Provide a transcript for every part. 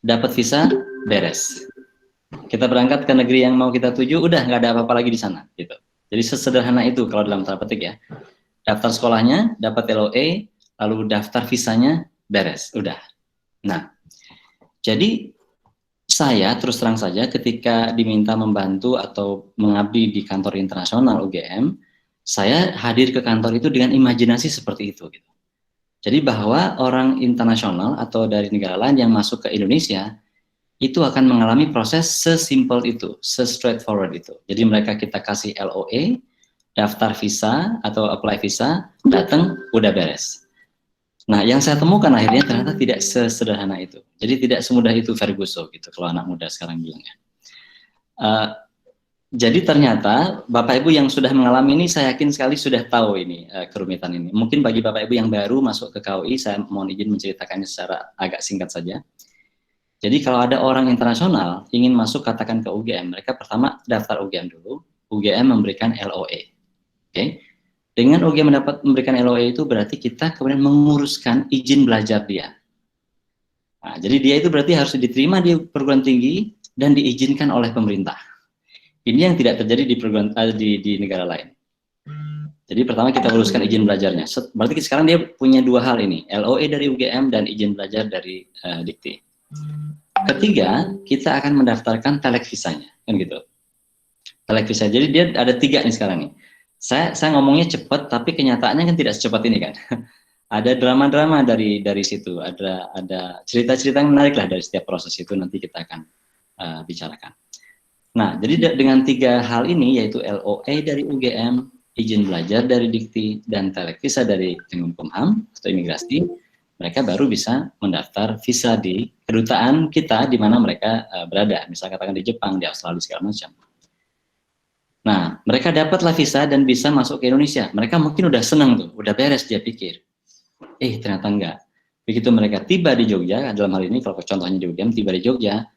dapat visa, beres. Kita berangkat ke negeri yang mau kita tuju, udah nggak ada apa-apa lagi di sana, gitu. Jadi sesederhana itu kalau dalam tanda petik ya. Daftar sekolahnya, dapat LOA, lalu daftar visanya, beres, udah. Nah, jadi saya terus terang saja ketika diminta membantu atau mengabdi di kantor internasional UGM, saya hadir ke kantor itu dengan imajinasi seperti itu, gitu. Jadi bahwa orang internasional atau dari negara lain yang masuk ke Indonesia itu akan mengalami proses sesimpel itu, se-straightforward itu. Jadi mereka kita kasih LOA, daftar visa atau apply visa, datang, udah beres. Nah, yang saya temukan akhirnya ternyata tidak sesederhana itu. Jadi tidak semudah itu Ferguson gitu, kalau anak muda sekarang bilangnya. Jadi ternyata Bapak Ibu yang sudah mengalami ini, saya yakin sekali sudah tahu ini kerumitan ini. Mungkin bagi Bapak Ibu yang baru masuk ke KUI, saya mohon izin menceritakannya secara agak singkat saja. Jadi kalau ada orang internasional ingin masuk katakan ke UGM, mereka pertama daftar UGM dulu, UGM memberikan LOA. Oke. Dengan UGM memberikan LOA itu berarti kita kemudian menguruskan izin belajar dia. Nah, jadi dia itu berarti harus diterima di perguruan tinggi dan diizinkan oleh pemerintah. Ini yang tidak terjadi di negara lain. Jadi pertama kita uruskan izin belajarnya. Berarti sekarang dia punya dua hal ini, LOA dari UGM dan izin belajar dari Dikti. Ketiga, kita akan mendaftarkan telek visanya, kan gitu. Telek visa. Jadi dia ada 3 nih sekarang nih. Saya ngomongnya cepat, tapi kenyataannya kan tidak secepat ini kan. Ada drama-drama dari situ, ada cerita-cerita yang menarik lah dari setiap proses itu, nanti kita akan bicarakan. Nah, jadi dengan 3 hal ini, yaitu LOA dari UGM, izin belajar dari Dikti, dan telek visa dari Kemenkumham atau imigrasi, mereka baru bisa mendaftar visa di kedutaan kita di mana mereka berada, misalnya katakan di Jepang, di Australia, segala macam. Nah, mereka dapatlah visa dan bisa masuk ke Indonesia. Mereka mungkin udah senang tuh, udah beres dia pikir. Ternyata enggak. Begitu mereka tiba di Jogja, dalam hal ini kalau contohnya di UGM, tiba di Jogja,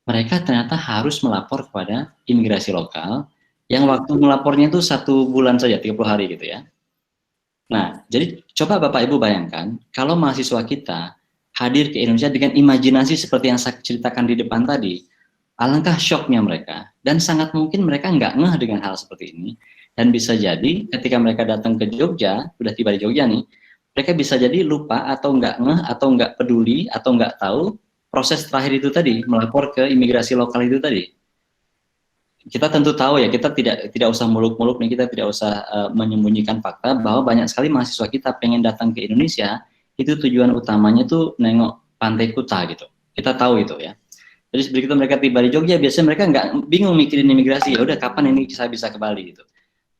mereka ternyata harus melapor kepada imigrasi lokal, yang waktu melapornya itu 1 bulan saja, 30 hari gitu ya. Nah, jadi coba Bapak Ibu bayangkan, kalau mahasiswa kita hadir ke Indonesia dengan imajinasi seperti yang saya ceritakan di depan tadi, alangkah syoknya mereka, dan sangat mungkin mereka nggak ngeh dengan hal seperti ini, dan bisa jadi ketika mereka datang ke Jogja, udah tiba di Jogja nih, mereka bisa jadi lupa atau nggak ngeh, atau nggak peduli, atau nggak tahu proses terakhir itu tadi, melapor ke imigrasi lokal itu tadi. Kita tentu tahu ya, kita tidak usah muluk-muluk nih, kita tidak usah menyembunyikan fakta bahwa banyak sekali mahasiswa kita pengen datang ke Indonesia, itu tujuan utamanya tuh nengok Pantai Kuta gitu. Kita tahu itu ya. Jadi begitu mereka tiba di Jogja, biasanya mereka nggak bingung mikirin imigrasi, ya udah kapan ini saya bisa ke Bali gitu.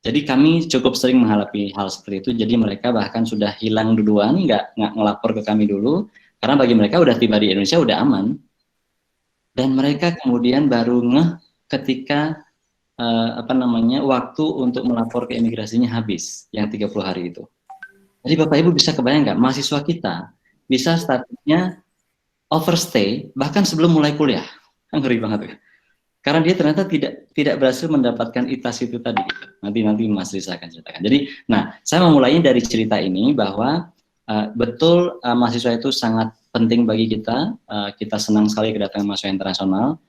Jadi kami cukup sering menghadapi hal seperti itu, jadi mereka bahkan sudah hilang duluan, nggak ngelapor ke kami dulu, karena bagi mereka udah tiba di Indonesia udah aman. Dan mereka kemudian baru ngeh ketika waktu untuk melapor ke imigrasinya habis, yang 30 hari itu. Jadi Bapak Ibu bisa kebayang nggak, mahasiswa kita bisa statusnya overstay bahkan sebelum mulai kuliah, kan ngeri banget ya. Karena dia ternyata tidak berhasil mendapatkan ITAS itu tadi. Gitu. Nanti Mas Risa akan ceritakan. Jadi, saya memulainya dari cerita ini bahwa betul mahasiswa itu sangat penting bagi kita. Kita senang sekali kedatangan mahasiswa internasional.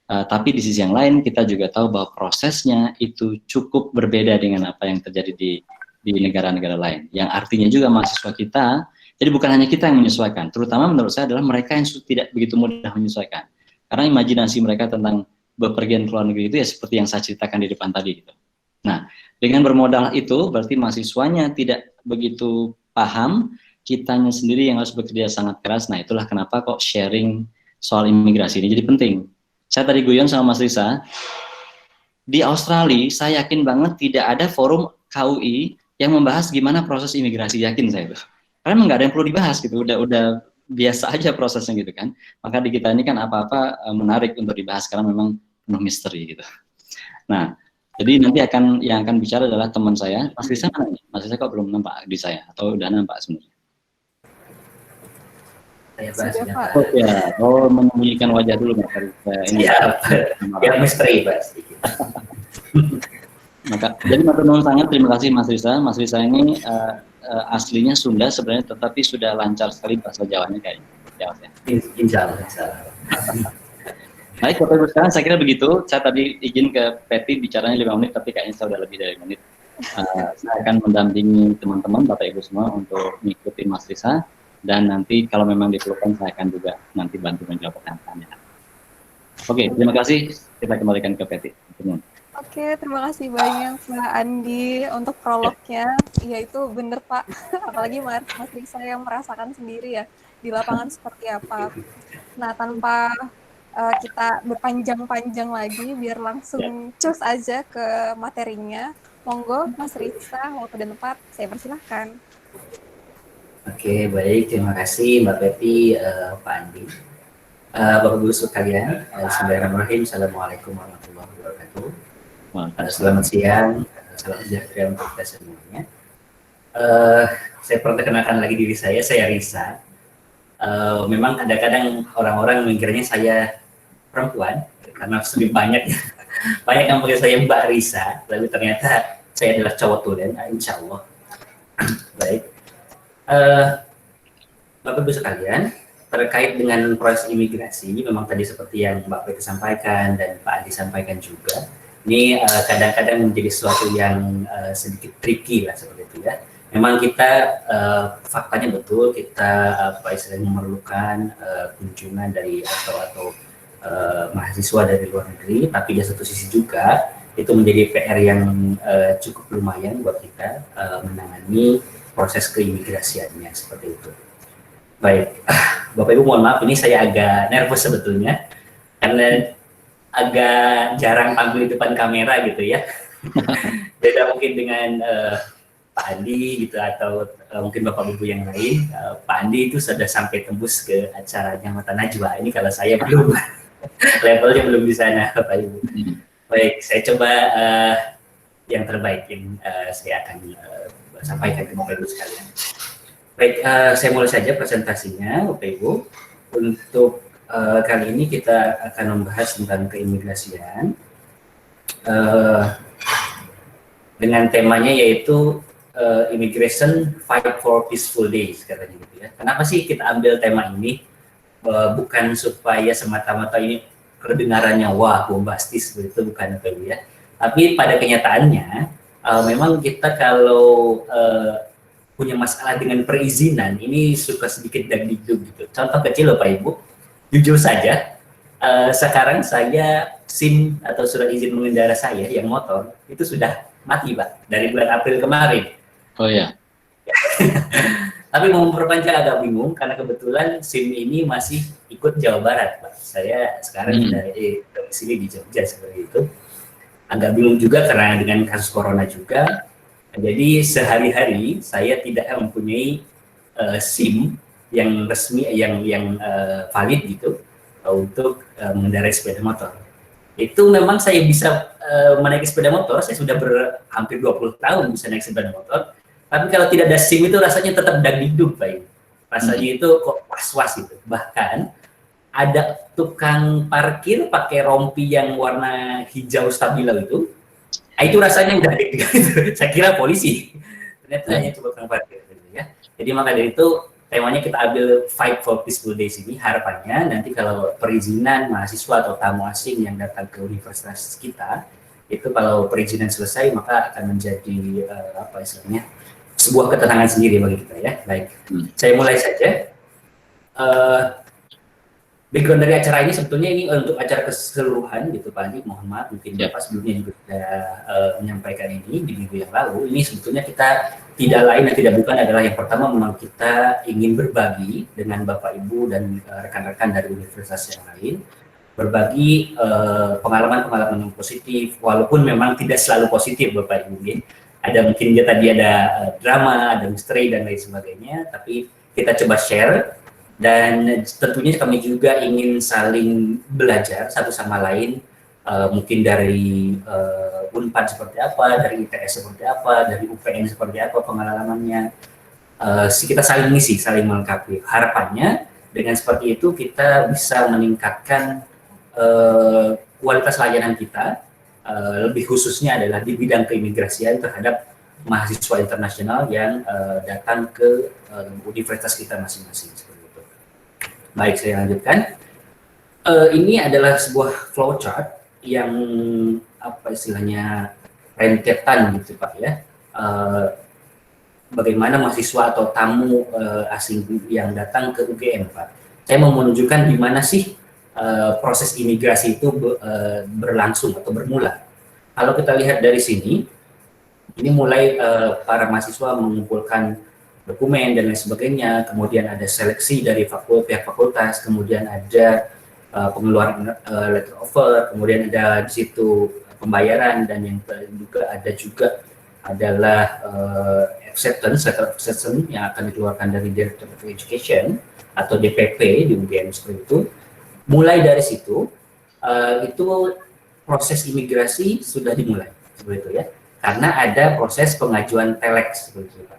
Tapi di sisi yang lain kita juga tahu bahwa prosesnya itu cukup berbeda dengan apa yang terjadi di negara-negara lain. Yang artinya juga mahasiswa kita, jadi bukan hanya kita yang menyesuaikan, terutama menurut saya adalah mereka yang tidak begitu mudah menyesuaikan. Karena imajinasi mereka tentang bepergian ke luar negeri itu ya seperti yang saya ceritakan di depan tadi gitu. Nah, dengan bermodal itu berarti mahasiswanya tidak begitu paham, kitanya sendiri yang harus bekerja sangat keras. Nah, itulah kenapa kok sharing soal imigrasi ini jadi penting. Saya tadi guyon sama Mas Risa, di Australia saya yakin banget tidak ada forum KUI yang membahas gimana proses imigrasi, yakin saya itu. Karena nggak ada yang perlu dibahas gitu, udah biasa aja prosesnya gitu kan. Maka di kita ini kan apa-apa menarik untuk dibahas karena memang penuh misteri gitu. Nah, jadi nanti yang akan bicara adalah teman saya, Mas Risa mana nih? Mas Risa kok belum nampak di saya atau udah nampak sebenarnya? Menyembunyikan wajah dulu Mas Risa. Ini misteri Pak. Maka, jadi matur nuwun sangat, terima kasih Mas Risa. Mas Risa ini aslinya Sunda sebenarnya, tetapi sudah lancar sekali bahasa Jawanya kayaknya. Ya, Mas, ya. Insya Allah. Baik, Bapak Ibu sekalian, saya kira begitu. Saya tadi izin ke Peti bicaranya 5 menit, tapi kayaknya saya sudah lebih dari 5 menit. Saya akan mendampingi teman-teman, Bapak Ibu semua, untuk mengikuti Mas Risa, dan nanti kalau memang diperlukan, saya akan juga nanti bantu menjawab pertanyaan. Oke, terima kasih. Kita kembalikan ke Peti. Oke, terima kasih banyak Pak Andi untuk prolognya. Iya itu bener Pak, apalagi Mas Risa yang merasakan sendiri ya di lapangan seperti apa. Nah, tanpa kita berpanjang-panjang lagi, biar langsung cus aja ke materinya. Monggo Mas Risa, waktu dan tempat, saya persilahkan. Oke, baik. Terima kasih Mbak Peti, Pak Andi. Bapak Ibu sekalian, Bismillahirrahmanirrahim. Assalamualaikum warahmatullahi wabarakatuh. Selamat siang, salam sejahtera untuk kita semuanya. Saya perkenalkan lagi diri saya Risa. Memang kadang-kadang orang-orang mengira saya perempuan karena lebih banyak yang panggil saya Mbak Risa, tapi ternyata saya adalah cowok tulen, insya Allah. Baik, Bapak Ibu sekalian, terkait dengan proses imigrasi ini memang tadi seperti yang Mbak Peti sampaikan dan Pak Andi sampaikan juga, ini kadang-kadang menjadi sesuatu yang sedikit tricky lah seperti itu ya. Memang kita faktanya betul kita istilahnya memerlukan kunjungan dari atau mahasiswa dari luar negeri, tapi di satu sisi juga itu menjadi PR yang cukup lumayan buat kita menangani proses keimigrasiannya seperti itu. Baik, Bapak Ibu mohon maaf, ini saya agak nervous sebetulnya karena agak jarang tampil di depan kamera gitu ya. Beda mungkin dengan Pak Andi gitu atau mungkin Bapak Ibu yang lain. Pak Andi itu sudah sampai tembus ke acaranya Mata Najwa. Ini kalau saya belum, levelnya belum di sana Bapak Ibu. Baik, saya coba yang terbaik yang saya akan sampaikan ke Bapak Ibu sekalian. Baik, saya mulai saja presentasinya Bapak Ibu. Untuk kali ini kita akan membahas tentang keimigrasian dengan temanya yaitu Immigration Fight for Peaceful Days katanya gitu ya. Kenapa sih kita ambil tema ini? Bukan supaya semata-mata ini kedengarannya wah bombastis begitu, bukan Bapak Ibu ya. Tapi pada kenyataannya memang kita kalau punya masalah dengan perizinan ini suka sedikit dagdikduk gitu. Contoh kecil loh Pak Ibu, jujur saja sekarang saya SIM atau surat izin mengendara saya yang motor itu sudah mati Pak dari bulan April kemarin. Oh ya. Tapi mau memperpanjang agak bingung karena kebetulan SIM ini masih ikut Jawa Barat Pak. Saya sekarang dari sini di Jogja seperti itu. Agak bingung juga karena dengan kasus corona juga. Jadi sehari-hari saya tidak mempunyai SIM yang resmi, yang valid gitu untuk mengendarai sepeda motor. Itu memang saya bisa menaiki sepeda motor, saya sudah hampir 20 tahun bisa naik sepeda motor. Tapi kalau tidak ada SIM itu rasanya tetap dagdikduk, Pak. Rasanya itu kok was-was gitu. Bahkan ada tukang parkir pakai rompi yang warna hijau stabilo itu rasanya udah deg-degan gitu. Saya kira polisi, ternyata hanya cuma tukang parkir gitu ya. Jadi maka dari itu temanya kita ambil Fight for Peaceful Days ini. Harapannya nanti kalau perizinan mahasiswa atau tamu asing yang datang ke universitas kita itu kalau perizinan selesai maka akan menjadi apa istilahnya sebuah ketenangan sendiri bagi kita ya. Baik, saya mulai saja. Background dari acara ini sebetulnya ini untuk acara keseluruhan gitu Pak Andi, mohon maaf mungkin Bapak sebelumnya juga sudah menyampaikan ini di minggu yang lalu. Ini sebetulnya kita tidak lain dan tidak bukan adalah yang pertama memang kita ingin berbagi dengan Bapak Ibu dan rekan-rekan dari universitas yang lain, berbagi pengalaman-pengalaman yang positif walaupun memang tidak selalu positif Bapak Ibu ya. Ada mungkin dia tadi ada drama, ada misteri dan lain sebagainya, tapi kita coba share. Dan tentunya kami juga ingin saling belajar satu sama lain, mungkin dari Unpad seperti apa, dari ITS seperti apa, dari UPN seperti apa pengalamannya. Kita saling mengisi, saling melengkapi. Harapannya dengan seperti itu kita bisa meningkatkan kualitas layanan kita, lebih khususnya adalah di bidang keimigrasian terhadap mahasiswa internasional yang datang ke universitas kita masing-masing. Baik, saya lanjutkan. Ini adalah sebuah flowchart yang apa istilahnya rentetan gitu Pak ya. Bagaimana mahasiswa atau tamu asing yang datang ke UGM Pak. Saya mau menunjukkan di mana sih proses imigrasi itu berlangsung atau bermula. Kalau kita lihat dari sini, ini mulai para mahasiswa mengumpulkan dokumen dan lain sebagainya, kemudian ada seleksi dari pihak fakultas, kemudian ada pengeluaran letter offer, kemudian ada di situ pembayaran, dan yang juga adalah acceptance, letter of acceptance yang akan dikeluarkan dari Director of Education atau DPP di UGM seperti itu. Mulai dari situ, itu proses imigrasi sudah dimulai seperti itu ya, karena ada proses pengajuan telex seperti itu Pak.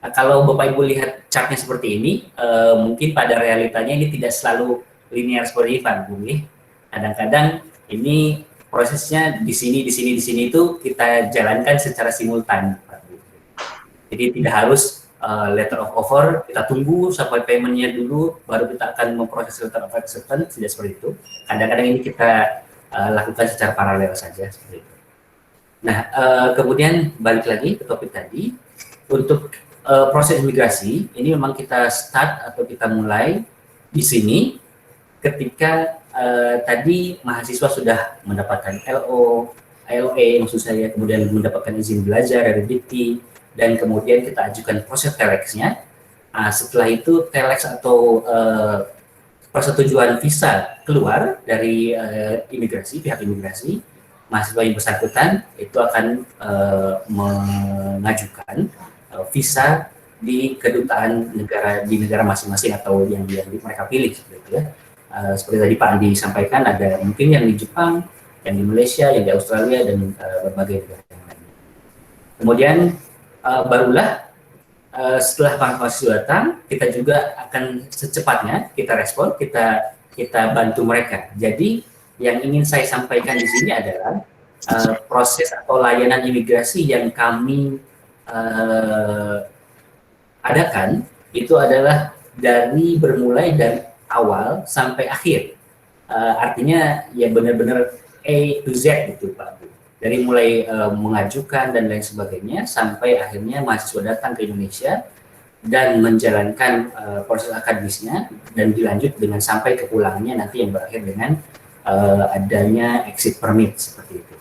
Nah, kalau Bapak Ibu lihat chartnya seperti ini, mungkin pada realitanya ini tidak selalu linear seperti ini Pak Bu. Kadang-kadang ini prosesnya di sini itu kita jalankan secara simultan Pak Bu. Jadi tidak harus letter of offer, kita tunggu sampai paymentnya dulu, baru kita akan memproses letter of acceptance, tidak seperti itu. Kadang-kadang ini kita lakukan secara paralel saja seperti itu. Nah, kemudian balik lagi ke topik tadi, untuk proses imigrasi ini memang kita start atau kita mulai di sini ketika tadi mahasiswa sudah mendapatkan LOA maksud saya, kemudian mendapatkan izin belajar dari Dikti, dan kemudian kita ajukan proses telexnya. Setelah itu telex atau persetujuan visa keluar dari pihak imigrasi, mahasiswa yang bersangkutan itu akan mengajukan visa di kedutaan di negara masing-masing atau yang mereka pilih seperti itu ya. Seperti tadi Pak Andi sampaikan, ada mungkin yang di Jepang, yang di Malaysia, yang di Australia, dan berbagai negara yang lain. Kemudian barulah setelah mahasiswa datang, kita juga akan secepatnya kita respon, kita bantu mereka. Jadi yang ingin saya sampaikan di sini adalah proses atau layanan imigrasi yang kami adakan itu adalah bermulai dari awal sampai akhir. Artinya ya benar-benar A to Z gitu Pak Bu. Dari mulai mengajukan dan lain sebagainya sampai akhirnya mahasiswa datang ke Indonesia dan menjalankan proses akademisnya, dan dilanjut dengan sampai ke pulangnya nanti yang berakhir dengan adanya exit permit seperti itu.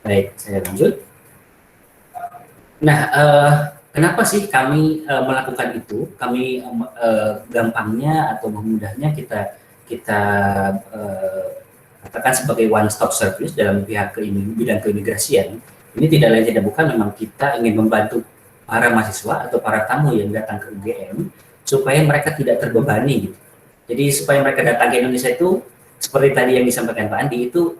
Baik, saya lanjut. Nah, kenapa sih kami melakukan itu? Kami gampangnya atau memudahnya kita katakan sebagai one stop service dalam bidang keimigrasian. Ini tidak lain tidak bukan memang kita ingin membantu para mahasiswa atau para tamu yang datang ke UGM supaya mereka tidak terbebani gitu. Jadi supaya mereka datang ke Indonesia itu seperti tadi yang disampaikan Pak Andi itu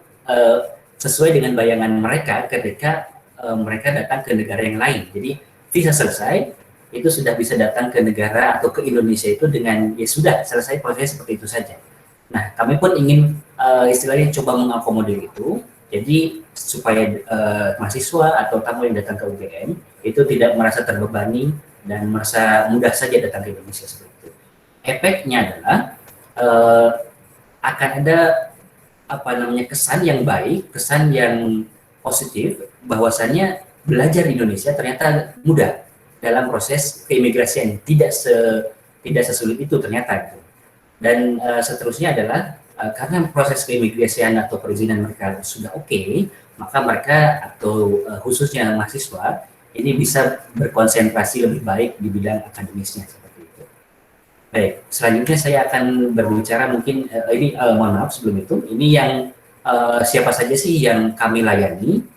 sesuai dengan bayangan mereka ketika mereka datang ke negara yang lain. Jadi visa selesai, itu sudah bisa datang ke negara atau ke Indonesia itu dengan ya sudah selesai proses seperti itu saja. Nah, kami pun ingin istilahnya coba mengakomodir itu, jadi supaya mahasiswa atau tamu yang datang ke UGM itu tidak merasa terbebani dan merasa mudah saja datang ke Indonesia seperti itu. Efeknya adalah akan ada kesan yang baik, kesan yang positif, bahwasannya belajar di Indonesia ternyata mudah dalam proses keimigrasian, tidak sesulit itu ternyata gitu. Dan seterusnya adalah karena proses keimigrasian atau perizinan mereka sudah oke, maka mereka atau khususnya mahasiswa ini bisa berkonsentrasi lebih baik di bidang akademisnya seperti itu. Baik, selanjutnya saya akan berbicara mungkin mohon maaf sebelum itu, ini yang siapa saja sih yang kami layani.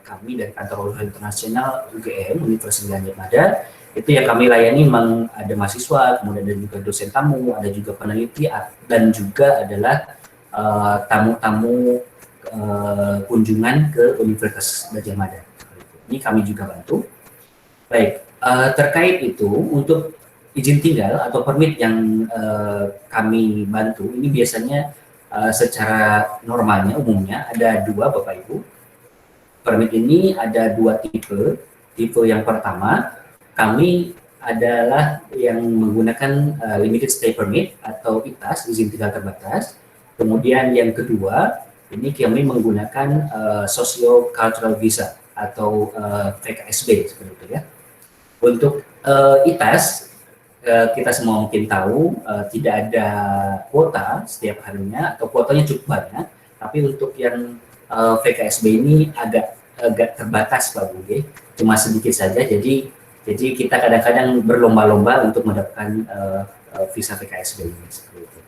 Kami dari Kantor Urusan Internasional UGM Universitas Gadjah Mada itu yang kami layani memang ada mahasiswa, kemudian ada juga dosen tamu, ada juga peneliti, dan juga adalah tamu-tamu kunjungan ke Universitas Gadjah Mada. Ini kami juga bantu. Baik, terkait itu untuk izin tinggal atau permit yang kami bantu ini biasanya secara normalnya umumnya ada dua Bapak Ibu. Permit ini ada dua tipe. Tipe yang pertama, kami adalah yang menggunakan limited stay permit atau ITAS, izin tinggal terbatas. Kemudian yang kedua, ini kami menggunakan socio cultural visa atau VKSB seperti itu ya. Untuk ITAS kita semua mungkin tahu tidak ada kuota setiap harinya atau kuotanya cukup banyak, tapi untuk yang VKSB ini agak terbatas Pak Budi, cuma sedikit saja. Jadi kita kadang-kadang berlomba-lomba untuk mendapatkan visa VKSB ini seperti itu.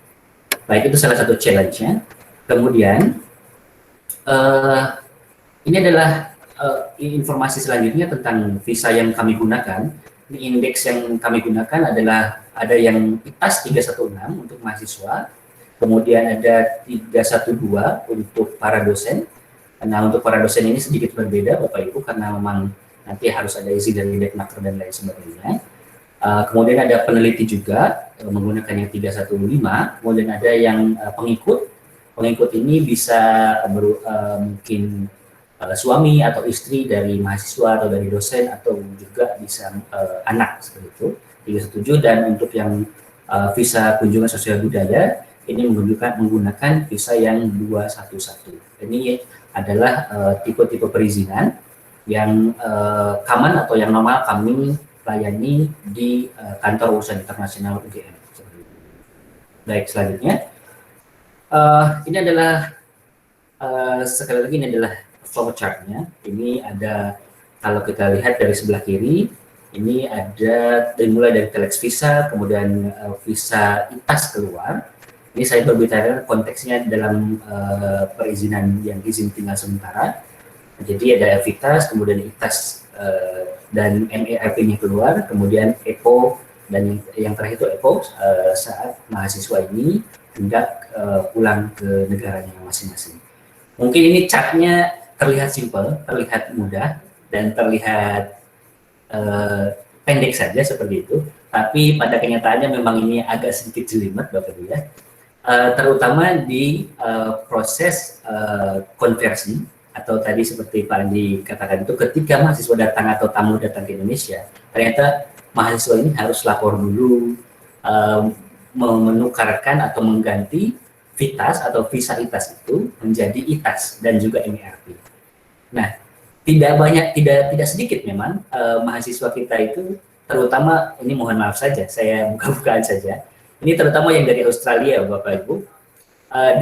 Baik, itu salah satu challenge-nya. Kemudian ini adalah informasi selanjutnya tentang visa yang kami gunakan. Ini indeks yang kami gunakan adalah ada yang ITAS 316 untuk mahasiswa, kemudian ada 312 untuk para dosen. Nah, untuk para dosen ini sedikit berbeda Bapak Ibu karena memang nanti harus ada izin dari Deknaker dan lain sebagainya. Kemudian ada peneliti juga menggunakan yang 315, kemudian ada yang pengikut. Pengikut ini bisa mungkin suami atau istri dari mahasiswa atau dari dosen atau juga bisa anak seperti itu 317. Dan untuk yang visa kunjungan sosial budaya ini menggunakan visa yang 211. Ini adalah tipe-tipe perizinan yang common atau yang normal kami layani di kantor urusan internasional UGM. Baik, selanjutnya ini adalah sekali lagi ini adalah flow chart-nya. Ini ada, kalau kita lihat dari sebelah kiri, ini ada dimulai dari telex visa, kemudian visa ITAS keluar. Ini saya berbicara konteksnya dalam perizinan yang izin tinggal sementara. Jadi ada EVITAS, kemudian ITAS dan MERP-nya keluar, kemudian EPO, dan yang terakhir itu EPO saat mahasiswa ini hendak pulang ke negaranya masing-masing. Mungkin ini chartnya terlihat simpel, terlihat mudah, dan terlihat pendek saja seperti itu. Tapi pada kenyataannya memang ini agak sedikit jelimet Bapak Ibu ya. Terutama di proses konversi atau tadi seperti Pak Andi katakan itu, ketika mahasiswa datang atau tamu datang ke Indonesia, ternyata mahasiswa ini harus lapor dulu, menukarkan atau mengganti VITAS atau visa ITAS itu menjadi ITAS dan juga MERP. Nah, tidak sedikit memang mahasiswa kita itu, terutama ini mohon maaf saja, saya buka-bukaan saja. Ini terutama yang dari Australia Bapak Ibu,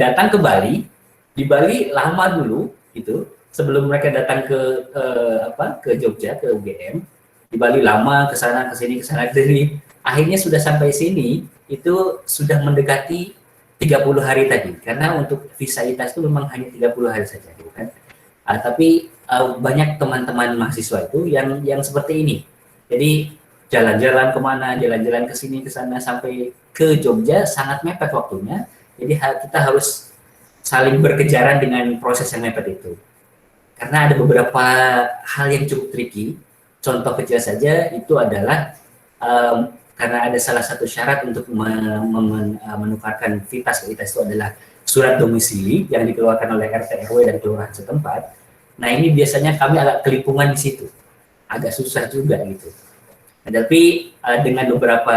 datang ke Bali, di Bali lama dulu itu sebelum mereka datang ke Jogja, ke UGM. Di Bali lama, ke sana ke sini, jadi akhirnya sudah sampai sini itu sudah mendekati 30 hari tadi, karena untuk visa ITAS itu memang hanya 30 hari saja, gitu kan. Tapi banyak teman-teman mahasiswa itu yang seperti ini. Jadi jalan-jalan kemana, jalan-jalan ke sini, ke sana, sampai ke Jogja sangat mepet waktunya. Jadi kita harus saling berkejaran dengan proses yang mepet itu. Karena ada beberapa hal yang cukup tricky. Contoh kecil saja itu adalah karena ada salah satu syarat untuk menukarkan VITAS ke ITAS itu adalah surat domisili yang dikeluarkan oleh RT RW dan kelurahan setempat. Nah, ini biasanya kami agak kelipungan di situ, agak susah juga gitu. Tapi dengan beberapa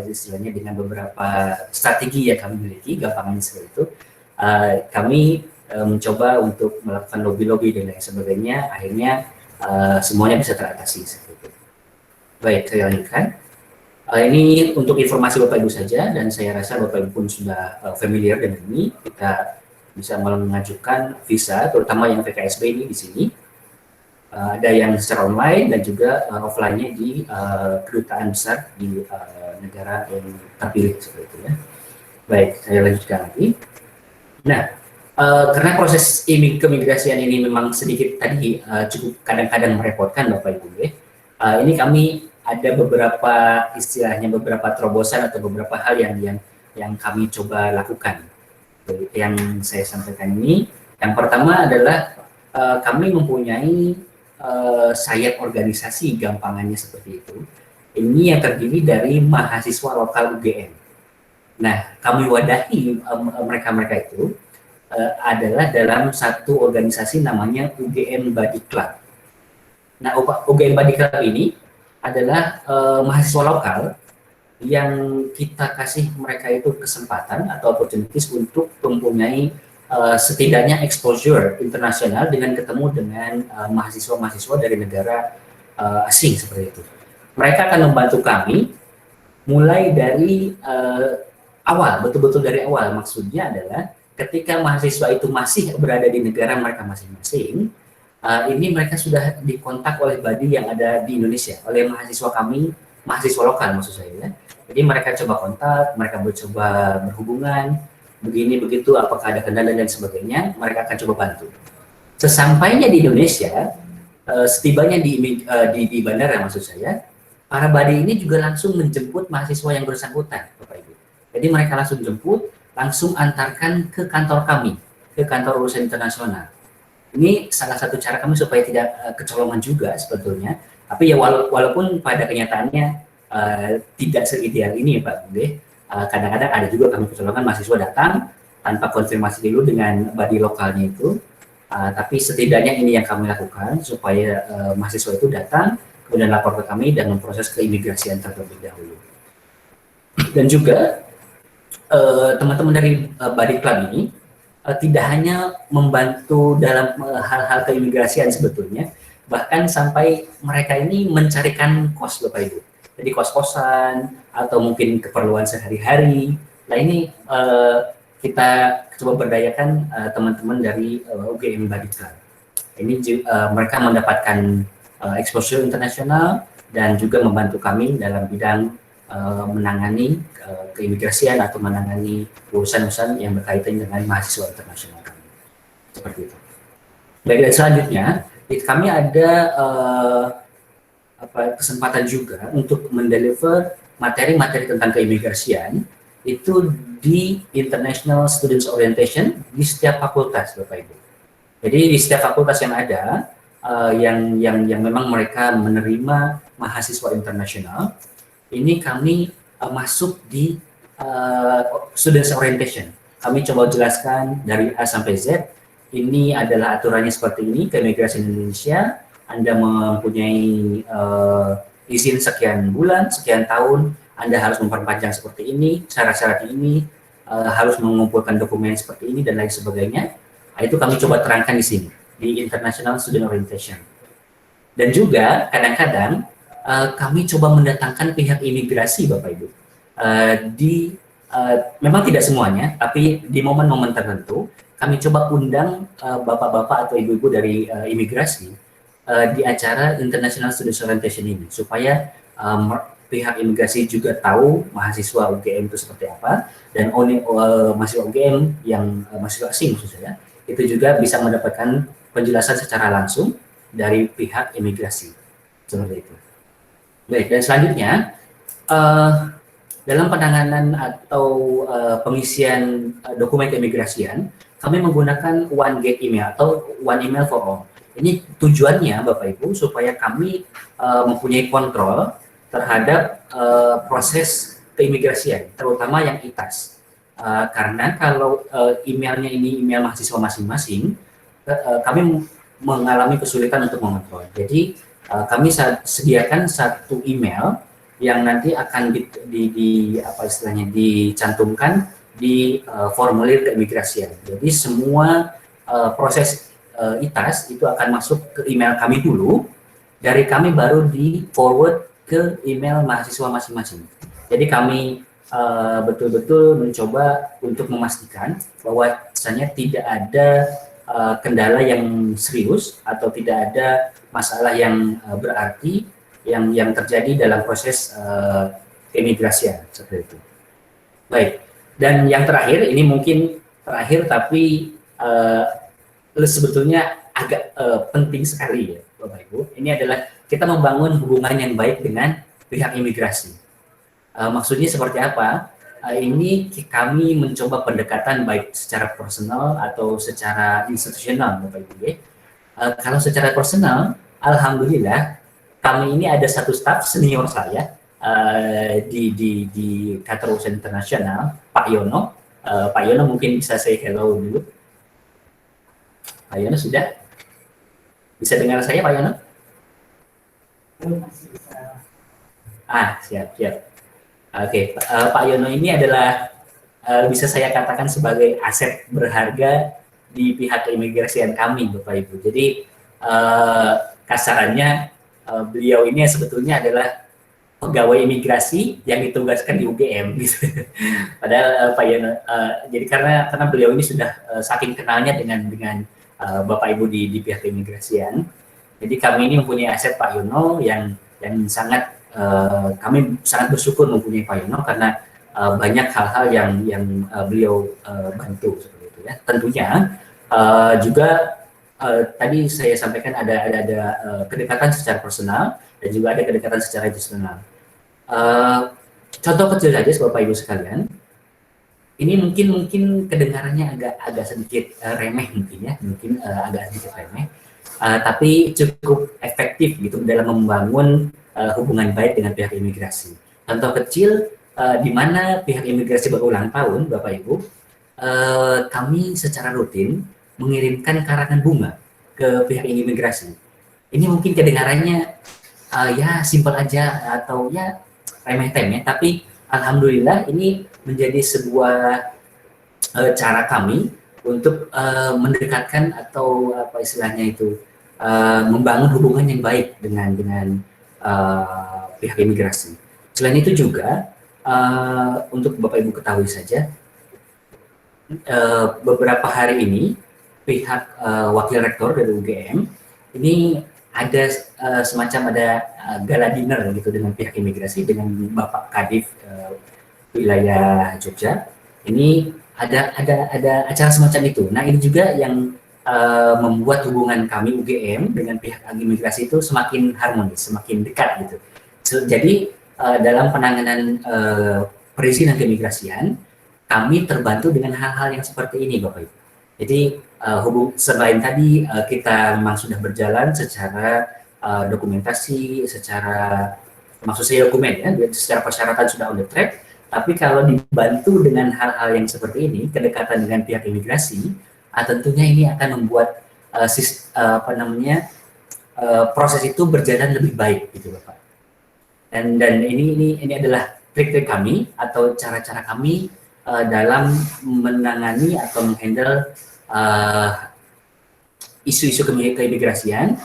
istilahnya, dengan beberapa strategi yang kami miliki, gampangnya seperti itu, kami mencoba untuk melakukan lobby-lobby dan lain sebagainya. Akhirnya semuanya bisa teratasi seperti itu. Baik, saya lanjutkan. Ini untuk informasi Bapak Ibu saja, dan saya rasa Bapak Ibu pun sudah familiar dengan ini. Kita bisa mengajukan visa, terutama yang VKSB ini di sini. Ada yang secara online dan juga offline-nya di kedutaan besar di negara yang terpilih seperti itu ya. Baik, saya lanjutkan lagi. Nah, karena proses keimigrasian ini memang sedikit tadi cukup kadang-kadang merepotkan Bapak Ibu ya. Ini kami ada beberapa istilahnya, beberapa terobosan atau beberapa hal yang kami coba lakukan. Yang saya sampaikan ini, yang pertama adalah kami mempunyai sayap organisasi, gampangannya seperti itu. Ini yang terdiri dari mahasiswa lokal UGM. Nah, kami wadahi mereka-mereka itu adalah dalam satu organisasi namanya UGM Buddy Club. Nah, UGM Buddy Club ini adalah mahasiswa lokal yang kita kasih mereka itu kesempatan atau opportunities untuk mempunyai setidaknya exposure internasional dengan ketemu dengan mahasiswa-mahasiswa dari negara asing seperti itu. Mereka akan membantu kami mulai dari awal, betul-betul dari awal. Maksudnya adalah ketika mahasiswa itu masih berada di negara mereka masing-masing, ini mereka sudah dikontak oleh BADI yang ada di Indonesia, oleh mahasiswa kami, mahasiswa lokal maksud saya ya. Jadi mereka coba kontak, mereka coba berhubungan, begini begitu, apakah ada kendala dan sebagainya, mereka akan coba bantu. Sesampainya di Indonesia, setibanya di bandara maksud saya, para BADI ini juga langsung menjemput mahasiswa yang bersangkutan, Bapak Ibu. Jadi mereka langsung jemput, langsung antarkan ke kantor kami, ke kantor urusan internasional. Ini salah satu cara kami supaya tidak kecolongan juga sebetulnya. Tapi ya walaupun pada kenyataannya tidak seideal ini ya Pak Bude. Kadang-kadang ada juga kami kecolongan mahasiswa datang tanpa konfirmasi dulu dengan BADI lokalnya itu. Tapi setidaknya ini yang kami lakukan supaya mahasiswa itu datang, kemudian lapor ke kami dan memproses keimigrasian terlebih dahulu. Dan juga teman-teman dari BADI Club ini tidak hanya membantu dalam hal-hal keimigrasian sebetulnya, bahkan sampai mereka ini mencarikan kos Bapak Ibu. Jadi kos-kosan atau mungkin keperluan sehari-hari. Nah ini kita coba berdayakan teman-teman dari UGM BADI Club. Ini mereka mendapatkan exposure internasional dan juga membantu kami dalam bidang menangani keimigrasian atau menangani urusan-urusan yang berkaitan dengan mahasiswa internasional kami. Seperti itu. Baik, dan selanjutnya kami ada kesempatan juga untuk mendeliver materi-materi tentang keimigrasian itu di International Students Orientation di setiap fakultas, Bapak Ibu. Jadi di setiap fakultas yang ada yang memang mereka menerima mahasiswa internasional, ini kami masuk di Students Orientation. Kami coba jelaskan dari A sampai Z, ini adalah aturannya seperti ini, keimigrasian Indonesia, Anda mempunyai izin sekian bulan, sekian tahun, Anda harus memperpanjang seperti ini, syarat-syarat ini, harus mengumpulkan dokumen seperti ini, dan lain sebagainya. Nah, itu kami coba terangkan di sini, di International Student Orientation. Dan juga kadang-kadang kami coba mendatangkan pihak imigrasi, Bapak Ibu. Memang tidak semuanya, tapi di momen-momen tertentu, kami coba undang bapak-bapak atau ibu-ibu dari imigrasi di acara International Students Orientation ini, supaya pihak imigrasi juga tahu mahasiswa UGM itu seperti apa, dan mahasiswa UGM yang mahasiswa asing maksud saya, itu juga bisa mendapatkan penjelasan secara langsung dari pihak imigrasi. Seperti itu. Baik, dan selanjutnya dalam penanganan atau pengisian dokumen keimigrasian, kami menggunakan One Gate Email atau One Email for All. Ini tujuannya Bapak Ibu supaya kami mempunyai kontrol terhadap proses keimigrasian, terutama yang ITAS. Karena kalau emailnya ini email mahasiswa masing-masing, kami mengalami kesulitan untuk mengontrol. Jadi kami sediakan satu email yang nanti akan dicantumkan di formulir keimigrasian. Jadi semua proses ITAS itu akan masuk ke email kami dulu, dari kami baru di forward ke email mahasiswa masing-masing. Jadi kami betul-betul mencoba untuk memastikan bahwa misalnya tidak ada kendala yang serius atau tidak ada masalah yang berarti yang terjadi dalam proses keimigrasian seperti itu. Baik, dan yang terakhir ini mungkin terakhir tapi sebetulnya agak penting sekali ya Bapak Ibu. Ini adalah kita membangun hubungan yang baik dengan pihak imigrasi. Maksudnya seperti apa? Ini kami mencoba pendekatan baik secara personal atau secara institusional, Bapak Ibu. Kalau secara personal, alhamdulillah kami ini ada satu staf senior saya di kantor urusan internasional, Pak Yono. Pak Yono mungkin bisa say hello dulu. Pak Yono sudah bisa dengar saya, Pak Yono? Siap, siap. Oke, Pak Yono ini adalah bisa saya katakan sebagai aset berharga di pihak keimigrasian kami, Bapak Ibu. Jadi kasarannya beliau ini sebetulnya adalah pegawai imigrasi yang ditugaskan di UGM gitu. Padahal Pak Yono, jadi karena beliau ini sudah saking kenalnya dengan Bapak Ibu di pihak keimigrasian, jadi kami ini mempunyai aset Pak Yono yang sangat kami sangat bersyukur mempunyai Pak Yono karena banyak hal-hal yang beliau bantu seperti itu ya. Tentunya juga tadi saya sampaikan ada kedekatan secara personal dan juga ada kedekatan secara institusional. Contoh kecil saja Bapak Ibu sekalian, ini mungkin kedengarannya agak sedikit remeh mungkin ya, agak sedikit remeh, tapi cukup efektif gitu dalam membangun hubungan baik dengan pihak imigrasi. Contoh kecil di mana pihak imigrasi berulang tahun, Bapak Ibu, kami secara rutin mengirimkan karangan bunga ke pihak imigrasi. Ini mungkin kedengarannya ya simpel aja atau ya remeh-temeh, tapi alhamdulillah ini menjadi sebuah cara kami untuk mendekatkan atau apa istilahnya itu membangun hubungan yang baik dengan pihak imigrasi. Selain itu juga untuk Bapak Ibu ketahui saja, beberapa hari ini pihak wakil rektor dari UGM ini ada semacam gala dinner gitu dengan pihak imigrasi dengan Bapak Kadif wilayah Jogja. Ini ada acara semacam itu. Nah ini juga yang membuat hubungan kami UGM dengan pihak imigrasi itu semakin harmonis, semakin dekat gitu. Jadi dalam penanganan perizinan keimigrasian kami terbantu dengan hal-hal yang seperti ini, Bapak Ibu. Jadi selain tadi kita memang sudah berjalan secara dokumentasi, secara maksud saya dokumen ya, secara persyaratan sudah on the track. Tapi kalau dibantu dengan hal-hal yang seperti ini, kedekatan dengan pihak imigrasi, tentunya ini akan membuat proses itu berjalan lebih baik, gitu, Bapak. Dan ini adalah trik-trik kami atau cara-cara kami dalam menangani atau menghandle isu-isu keimigrasian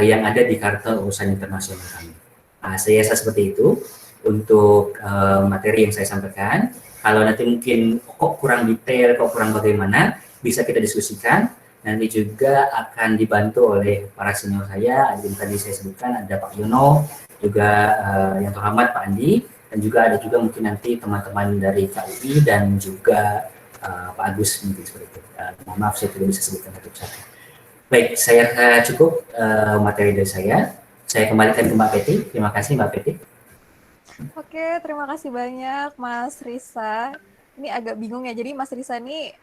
yang ada di Kartel Urusan Internasional kami. Saya seperti itu untuk materi yang saya sampaikan. Kalau nanti mungkin kok kurang detail, kok kurang bagaimana, bisa kita diskusikan. Nanti juga akan dibantu oleh para senior saya, yang tadi saya sebutkan, ada Pak Yono, juga yang terhormat Pak Andi, dan juga ada juga mungkin nanti teman-teman dari KUI dan juga Pak Agus mungkin seperti itu. Mohon maaf saya tidak bisa sebutkan satu-satu. Baik, saya cukup materi dari saya. Saya kembalikan ke Mbak Peti. Terima kasih Mbak Peti. Oke, terima kasih banyak Mas Risa. Ini agak bingung ya, jadi Mas Risa ini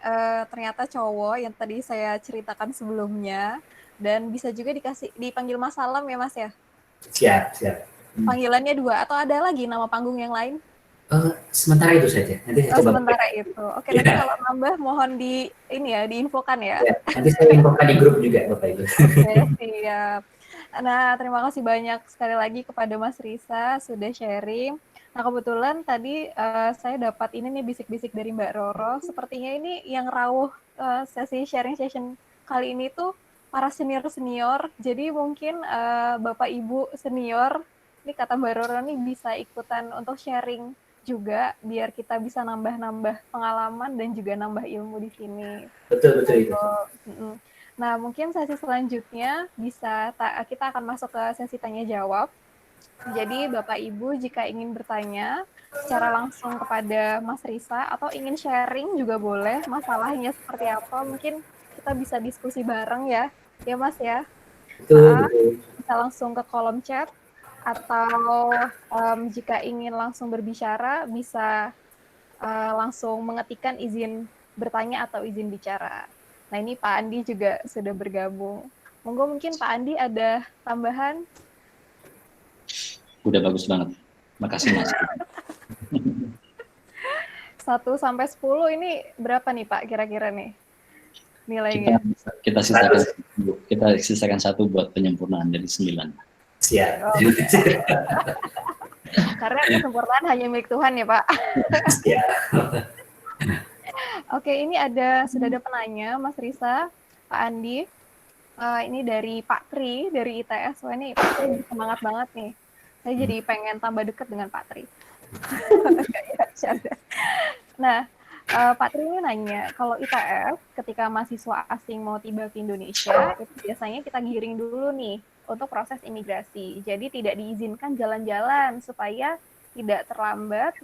ternyata cowok yang tadi saya ceritakan sebelumnya, dan bisa juga dipanggil Mas Salam ya Mas ya? Siap. Panggilannya 2 atau ada lagi nama panggung yang lain? Sementara itu saja. Nanti saya coba. Sementara itu. Oke, nanti kalau nambah mohon diinfokan ya. Nanti saya infokan di grup juga Bapak Ibu. Oke, siap. Nah, terima kasih banyak sekali lagi kepada Mas Risa sudah sharing. Nah, kebetulan tadi saya dapat ini nih bisik-bisik dari Mbak Roro. Sepertinya ini yang rawuh sesi sharing session kali ini tuh para senior-senior. Jadi mungkin Bapak Ibu senior, ini kata Mbak Roro nih bisa ikutan untuk sharing juga biar kita bisa nambah-nambah pengalaman dan juga nambah ilmu di sini. Betul itu. Nah, mungkin sesi selanjutnya kita akan masuk ke sesi tanya jawab. Jadi Bapak Ibu jika ingin bertanya secara langsung kepada Mas Risa atau ingin sharing juga boleh, masalahnya seperti apa, mungkin kita bisa diskusi bareng ya Mas ya. Betul. Bisa langsung ke kolom chat atau jika ingin langsung berbicara bisa langsung mengetikkan izin bertanya atau izin bicara. Nah ini Pak Andi juga sudah bergabung. Monggo mungkin Pak Andi ada tambahan? Udah bagus banget. Makasih Mas. 1 sampai 10 ini berapa nih Pak kira-kira nih nilainya? Kita sisakan 1 buat penyempurnaan, jadi 9. Siap. Karena kesempurnaan hanya milik Tuhan ya Pak. Ya. Oke, ini sudah ada penanya, Mas Risa, Pak Andi. Ini dari Pak Tri, dari ITS. Wah ini Pak Tri semangat banget nih. Saya jadi pengen tambah dekat dengan Pak Tri. Nah, Pak Tri ini nanya, kalau ITS ketika mahasiswa asing mau tiba ke Indonesia, itu biasanya kita giring dulu nih untuk proses imigrasi. Jadi tidak diizinkan jalan-jalan supaya tidak terlambat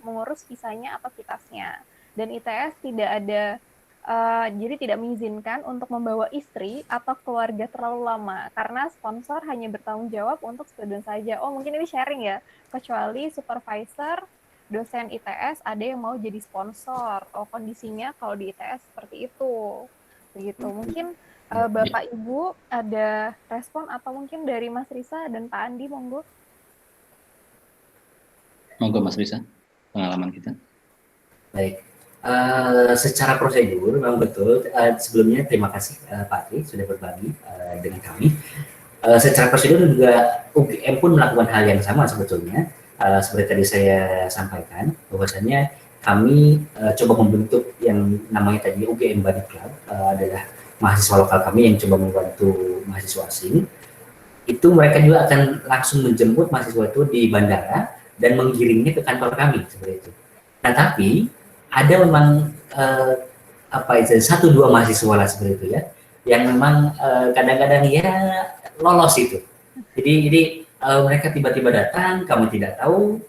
mengurus visanya atau kitasnya. Dan ITS tidak ada jadi tidak mengizinkan untuk membawa istri atau keluarga terlalu lama karena sponsor hanya bertanggung jawab untuk student saja. Oh mungkin ini sharing ya, kecuali supervisor, dosen ITS ada yang mau jadi sponsor. Oh kondisinya kalau di ITS seperti itu, begitu. Mungkin Bapak Ibu ada respon atau mungkin dari Mas Risa dan Pak Andi, monggo. Monggo Mas Risa, pengalaman kita. Baik. Secara prosedur memang betul. Sebelumnya terima kasih Pak Tri sudah berbagi dengan kami. Secara prosedur juga UGM pun melakukan hal yang sama sebetulnya. Seperti tadi saya sampaikan, bahwasannya kami coba membentuk yang namanya tadi UGM Buddy Club, adalah mahasiswa lokal kami yang coba membantu mahasiswa asing. Itu mereka juga akan langsung menjemput mahasiswa itu di bandara dan menggiringnya ke kantor kami seperti itu. Nah tapi ada memang satu dua mahasiswa lah seperti itu ya, yang memang kadang-kadang ya lolos itu. Jadi mereka tiba-tiba datang, kami tidak tahu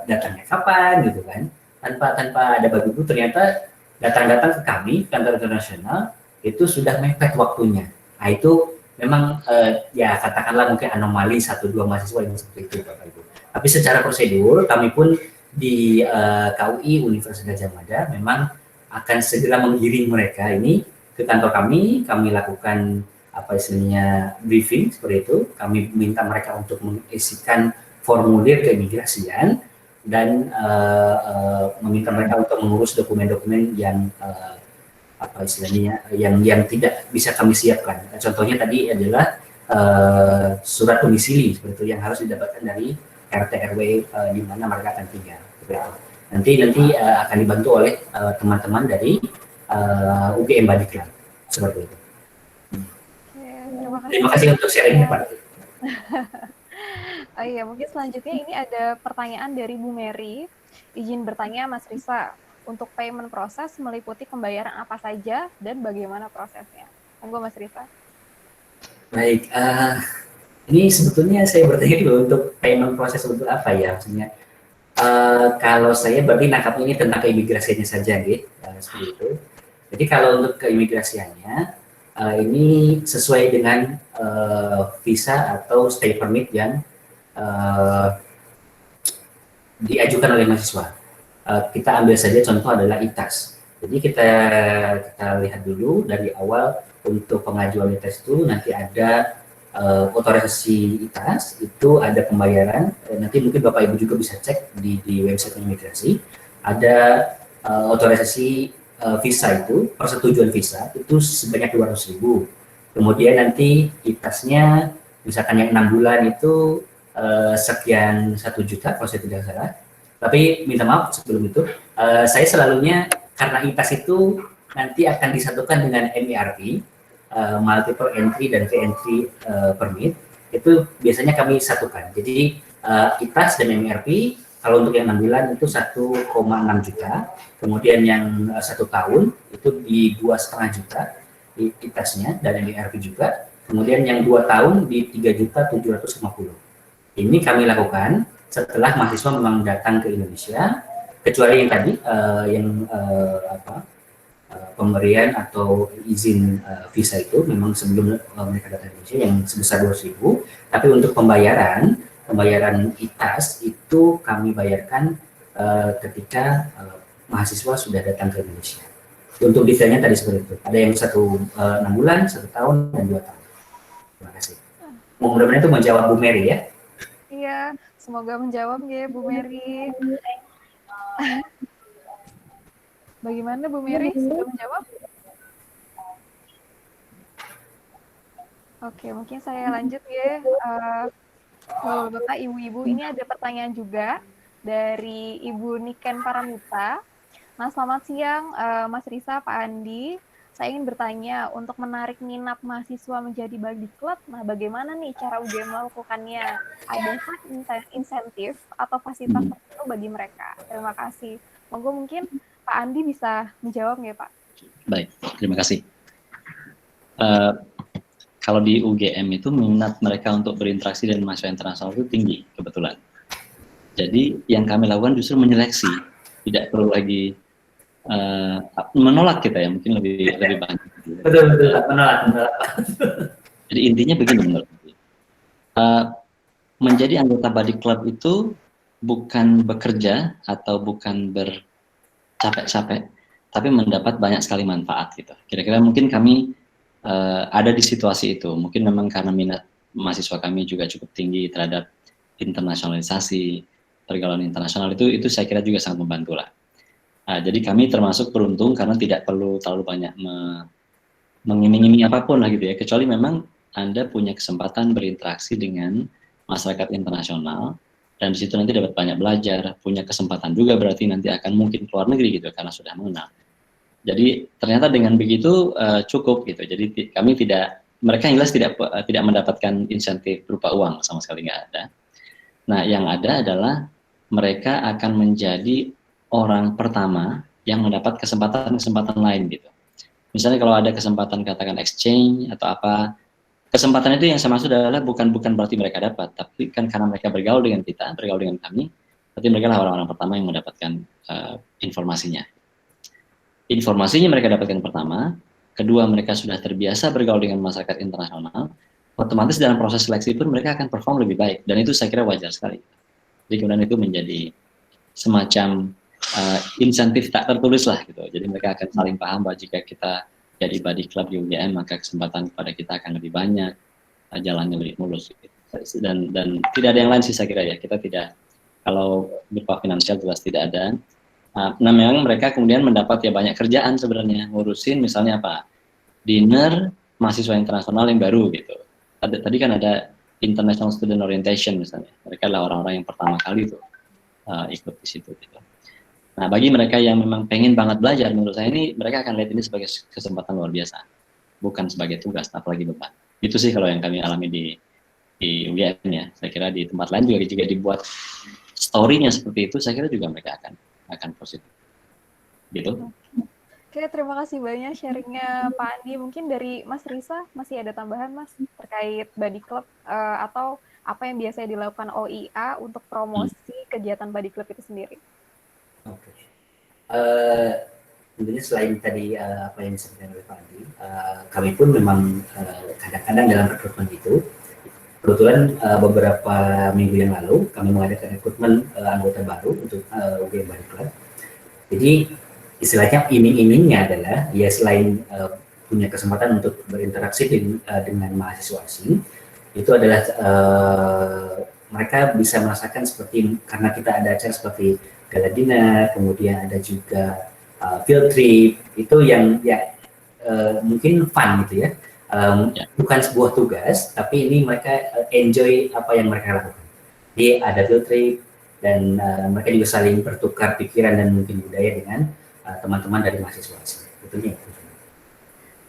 datangnya kapan gitu kan, tanpa ada bagi bu, ternyata datang-datang ke kami kantor internasional itu sudah mepet waktunya. Nah itu memang ya katakanlah mungkin anomali satu dua mahasiswa yang seperti itu Bapak Ibu. Tapi secara prosedur kami pun di KUI Universitas Gadjah Mada memang akan segera menggiring mereka ini ke kantor kami lakukan apa istilahnya briefing seperti itu, kami minta mereka untuk mengisikan formulir keimigrasian dan meminta mereka untuk mengurus dokumen-dokumen yang apa istilahnya yang tidak bisa kami siapkan. Contohnya tadi adalah surat domisili seperti itu yang harus didapatkan dari RT RW di mana mereka akan tinggal. Nanti akan dibantu oleh teman-teman dari UGM Buddy Club seperti itu. Terima kasih untuk sharingnya Pak. Oh iya, mungkin selanjutnya ini ada pertanyaan dari Bu Mary. Izin bertanya Mas Risa, untuk payment proses meliputi pembayaran apa saja dan bagaimana prosesnya? Monggo Mas Risa. Baik, ini sebetulnya saya bertanya dulu untuk payment proses untuk apa ya maksudnya. Kalau saya berarti nangkap ini tentang keimigrasiannya saja gitu, seperti itu. Jadi kalau untuk keimigrasiannya ini sesuai dengan visa atau stay permit yang diajukan oleh mahasiswa. Kita ambil saja contoh adalah ITAS. Jadi kita lihat dulu dari awal untuk pengajuan ITAS itu nanti ada otorisasi ITAS, itu ada pembayaran, nanti mungkin Bapak Ibu juga bisa cek di website imigrasi, ada otorisasi visa itu, persetujuan visa itu sebanyak 200.000. Kemudian nanti ITAS-nya misalkan yang 6 bulan itu sekian 1 juta kalau saya tidak salah. Tapi minta maaf sebelum itu, saya selalunya karena ITAS itu nanti akan disatukan dengan MERP, multiple entry dan re-entry permit, itu biasanya kami satukan. Jadi ITAS dan MERP kalau untuk yang 6 bulan itu 1,6 juta, kemudian yang 1 tahun itu di 2,5 juta di ITAS-nya dan MERP juga, kemudian yang 2 tahun di 3.750.000. Ini kami lakukan setelah mahasiswa memang datang ke Indonesia, kecuali yang tadi pemberian atau izin visa itu memang sebelum mereka datang ke Indonesia yang sebesar 200.000. Tapi untuk pembayaran ITAS itu kami bayarkan ketika mahasiswa sudah datang ke Indonesia. Untuk detailnya tadi seperti itu. Ada yang 6 bulan, 1 tahun, dan 2 tahun. Terima kasih. Mudah-mudahan itu menjawab Bu Mary ya. Iya, semoga menjawab ya Bu Mary. Bagaimana Bu Mary? Sudah menjawab? Oke, mungkin saya lanjut ya. Oh, Bapak, Ibu-ibu, ini ada pertanyaan juga dari Ibu Niken Paramita. Nah, selamat siang, Mas Risa, Pak Andi. Saya ingin bertanya, untuk menarik minat mahasiswa menjadi body club, nah bagaimana nih cara UGM melakukannya? Adakah insentif atau fasilitas Hmm, tertentu bagi mereka? Terima kasih. Monggo mungkin Pak Andi bisa menjawab nggak, Pak? baik, terima kasih. Eh, kalau di UGM itu minat mereka untuk berinteraksi dengan mahasiswa internasional itu tinggi kebetulan. Jadi yang kami lakukan justru menyeleksi, tidak perlu lagi menolak kita ya, mungkin lebih banyak. Betul betul Pak, menolak menolak. Jadi intinya begini menurut saya. Menjadi anggota body club itu bukan bekerja atau bukan bercapek-capek, tapi mendapat banyak sekali manfaat gitu. Kira-kira mungkin kami ada di situasi itu. Mungkin memang karena minat mahasiswa kami juga cukup tinggi terhadap internasionalisasi, pergaulan internasional itu saya kira juga sangat membantu lah. Jadi kami termasuk beruntung karena tidak perlu terlalu banyak mengiming-iming apapun lah gitu ya, kecuali memang Anda punya kesempatan berinteraksi dengan masyarakat internasional dan di situ nanti dapat banyak belajar, punya kesempatan juga berarti nanti akan mungkin keluar negeri gitu karena sudah mengenal. Jadi ternyata dengan begitu cukup gitu. Jadi kami mereka yang jelas tidak mendapatkan insentif berupa uang, sama sekali nggak ada. Nah yang ada adalah mereka akan menjadi orang pertama yang mendapat kesempatan-kesempatan lain gitu. Misalnya kalau ada kesempatan katakan exchange atau apa, kesempatan itu yang saya maksud adalah bukan berarti mereka dapat, tapi kan karena mereka bergaul dengan kita, bergaul dengan kami, berarti mereka lah orang-orang pertama yang mendapatkan informasinya. Informasinya mereka dapatkan pertama, kedua mereka sudah terbiasa bergaul dengan masyarakat internasional, otomatis dalam proses seleksi pun mereka akan perform lebih baik, dan itu saya kira wajar sekali. Jadi kemudian itu menjadi semacam insentif tak tertulis lah gitu. Jadi mereka akan saling paham bahwa jika kita jadi body club di UGM maka kesempatan kepada kita akan lebih banyak, jalannya lebih mulus gitu. Dan tidak ada yang lain sih saya kira ya. Kita tidak, kalau berupa finansial jelas tidak ada. Nah memang mereka kemudian mendapat ya banyak kerjaan sebenarnya, ngurusin misalnya apa, dinner mahasiswa internasional yang baru gitu. Tadi kan ada International Student Orientation misalnya, mereka adalah orang-orang yang pertama kali tuh ikut di situ gitu. Nah, bagi mereka yang memang pengen banget belajar, menurut saya ini mereka akan lihat ini sebagai kesempatan luar biasa, bukan sebagai tugas, apalagi beban. Itu sih kalau yang kami alami di UGM ya. Saya kira di tempat lain juga jika dibuat story-nya seperti itu, saya kira juga mereka akan positif. Gitu. Oke, terima kasih banyak sharingnya Pak Andi. Mungkin dari Mas Risa masih ada tambahan Mas terkait body club atau apa yang biasanya dilakukan OIA untuk promosi kegiatan body club itu sendiri? Oke. Tentunya selain tadi apa yang disampaikan oleh Pak Andi, kami pun memang kadang-kadang dalam rekrutmen itu, kebetulan beberapa minggu yang lalu kami mengadakan rekrutmen anggota baru untuk UGM Body Club. Jadi istilahnya iming-imingnya adalah ya selain punya kesempatan untuk berinteraksi dengan mahasiswa asing, itu adalah mereka bisa merasakan seperti, karena kita ada acara seperti gala dinner, kemudian ada juga field trip, itu yang ya mungkin fun gitu ya. Bukan sebuah tugas, tapi ini mereka enjoy apa yang mereka lakukan. Jadi ada field trip dan mereka juga saling bertukar pikiran dan mungkin budaya dengan teman-teman dari mahasiswa. Betulnya itu.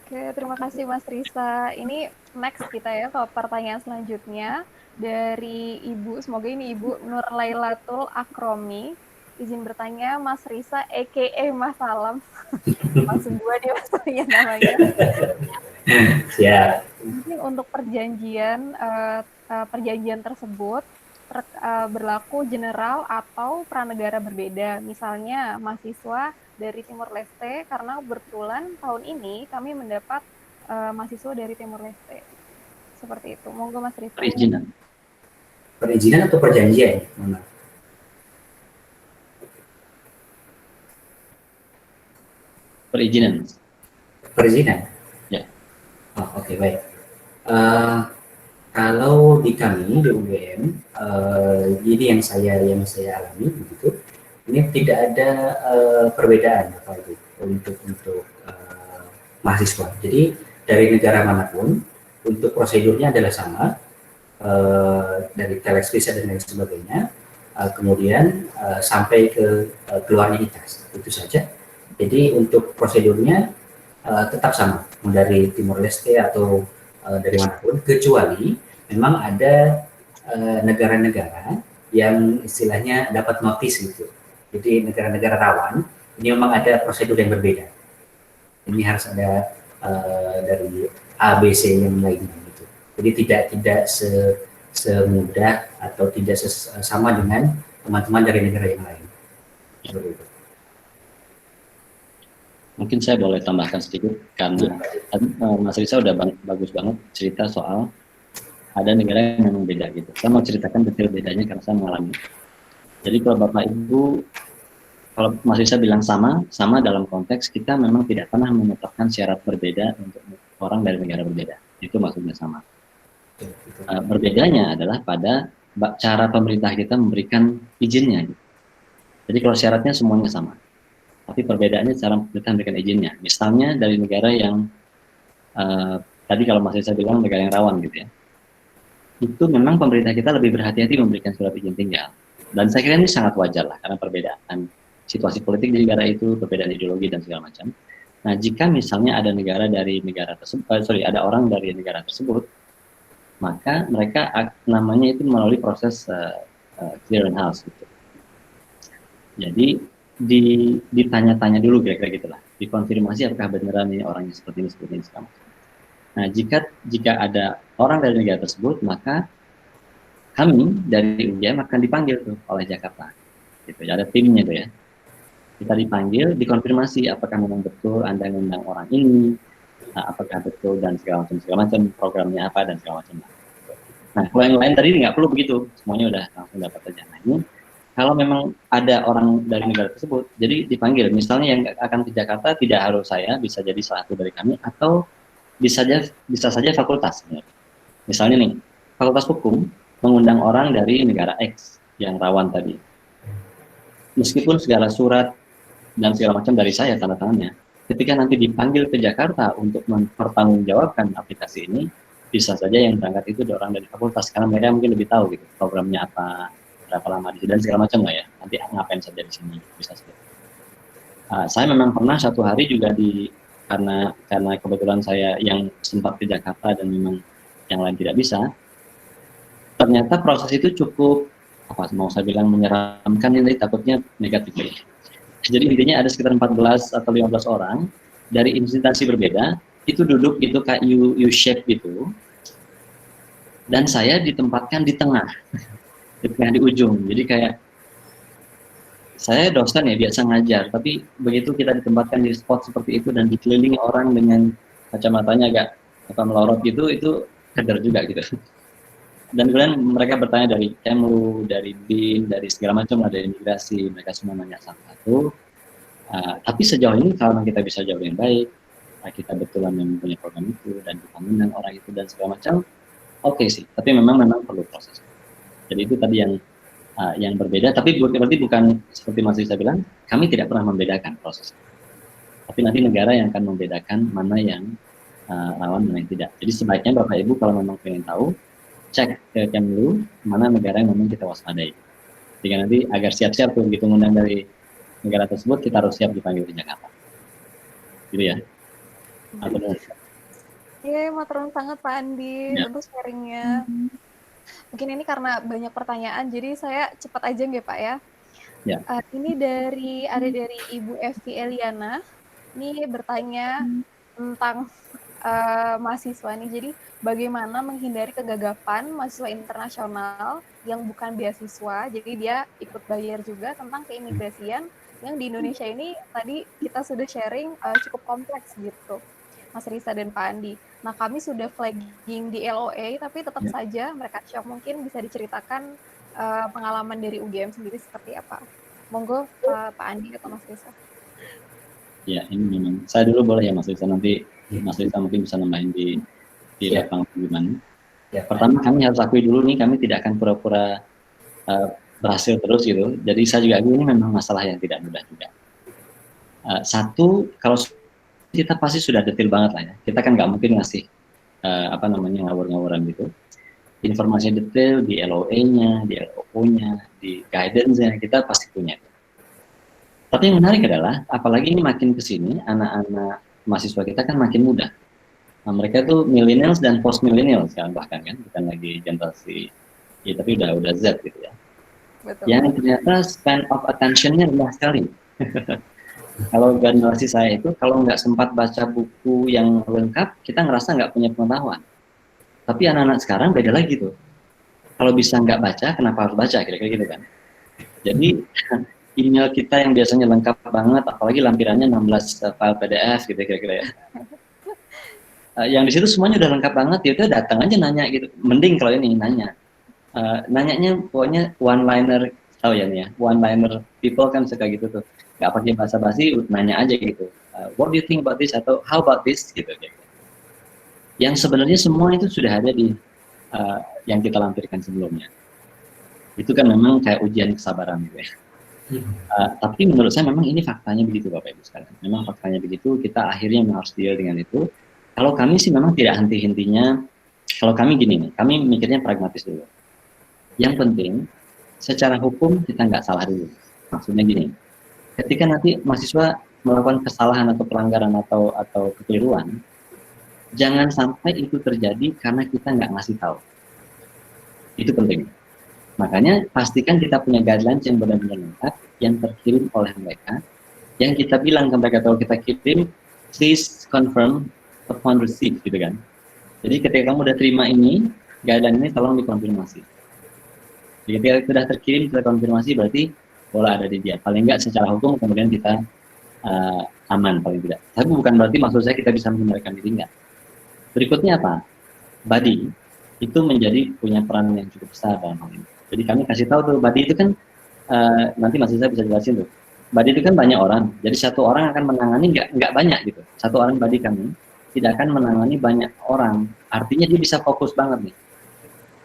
Oke, terima kasih Mas Risa. Ini next kita ya ke pertanyaan selanjutnya dari Ibu, semoga ini Ibu Nur Lailatul Akromi. Izin bertanya, Mas Risa, a.k.a. Mas Salam. Langsung gua dia maksudnya namanya. Siap. Mungkin untuk perjanjian tersebut berlaku general atau pranegara berbeda. Misalnya mahasiswa dari Timur Leste, karena kebetulan tahun ini kami mendapat mahasiswa dari Timur Leste. Seperti itu. Monggo Mas Risa. Perizinan. Perizinan atau perjanjian? Mana? Perizinan. Perizinan? Ya. Oh, oke, baik. Kalau di kami di UGM, jadi yang saya alami begitu, ini tidak ada perbedaan apa itu untuk mahasiswa. Jadi dari negara manapun untuk prosedurnya adalah sama. dari telex visa dan lain sebagainya, kemudian sampai ke keluarnya ITAS, itu saja. Jadi untuk prosedurnya tetap sama, mau dari Timur Leste atau dari manapun, kecuali memang ada negara-negara yang istilahnya dapat notis gitu. Jadi negara-negara rawan, ini memang ada prosedur yang berbeda. Ini harus ada dari A, B, C yang lainnya gitu. Jadi tidak semudah atau tidak sama dengan teman-teman dari negara yang lain. Seperti itu. Mungkin saya boleh tambahkan sedikit karena Mas Risa udah bagus banget cerita soal ada negara yang memang beda gitu. Saya mau ceritakan detail bedanya karena saya mengalami. Jadi kalau Bapak Ibu, kalau Mas Risa bilang sama dalam konteks kita memang tidak pernah menetapkan syarat berbeda untuk orang dari negara berbeda. Itu maksudnya sama. Berbedanya adalah pada cara pemerintah kita memberikan izinnya. Gitu. Jadi kalau syaratnya semuanya sama. Tapi perbedaannya cara pemerintah memberikan izinnya. Misalnya dari negara yang tadi kalau Mas Risa bilang negara yang rawan gitu ya, itu memang pemerintah kita lebih berhati-hati memberikan surat izin tinggal. Dan saya kira ini sangat wajar lah karena perbedaan situasi politik di negara itu, perbedaan ideologi dan segala macam. Nah, jika misalnya ada negara dari negara tersebut, ada orang dari negara tersebut, maka mereka namanya itu melalui proses clearance house gitu. Jadi ditanya-tanya dulu kira-kira gitulah, dikonfirmasi apakah beneran ini orangnya seperti ini segala macam. Nah, jika ada orang dari negara tersebut, maka kami dari UGM akan dipanggil tuh oleh Jakarta. Gitu, ada timnya tuh ya. Kita dipanggil, dikonfirmasi apakah memang betul Anda mengundang orang ini, apakah betul dan segala macam programnya apa dan segala macam. Nah, kalau yang lain tadi nggak perlu begitu, semuanya udah langsung dapat aja. Nah, ini kalau memang ada orang dari negara tersebut, jadi dipanggil. Misalnya yang akan ke Jakarta tidak harus saya, bisa jadi salah satu dari kami, atau bisa saja fakultas. Misalnya nih, fakultas hukum mengundang orang dari negara X yang rawan tadi. Meskipun segala surat dan segala macam dari saya tanda tangannya, ketika nanti dipanggil ke Jakarta untuk mempertanggungjawabkan aplikasi ini, bisa saja yang berangkat itu orang dari fakultas, karena mereka mungkin lebih tahu gitu programnya apa, berapa lama di sini dan segala macam lah ya. Nanti ngapain saja di sini bisa saja. Saya memang pernah satu hari juga karena kebetulan saya yang sempat ke Jakarta dan memang yang lain tidak bisa. Ternyata proses itu cukup mau saya bilang menyeramkan, ini takutnya negatif ya. Jadi intinya ada sekitar 14 atau 15 orang dari instansi berbeda itu duduk itu kayak U shape gitu. Dan saya ditempatkan di tengah. Di ujung. Jadi kayak saya dosen ya biasa ngajar, tapi begitu kita ditempatkan di spot seperti itu dan dikelilingi orang dengan kacamatanya agak melorot gitu, itu keder juga gitu. Dan kemudian mereka bertanya dari Kemlu, dari BIN, dari segala macam, ada imigrasi, mereka semua nanya satu-satu. Tapi sejauh ini kalau kita bisa jawab dengan baik, kita betulan mempunyai program itu dan kita mengundang orang itu dan segala macam, oke sih. Tapi memang perlu proses. Jadi itu tadi yang berbeda, tapi berarti bukan seperti Mas Risa bilang, kami tidak pernah membedakan proses. Tapi nanti negara yang akan membedakan mana yang rawan, mana yang tidak. Jadi sebaiknya Bapak Ibu kalau memang pengen tahu, cek ke Kemlu mana negara yang memang kita waspadai. Jika nanti agar siap-siap tuh begitu mengundang dari negara tersebut, kita harus siap dipanggil ke Jakarta. Gitu ya. Iya, matur sangat Pak Andi untuk sharingnya. Mungkin ini karena banyak pertanyaan, jadi saya cepat aja nggak Pak ya. Ya. Ini ada dari Ibu Evi Eliana, ini bertanya tentang mahasiswa nih. Jadi bagaimana menghindari kegagapan mahasiswa internasional yang bukan beasiswa, jadi dia ikut bayar juga tentang keimigrasian yang di Indonesia ini tadi kita sudah sharing cukup kompleks gitu, Mas Risa dan Pak Andi. Nah, kami sudah flagging di LOA, tapi tetap saja mereka shock. Mungkin bisa diceritakan pengalaman dari UGM sendiri seperti apa? Monggo Pak Andi atau Mas Risa. Ya, ini memang. Saya dulu boleh ya Mas Risa, nanti Mas Risa mungkin bisa nambahin di lapangan gimana. Ya, pertama kami harus akui dulu nih, kami tidak akan pura-pura berhasil terus gitu. Jadi saya juga akui ini memang masalah yang tidak mudah juga. Satu, kalau kita pasti sudah detail banget lah ya. Kita kan nggak mungkin ngasih ngawur-ngawuran gitu. informasi detail di LOA-nya, di LOO-nya, di guidance-nya, kita pasti punya. Tapi yang menarik adalah, apalagi ini makin ke sini, anak-anak mahasiswa kita kan makin muda. Nah, mereka tuh millennials dan post millennials sekarang bahkan kan, bukan lagi generasi ya, tapi udah Z gitu ya. Betul. Yang ternyata span of attention-nya rendah sekali. Kalau generasi saya itu, kalau nggak sempat baca buku yang lengkap, kita ngerasa nggak punya pengetahuan. Tapi anak-anak sekarang beda lagi tuh. Kalau bisa nggak baca, kenapa harus baca? Kira-kira gitu kan. Jadi email kita yang biasanya lengkap banget, apalagi lampirannya 16 file PDF gitu kira-kira ya. Yang di situ semuanya udah lengkap banget, ya udah datang aja nanya gitu. Mending kalau ini nanya. Nanyanya pokoknya one liner, tahu ya nih ya, one liner people kan suka gitu tuh. Nggak pakai basa-basi, nanya aja gitu. What do you think about this atau how about this gitu. Yang sebenarnya semua itu sudah ada di yang kita lampirkan sebelumnya. Itu kan memang kayak ujian kesabaran gitu ya. Tapi menurut saya memang ini faktanya begitu Bapak Ibu sekalian. Memang faktanya begitu, kita akhirnya harus deal dengan itu. Kalau kami sih memang tidak henti-hentinya, kalau kami gini nih, kami mikirnya pragmatis dulu. Yang penting, secara hukum kita nggak salah dulu. Maksudnya gini, ketika nanti mahasiswa melakukan kesalahan atau pelanggaran atau kekeliruan, jangan sampai itu terjadi karena kita nggak ngasih tahu. Itu penting. Makanya pastikan kita punya guidelines yang benar-benar lengkap, yang terkirim oleh mereka, yang kita bilang ke mereka kalau kita kirim, please confirm upon receipt, gitu kan. Jadi ketika kamu udah terima ini, guideline ini tolong dikonfirmasi. Jadi ketika sudah terkirim, kita konfirmasi, berarti bola ada di dia. Paling nggak secara hukum kemudian kita aman paling tidak. Tapi bukan berarti maksud saya kita bisa menghindarkan diri, enggak. Berikutnya apa? Body itu menjadi punya peran yang cukup besar dalam hal ini. Jadi kami kasih tahu tuh, body itu kan nanti masih saya bisa jelasin tuh. Body itu kan banyak orang, jadi satu orang akan menangani nggak banyak gitu. Satu orang body kami tidak akan menangani banyak orang. Artinya dia bisa fokus banget nih.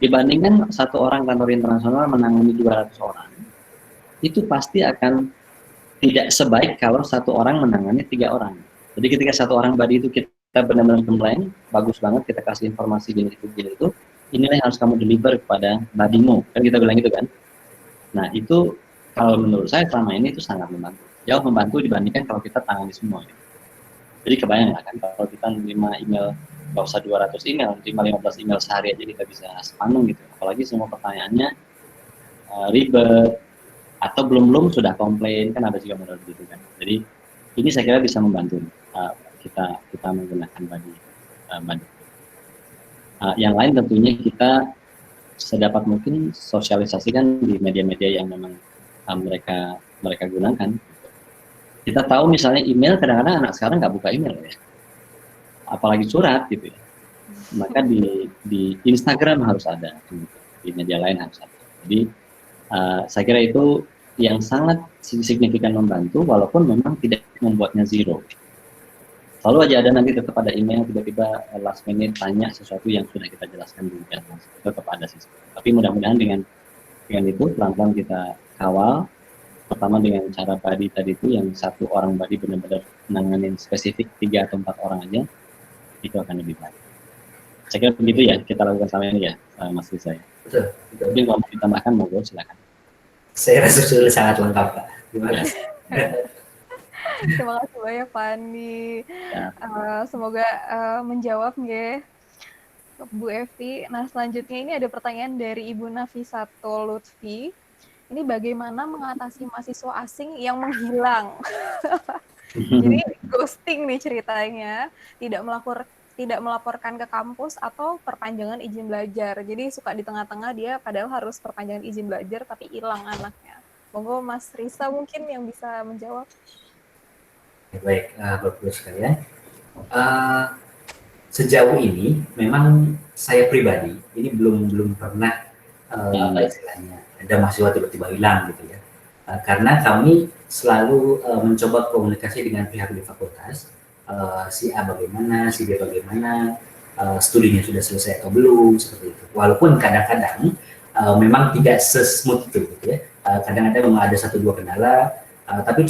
Dibandingkan satu orang kantor internasional menangani 200 orang, itu pasti akan tidak sebaik kalau satu orang menangani 3 orang. Jadi ketika satu orang body itu kita benar-benar komplain, bagus banget, kita kasih informasi gini itu, inilah yang harus kamu deliver kepada badimu, kan kita bilang gitu kan. Nah itu kalau menurut saya selama ini itu sangat membantu, jauh membantu dibandingkan kalau kita tangani semua. Jadi kebayang lah kan, kalau kita menerima email, nggak usah 200 email, terima 15 email sehari aja kita bisa sepaneng gitu. Apalagi semua pertanyaannya ribet, atau belum sudah komplain, kan ada juga model gitu kan. Jadi ini saya kira bisa membantu kita menggunakan body. Yang lain tentunya kita sedapat mungkin sosialisasikan di media-media yang memang mereka gunakan. Kita tahu misalnya email, kadang-kadang anak sekarang nggak buka email ya, apalagi surat gitu ya. Maka di Instagram harus ada, di media lain harus ada. Jadi saya kira itu yang sangat signifikan membantu, walaupun memang tidak membuatnya zero. Selalu aja ada nanti tetap ada email, tiba-tiba last minute tanya sesuatu yang sudah kita jelaskan dulu, ya, tetap ada sih. Tapi mudah-mudahan dengan itu pelan-pelan kita kawal. Pertama dengan cara body tadi itu, yang satu orang body benar-benar nanganin spesifik 3 atau 4 orang aja, itu akan lebih baik. Saya kira begitu ya kita lakukan selama ini ya, Mas Risa. Betul. Jadi kalau mau ditambahkan, monggo silakan. Saya rasa sudah sangat lengkap Pak. Terima kasih. Terima kasih banyak Pak Andi. Ya. Semoga menjawab ya Bu Evi. Nah selanjutnya ini ada pertanyaan dari Ibu Nafisatul Lutfi. Ini bagaimana mengatasi mahasiswa asing yang menghilang? Jadi ghosting nih ceritanya, tidak melaporkan ke kampus atau perpanjangan izin belajar. Jadi suka di tengah-tengah dia padahal harus perpanjangan izin belajar tapi hilang anaknya. Monggo Mas Risa mungkin yang bisa menjawab. Baik, Bapak sekalian. Sejauh ini memang saya pribadi ini belum pernah apa istilahnya ada mahasiswa tiba-tiba hilang gitu ya. Karena kami selalu mencoba komunikasi dengan pihak di fakultas, si A bagaimana, si B bagaimana, studinya sudah selesai atau belum, seperti itu. Walaupun kadang-kadang memang tidak sesmooth itu gitu ya. Kadang-kadang memang ada 1-2 kendala, tapi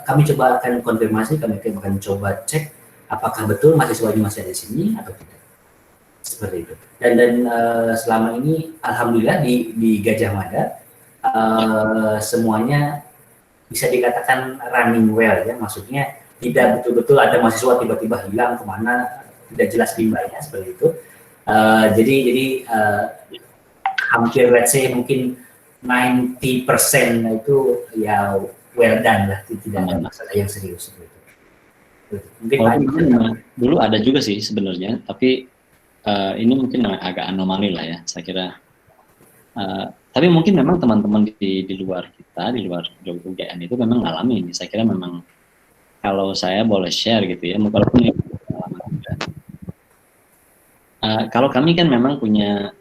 kami coba akan konfirmasi, kami akan coba cek apakah betul mahasiswanya masih ada di sini atau tidak. seperti itu. Dan selama ini alhamdulillah di Gajah Mada semuanya bisa dikatakan running well ya, maksudnya tidak betul-betul ada mahasiswa tiba-tiba hilang kemana, tidak jelas bimbangnya seperti itu. Jadi hampir let's say mungkin 90% itu ya well done lah, tidak ada masalah yang serius seperti itu. Mungkin dulu ada juga sih sebenarnya, tapi ini mungkin agak anomali lah ya, saya kira. Tapi mungkin memang teman-teman di luar kita, di luar UGM itu memang ngalamin. Saya kira memang kalau saya boleh share gitu ya, walaupun ini pengalaman juga. Kalau kami kan memang punya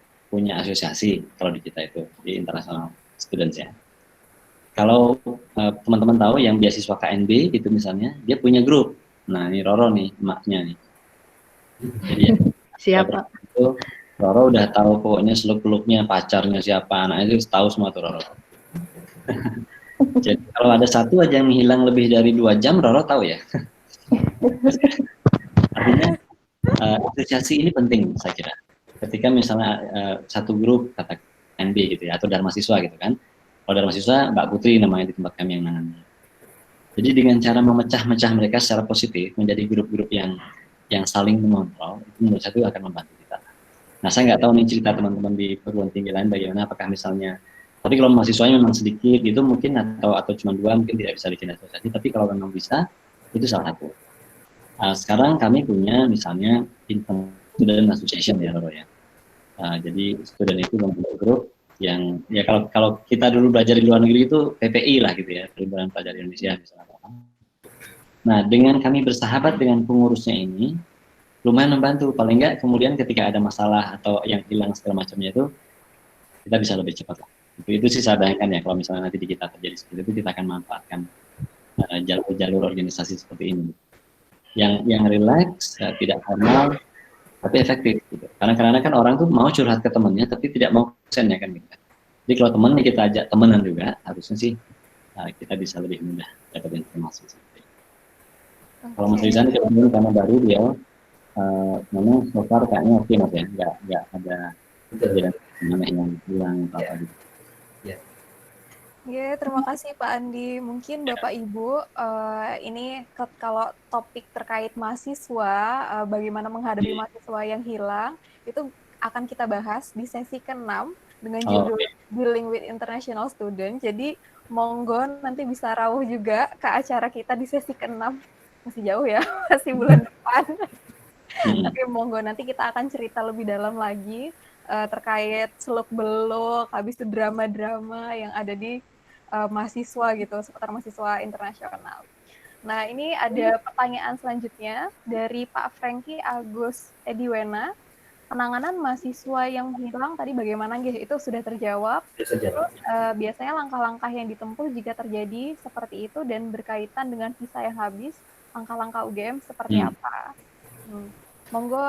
asosiasi kalau di kita itu di International Students ya. Kalau teman-teman tahu yang beasiswa KNB itu misalnya, dia punya grup. Nah ini Roro nih, emaknya nih. Jadi ya, siapa? Itu Roro udah tahu pokoknya seluk-beluknya, pacarnya siapa, anaknya itu tahu semua tuh Roro. Jadi kalau ada satu aja yang hilang lebih dari 2 jam, Roro tahu ya. Artinya asosiasi ini penting saya kira. Ketika misalnya satu grup kata KNB gitu ya, atau Dharma Siswa gitu kan. Kalau Dharma Siswa, Mbak Putri namanya di tempat kami yang nangan. Jadi dengan cara memecah-mecah mereka secara positif menjadi grup-grup yang saling mengontrol, itu menurut saya itu akan membantu kita. Nah, saya nggak tahu nih cerita teman-teman di perguruan tinggi lain bagaimana, apakah misalnya, tapi kalau mahasiswanya memang sedikit gitu mungkin atau cuma 2 mungkin tidak bisa bikin asosiasi, tapi kalau memang bisa itu salah satu. Sekarang kami punya misalnya Student Association ya, Roro ya. Jadi student itu membentuk grup yang ya kalau kita dulu belajar di luar negeri itu PPI lah gitu ya, Perhimpunan Pelajar Indonesia misalnya. Nah, dengan kami bersahabat dengan pengurusnya ini lumayan membantu, paling enggak kemudian ketika ada masalah atau yang hilang segala macamnya itu kita bisa lebih cepat lah. Itu sih saya bayangkan ya, kalau misalnya nanti di kita terjadi seperti itu, kita akan manfaatkan jalur-jalur organisasi seperti ini yang relax, tidak formal tapi efektif gitu. Karena kadang-kadang kan orang tuh mau curhat ke temannya tapi tidak mau konsen ya kan gitu. Jadi kalau temennya kita ajak temenan juga, harusnya sih kita bisa lebih mudah dapat informasi seperti itu. Kalau Mas Rizan kebetulan karena baru dia memang so far kayaknya oke Mas ya, nggak ada kejadian yang hilang atau apa gitu. Ya, terima kasih Pak Andi. Mungkin Bapak Ibu, ini kalau topik terkait mahasiswa, bagaimana menghadapi mahasiswa yang hilang, itu akan kita bahas di sesi ke-6 dengan judul Dealing with International Student. Jadi, monggo nanti bisa rawuh juga ke acara kita di sesi ke-6. Masih jauh ya, masih bulan depan. Tapi monggo nanti kita akan cerita lebih dalam lagi terkait seluk-beluk, habis itu drama-drama yang ada di mahasiswa gitu, seputar mahasiswa internasional. Nah, ini ada pertanyaan selanjutnya dari Pak Franky Agus Ediwena. Penanganan mahasiswa yang hilang tadi bagaimana gitu? Itu sudah terjawab. Terus biasanya langkah-langkah yang ditempuh jika terjadi seperti itu dan berkaitan dengan visa yang habis, langkah-langkah UGM seperti apa? Monggo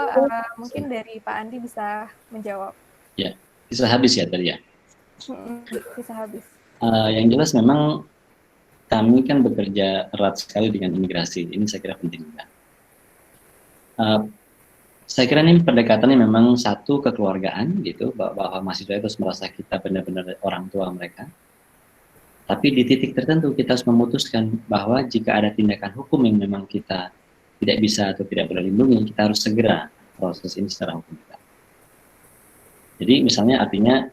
mungkin dari Pak Andi bisa menjawab. Ya, visa habis ya tadi ya? Visa habis. Yang jelas memang kami kan bekerja erat sekali dengan imigrasi. Ini saya kira penting juga. Saya kira ini pendekatannya memang satu kekeluargaan gitu, bahwa mahasiswa itu harus merasa kita benar-benar orang tua mereka. Tapi di titik tertentu kita harus memutuskan bahwa jika ada tindakan hukum yang memang kita tidak bisa atau tidak boleh lindungi, kita harus segera proses ini secara hukum kita. Jadi misalnya artinya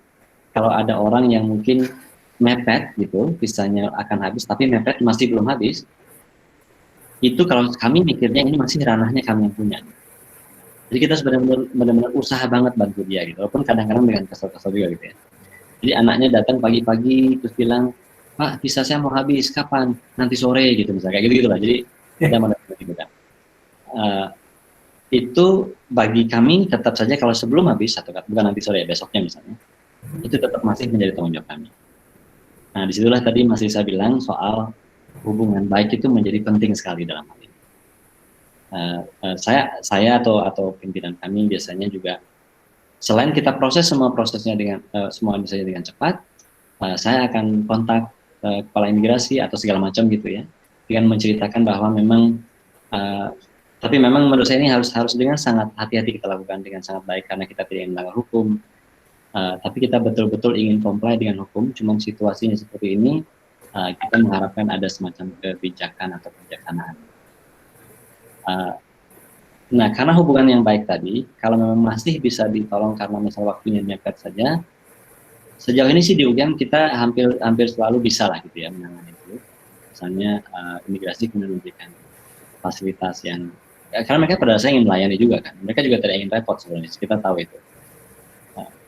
kalau ada orang yang mungkin mepet gitu, visanya akan habis, tapi mepet masih belum habis, itu kalau kami mikirnya ini masih ranahnya kami yang punya. Jadi kita benar-benar usaha banget bantu dia gitu, walaupun kadang-kadang dengan kesel-kesel juga gitu ya. Jadi anaknya datang pagi-pagi terus bilang, Pak, visa saya mau habis, kapan? Nanti sore gitu misalnya, kayak gitu lah. Jadi kita mendapat gitu kan. Itu bagi kami tetap saja kalau sebelum habis, atau bukan nanti sore ya, besoknya misalnya, itu tetap masih menjadi tanggung jawab kami. Nah, disitulah tadi Mas Risa bilang soal hubungan baik itu menjadi penting sekali dalam hal ini. Saya atau pimpinan kami biasanya juga selain kita proses semua prosesnya semua misalnya dengan cepat, saya akan kontak kepala imigrasi atau segala macam gitu ya, dengan menceritakan bahwa memang Tapi memang menurut saya ini harus dengan sangat hati-hati kita lakukan dengan sangat baik karena kita tidak ingin melanggar hukum. Tapi kita betul-betul ingin comply dengan hukum. Cuman situasinya seperti ini, kita mengharapkan ada semacam kebijakan atau kebijaksanaan. Nah, karena hubungan yang baik tadi, kalau memang masih bisa ditolong karena misal waktunya mepet saja, sejauh ini sih di UGM kita hampir selalu bisa lah gitu ya menangani itu. Misalnya imigrasi kemudian memberikan fasilitas yang karena mereka pada dasarnya ingin melayani juga kan, mereka juga tidak ingin repot sebenarnya, kita tahu itu.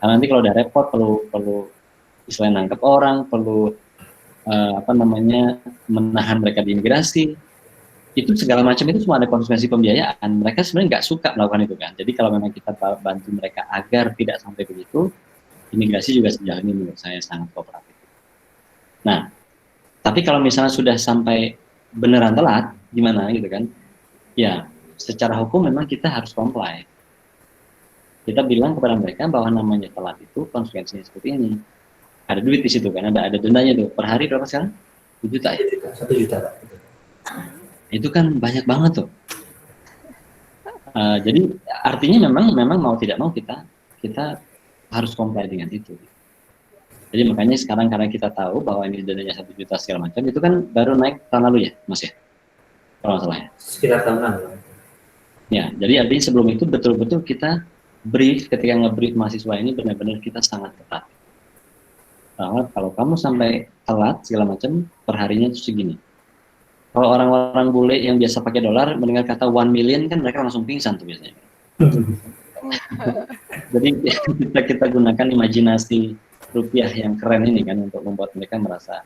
Karena nanti kalau udah repot perlu istilahnya nangkep orang, perlu menahan mereka di imigrasi, itu segala macam itu semua ada konsekuensi pembiayaan. Mereka sebenarnya nggak suka melakukan itu kan. Jadi kalau memang kita bantu mereka agar tidak sampai begitu, imigrasi juga sejauh ini menurut saya sangat kooperatif. Nah, tapi kalau misalnya sudah sampai beneran telat, gimana gitu kan? Ya, secara hukum memang kita harus comply. Kita bilang kepada mereka bahwa namanya telat itu konsekuensinya seperti ini. Ada duit di situ kan, ada dendanya tuh. Per hari berapa sekarang? 1 juta ya? 1 juta, Pak. Itu kan banyak banget tuh. Jadi artinya memang mau tidak mau kita harus comply dengan itu. Jadi makanya sekarang karena kita tahu bahwa ini dananya 1 juta segala macam, itu kan baru naik tahun lalu ya, Mas ya? Kalau nggak salah ya. Sekitar tahun lalu. Ya, jadi artinya sebelum itu betul-betul kita brief, ketika nge-brief mahasiswa ini benar-benar kita sangat ketat. Bahwa kalau kamu sampai telat segala macam, perharinya itu segini. Kalau orang-orang bule yang biasa pakai dolar mendengar kata 1 million kan mereka langsung pingsan tuh biasanya. Jadi kita gunakan imajinasi rupiah yang keren ini kan untuk membuat mereka merasa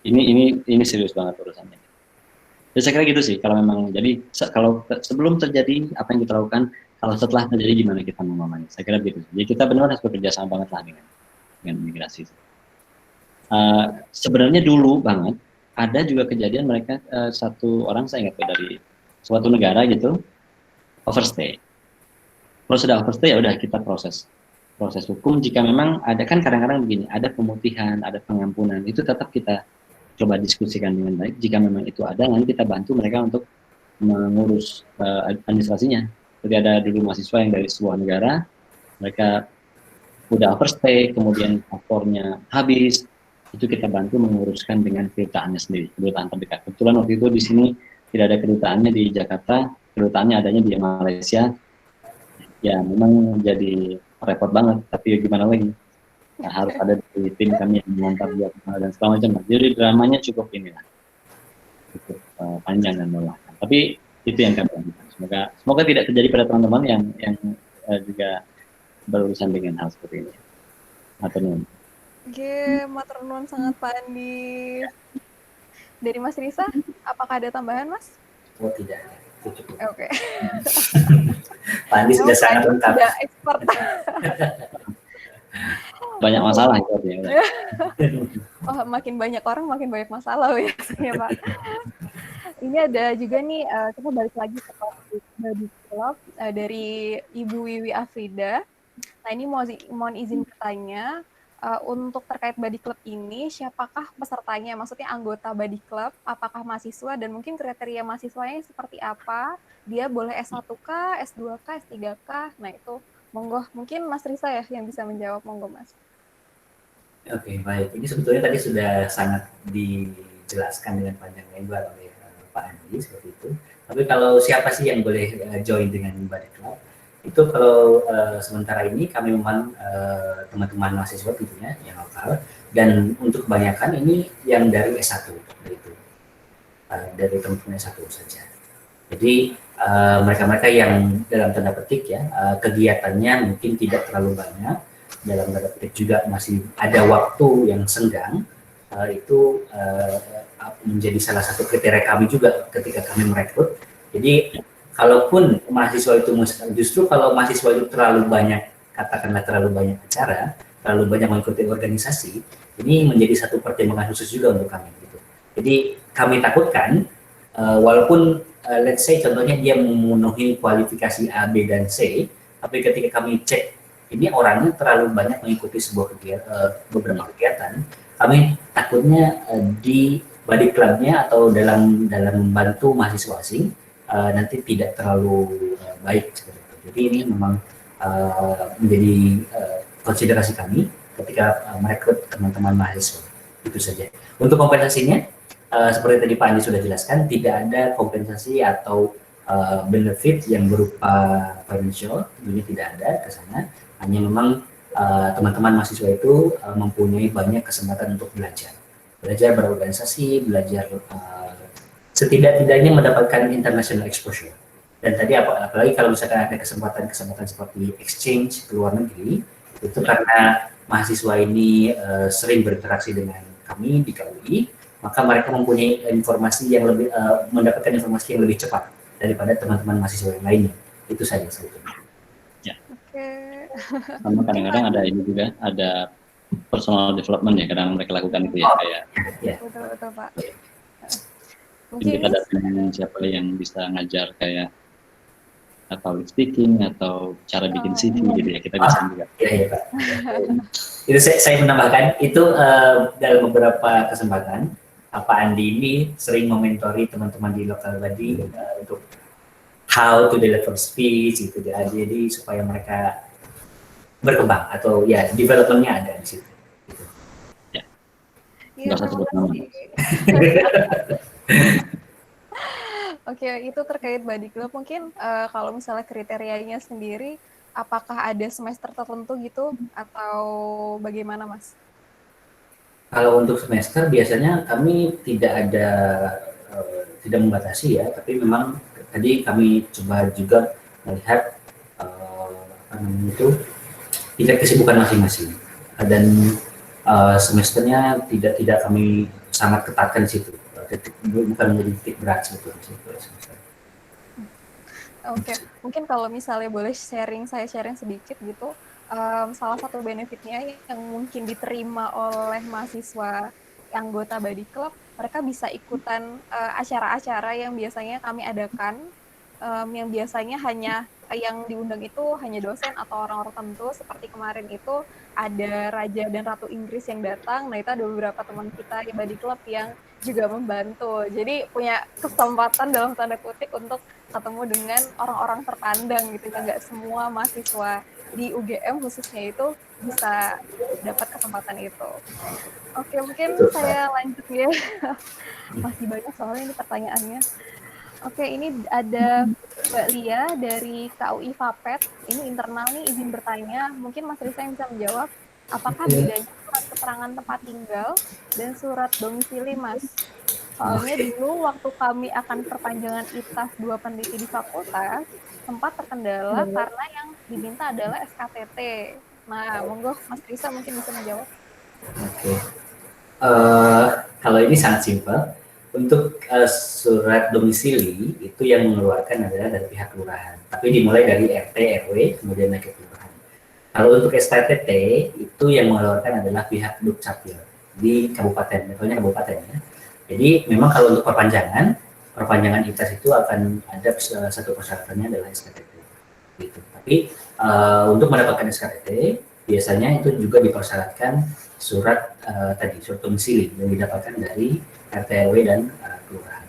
ini serius banget urusannya. Jadi saya kira gitu sih kalau memang jadi kalau sebelum terjadi apa yang kita lakukan, kalau setelah terjadi gimana kita memahami. Saya kira begitu. Jadi kita benar harus bekerja sama banget lah dengan imigrasi. Sebenarnya dulu banget ada juga kejadian mereka satu orang saya ingat dari suatu negara gitu overstay. Kalau sudah overstay ya udah kita proses hukum. Jika memang ada kan kadang-kadang begini, ada pemutihan, ada pengampunan, itu tetap kita coba diskusikan dengan baik. Jika memang itu ada, nanti kita bantu mereka untuk mengurus administrasinya. Jadi ada dulu mahasiswa yang dari sebuah negara, mereka udah overstay, kemudian paspornya habis. Itu kita bantu menguruskan dengan kedutaannya sendiri, kedutaan terdekat. Kebetulan waktu itu di sini tidak ada kedutaannya di Jakarta, kedutaannya adanya di Malaysia. Ya memang jadi repot banget, tapi gimana lagi? Nah, harus ada di tim kami yang mengantar dia dan segala macam. Jadi dramanya cukup cukup panjang dan melelahkan. Tapi itu yang kami lakukan. Semoga tidak terjadi pada teman-teman yang juga berurusan dengan hal seperti ini. Matur Oke, matur nuwun sangat Pak Andi. Dari Mas Risa, apakah ada tambahan Mas? Oh tidak, itu cukup. Oke. Pak Andi sudah sangat lengkap. Sudah expert. banyak masalah itu ya. Oh, makin banyak orang makin banyak masalah biasanya Pak. Ini ada juga nih, kita balik lagi ke topik Body Club dari Ibu Wiwi Afrida. Nah ini mohon izin bertanya, untuk terkait Body Club ini, siapakah pesertanya? Maksudnya anggota Body Club, apakah mahasiswa, dan mungkin kriteria mahasiswanya seperti apa? Dia boleh S1K, S2K, S3K? Nah itu, monggo. Mungkin Mas Risa ya yang bisa menjawab, monggo Mas. Oke, baik. Ini sebetulnya tadi sudah sangat dijelaskan dengan panjang lebar oleh Pak Andi, seperti itu. Tapi kalau siapa sih yang boleh join dengan Body Club? Itu kalau sementara ini kami memang teman-teman mahasiswa tentunya yang lokal, dan untuk kebanyakan ini yang dari S1 gitu. Dari teman-teman S1 saja. Jadi mereka-mereka yang dalam tanda petik ya kegiatannya mungkin tidak terlalu banyak, dalam tanda petik juga masih ada waktu yang senggang, itu menjadi salah satu kriteria kami juga ketika kami merekrut. Jadi kalaupun mahasiswa itu justru kalau mahasiswa itu terlalu banyak, katakanlah terlalu banyak acara, terlalu banyak mengikuti organisasi, ini menjadi satu pertimbangan khusus juga untuk kami gitu. Jadi kami takutkan walaupun let's say contohnya dia memenuhi kualifikasi A, B dan C, tapi ketika kami cek ini orangnya terlalu banyak mengikuti sebuah beberapa kegiatan, kami takutnya di body clubnya atau dalam membantu mahasiswa asing nanti tidak terlalu baik seperti itu. Jadi ini memang menjadi konsiderasi kami ketika merekrut teman-teman mahasiswa. Itu saja. Untuk kompensasinya, seperti tadi Pak Andi sudah jelaskan, tidak ada kompensasi atau benefit yang berupa financial, tentunya tidak ada ke sana. Hanya memang teman-teman mahasiswa itu mempunyai banyak kesempatan untuk belajar berorganisasi, belajar setidak-tidaknya mendapatkan international exposure. Dan tadi apalagi kalau misalkan ada kesempatan-kesempatan seperti exchange ke luar negeri, itu karena mahasiswa ini sering berinteraksi dengan kami di KUI, maka mereka mempunyai informasi yang lebih mendapatkan informasi yang lebih cepat daripada teman-teman mahasiswa yang lainnya. Itu saja sebetulnya. Ya. Oke. Sama kadang-kadang ada ini juga, ada personal development ya, kadang mereka lakukan itu ya, kayak Betul Pak. Mungkin kita datang siapa yang bisa ngajar kayak atau speaking atau cara bikin CV gitu ya, kita bisa juga. Iya Pak. Itu saya menambahkan itu dalam beberapa kesempatan Pak Andi ini sering mementori teman-teman di lokal body untuk how to deliver speech gitu ya. Jadi supaya mereka berkembang atau ya development-nya ada di situ. Gitu. Ya. Nggak usah sebut nama. Oke, itu terkait body club. Mungkin kalau misalnya kriterianya sendiri, apakah ada semester tertentu gitu atau bagaimana, Mas? Kalau untuk semester biasanya kami tidak ada tidak membatasi ya, tapi memang tadi kami coba juga melihat apa namanya itu tidak kesibukan masing-masing dan semesternya tidak kami sangat ketatkan di situ. Bukan menjadi titik berat sebetulnya. Oke, mungkin kalau misalnya boleh saya sharing sedikit gitu, salah satu benefitnya yang mungkin diterima oleh mahasiswa anggota Body Club, mereka bisa ikutan acara-acara yang biasanya kami adakan, yang biasanya hanya yang diundang itu hanya dosen atau orang-orang tertentu. Seperti kemarin itu ada Raja dan Ratu Inggris yang datang, nah itu ada beberapa teman kita di Body Club yang juga membantu. Jadi punya kesempatan dalam tanda kutip untuk ketemu dengan orang-orang terpandang gitu, nggak semua mahasiswa di UGM khususnya itu bisa dapat kesempatan itu. Oke, mungkin saya lanjut ya. Masih banyak soalnya ini pertanyaannya. Oke, ini ada Mbak Lia dari KUI Fapet. Ini internal nih, izin bertanya. Mungkin Mas Risa yang bisa menjawab. Apakah bedanya surat keterangan tempat tinggal dan surat domisili, Mas? Soalnya dulu waktu kami akan perpanjangan ITAS 2 peneliti di fakultas, sempat terkendala karena yang diminta adalah SKTT. Nah, monggo Mas Risa mungkin bisa menjawab. Oke. Kalau ini sangat simpel. Untuk surat domisili itu yang mengeluarkan adalah dari pihak kelurahan. Tapi dimulai dari RT, RW, kemudian naik ke kelurahan. Kalau untuk SKTT itu yang mengeluarkan adalah pihak Dukcapil di kabupaten, levelnya kabupaten ya. Jadi memang kalau untuk perpanjangan ITAS itu akan ada satu persyaratannya adalah SKTT. Gitu. Tapi untuk mendapatkan SKTT biasanya itu juga dipersyaratkan surat surat domisili yang didapatkan dari RT RW dan kelurahan.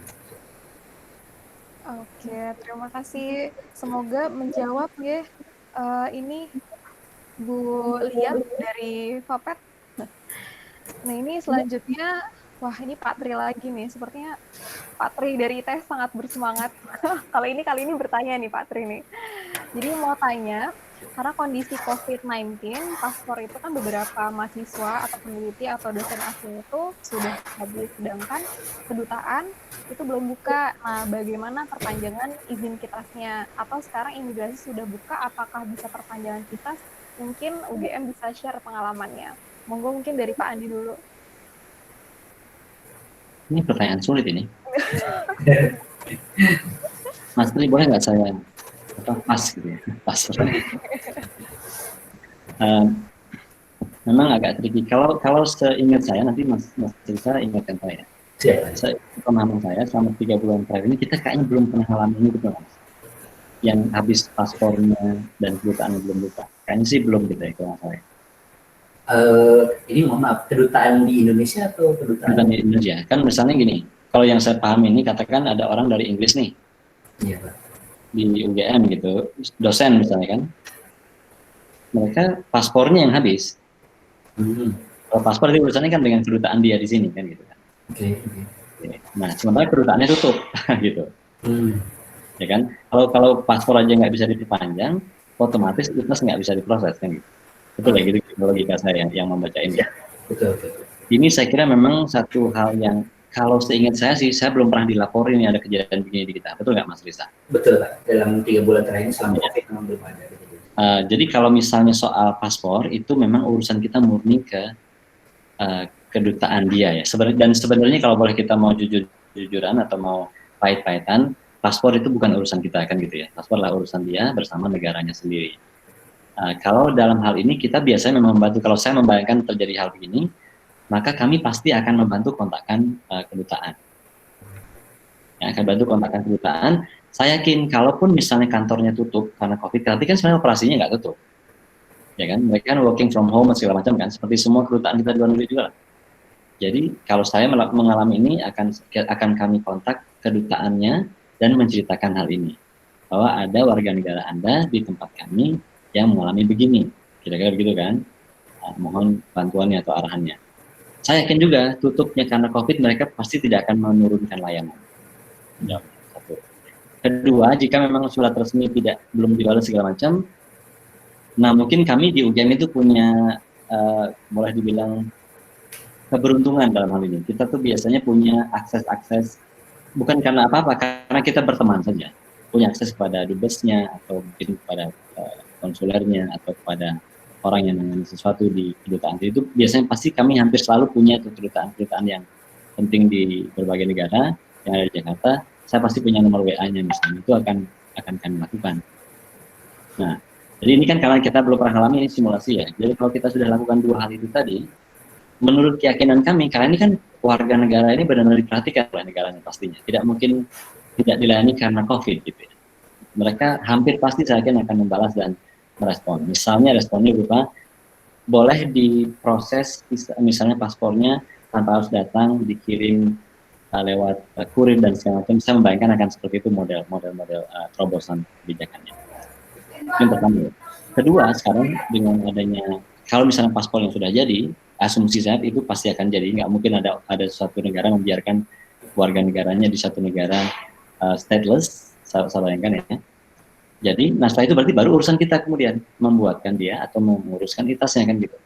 Oke, terima kasih. Semoga menjawab ya. Ini Bu Lia dari Fapet. Nah ini selanjutnya, wah ini Pak Tri lagi nih. Sepertinya Pak Tri dari ITS sangat bersemangat. kali ini bertanya nih Pak Tri nih. Jadi mau tanya, karena kondisi COVID-19, paspor itu kan beberapa mahasiswa atau peneliti atau dosen asing itu sudah habis, sedangkan kedutaan itu belum buka. Nah, bagaimana perpanjangan izin kitasnya? Atau sekarang imigrasi sudah buka, apakah bisa perpanjangan kitas? Mungkin UGM bisa share pengalamannya. Monggo mungkin dari Pak Andi dulu. Ini pertanyaan sulit ini. Mas Tri, boleh nggak saya pas gitu ya, pas. Memang agak tricky. Kalau seingat saya, nanti Mas Risa ingatkan saya. Pemahaman saya selama 3 bulan terakhir ini kita kayaknya belum pernah alami ini gitu Mas. Yang habis paspornya dan kedutaannya belum buka. Kayaknya sih belum gitu ya kalau saya. Ini mohon maaf, kedutaan di Indonesia atau kedutaan di Indonesia? Kan misalnya gini, kalau yang saya paham ini katakan ada orang dari Inggris nih. Iya, Pak. di UGM gitu, dosen misalnya kan, mereka paspornya yang habis. Kalau paspor itu urusannya kan dengan kedutaan dia di sini kan gitu kan. Oke, oke. Nah, sementara kedutaannya tutup gitu. Hmm. Ya kan? Kalau paspor aja nggak bisa diperpanjang, otomatis IPAS nggak bisa diproses kan gitu. Betul ya gitu logika saya yang membaca ini. Ya, betul, betul. Ini saya kira memang satu hal yang kalau seingat saya sih, saya belum pernah dilaporin ada kejadian begini di kita. Betul nggak Mas Risa? Betul, Pak. Dalam 3 bulan terakhir ini selama Ya. COVID memang belum ada kejadian. Jadi kalau misalnya soal paspor itu memang urusan kita murni ke kedutaan dia ya. Sebenarnya kalau boleh kita mau jujuran atau mau pahit-pahitan, paspor itu bukan urusan kita kan gitu ya. Paspor adalah urusan dia bersama negaranya sendiri. Kalau dalam hal ini kita biasanya memang membantu. Kalau saya membayangkan terjadi hal begini, maka kami pasti akan membantu kontakkan kedutaan. Yang akan bantu kontakkan kedutaan. Saya yakin kalaupun misalnya kantornya tutup karena COVID, tapi kan sebenarnya operasinya nggak tutup. Ya kan, mereka kan working from home segala macam kan, seperti semua kedutaan kita di luar negeri juga lah. Jadi kalau saya mengalami ini akan kami kontak kedutaannya dan menceritakan hal ini bahwa ada warga negara Anda di tempat kami yang mengalami begini, kira-kira begitu kan? Mohon bantuannya atau arahannya. Saya yakin juga tutupnya karena COVID mereka pasti tidak akan menurunkan layanan. Satu. Kedua, jika memang surat resmi belum dibalas segala macam, nah mungkin kami di UGM itu punya boleh dibilang keberuntungan dalam hal ini. Kita tuh biasanya punya akses bukan karena apa-apa, karena kita berteman saja. Punya akses kepada dubesnya atau mungkin kepada konsulernya atau kepada orang yang menangani sesuatu di kedutaan. Itu biasanya pasti kami hampir selalu punya kedutaan yang penting di berbagai negara yang ada di Jakarta. Saya pasti punya nomor WA-nya misalnya. Itu akan kami lakukan. Nah, jadi ini kan karena kita belum pernah alami ini simulasi ya. Jadi kalau kita sudah lakukan dua hal itu tadi, menurut keyakinan kami, karena ini kan warga negara ini benar-benar diperhatikan oleh negaranya pastinya. Tidak mungkin tidak dilayani karena COVID gitu ya. Mereka hampir pasti saya yakin akan membalas dan merespon. Misalnya responnya berupa boleh diproses misalnya paspornya tanpa harus datang, dikirim lewat kurir dan segala macam. Saya membayangkan akan seperti itu model terobosan kebijakannya. Yang pertama. Kedua, sekarang dengan adanya kalau misalnya paspor yang sudah jadi, asumsi saya itu pasti akan jadi. Nggak mungkin ada suatu negara membiarkan warga negaranya di satu negara stateless, saya bayangkan ya. Jadi, nah setelah itu berarti baru urusan kita kemudian membuatkan dia atau menguruskan ITAS-nya kan gitu.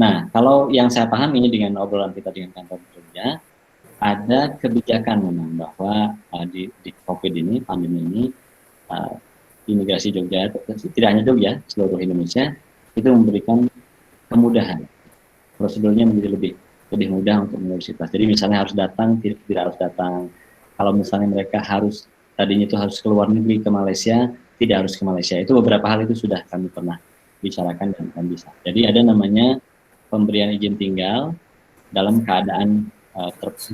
Nah, kalau yang saya pahami dengan obrolan kita dengan kantor kerja, ada kebijakan memang bahwa di COVID ini, pandemi ini, imigrasi Jogja, tidak hanya Jogja, seluruh Indonesia, itu memberikan kemudahan. Prosedurnya menjadi lebih mudah untuk mengurus ITAS. Jadi misalnya harus datang, tidak harus datang. Kalau misalnya mereka tadinya itu harus keluar negeri ke Malaysia, tidak harus ke Malaysia. Itu beberapa hal itu sudah kami pernah bicarakan dan bisa. Jadi ada namanya pemberian izin tinggal dalam keadaan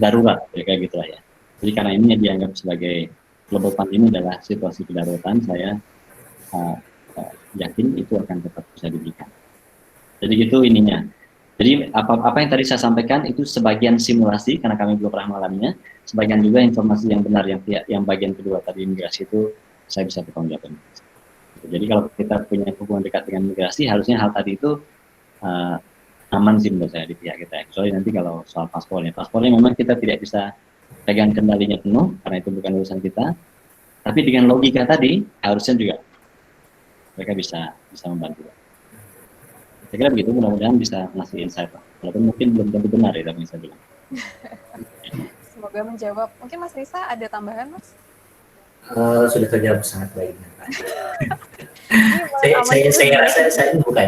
darurat, kayak gitulah ya. Jadi karena ini dianggap sebagai global pandemi adalah situasi kedaruratan, saya yakin itu akan tetap bisa diberikan. Jadi gitu ininya. Jadi apa yang tadi saya sampaikan itu sebagian simulasi karena kami belum pernah mengalaminya, sebagian juga informasi yang benar yang bagian kedua tadi imigrasi itu saya bisa bertanggung jawab. Jadi kalau kita punya hubungan dekat dengan imigrasi, harusnya hal tadi itu aman sih menurut saya di pihak kita. Kecuali nanti kalau soal paspornya memang kita tidak bisa pegang kendalinya penuh karena itu bukan urusan kita. Tapi dengan logika tadi harusnya juga mereka bisa membantu. Saya kira begitu, mudah-mudahan bisa ngasih insight. Walaupun mungkin belum tentu benar ya, tapi saya bilang. Semoga menjawab. Mungkin Mas Risa ada tambahan, Mas? Sudah terjawab sangat baik.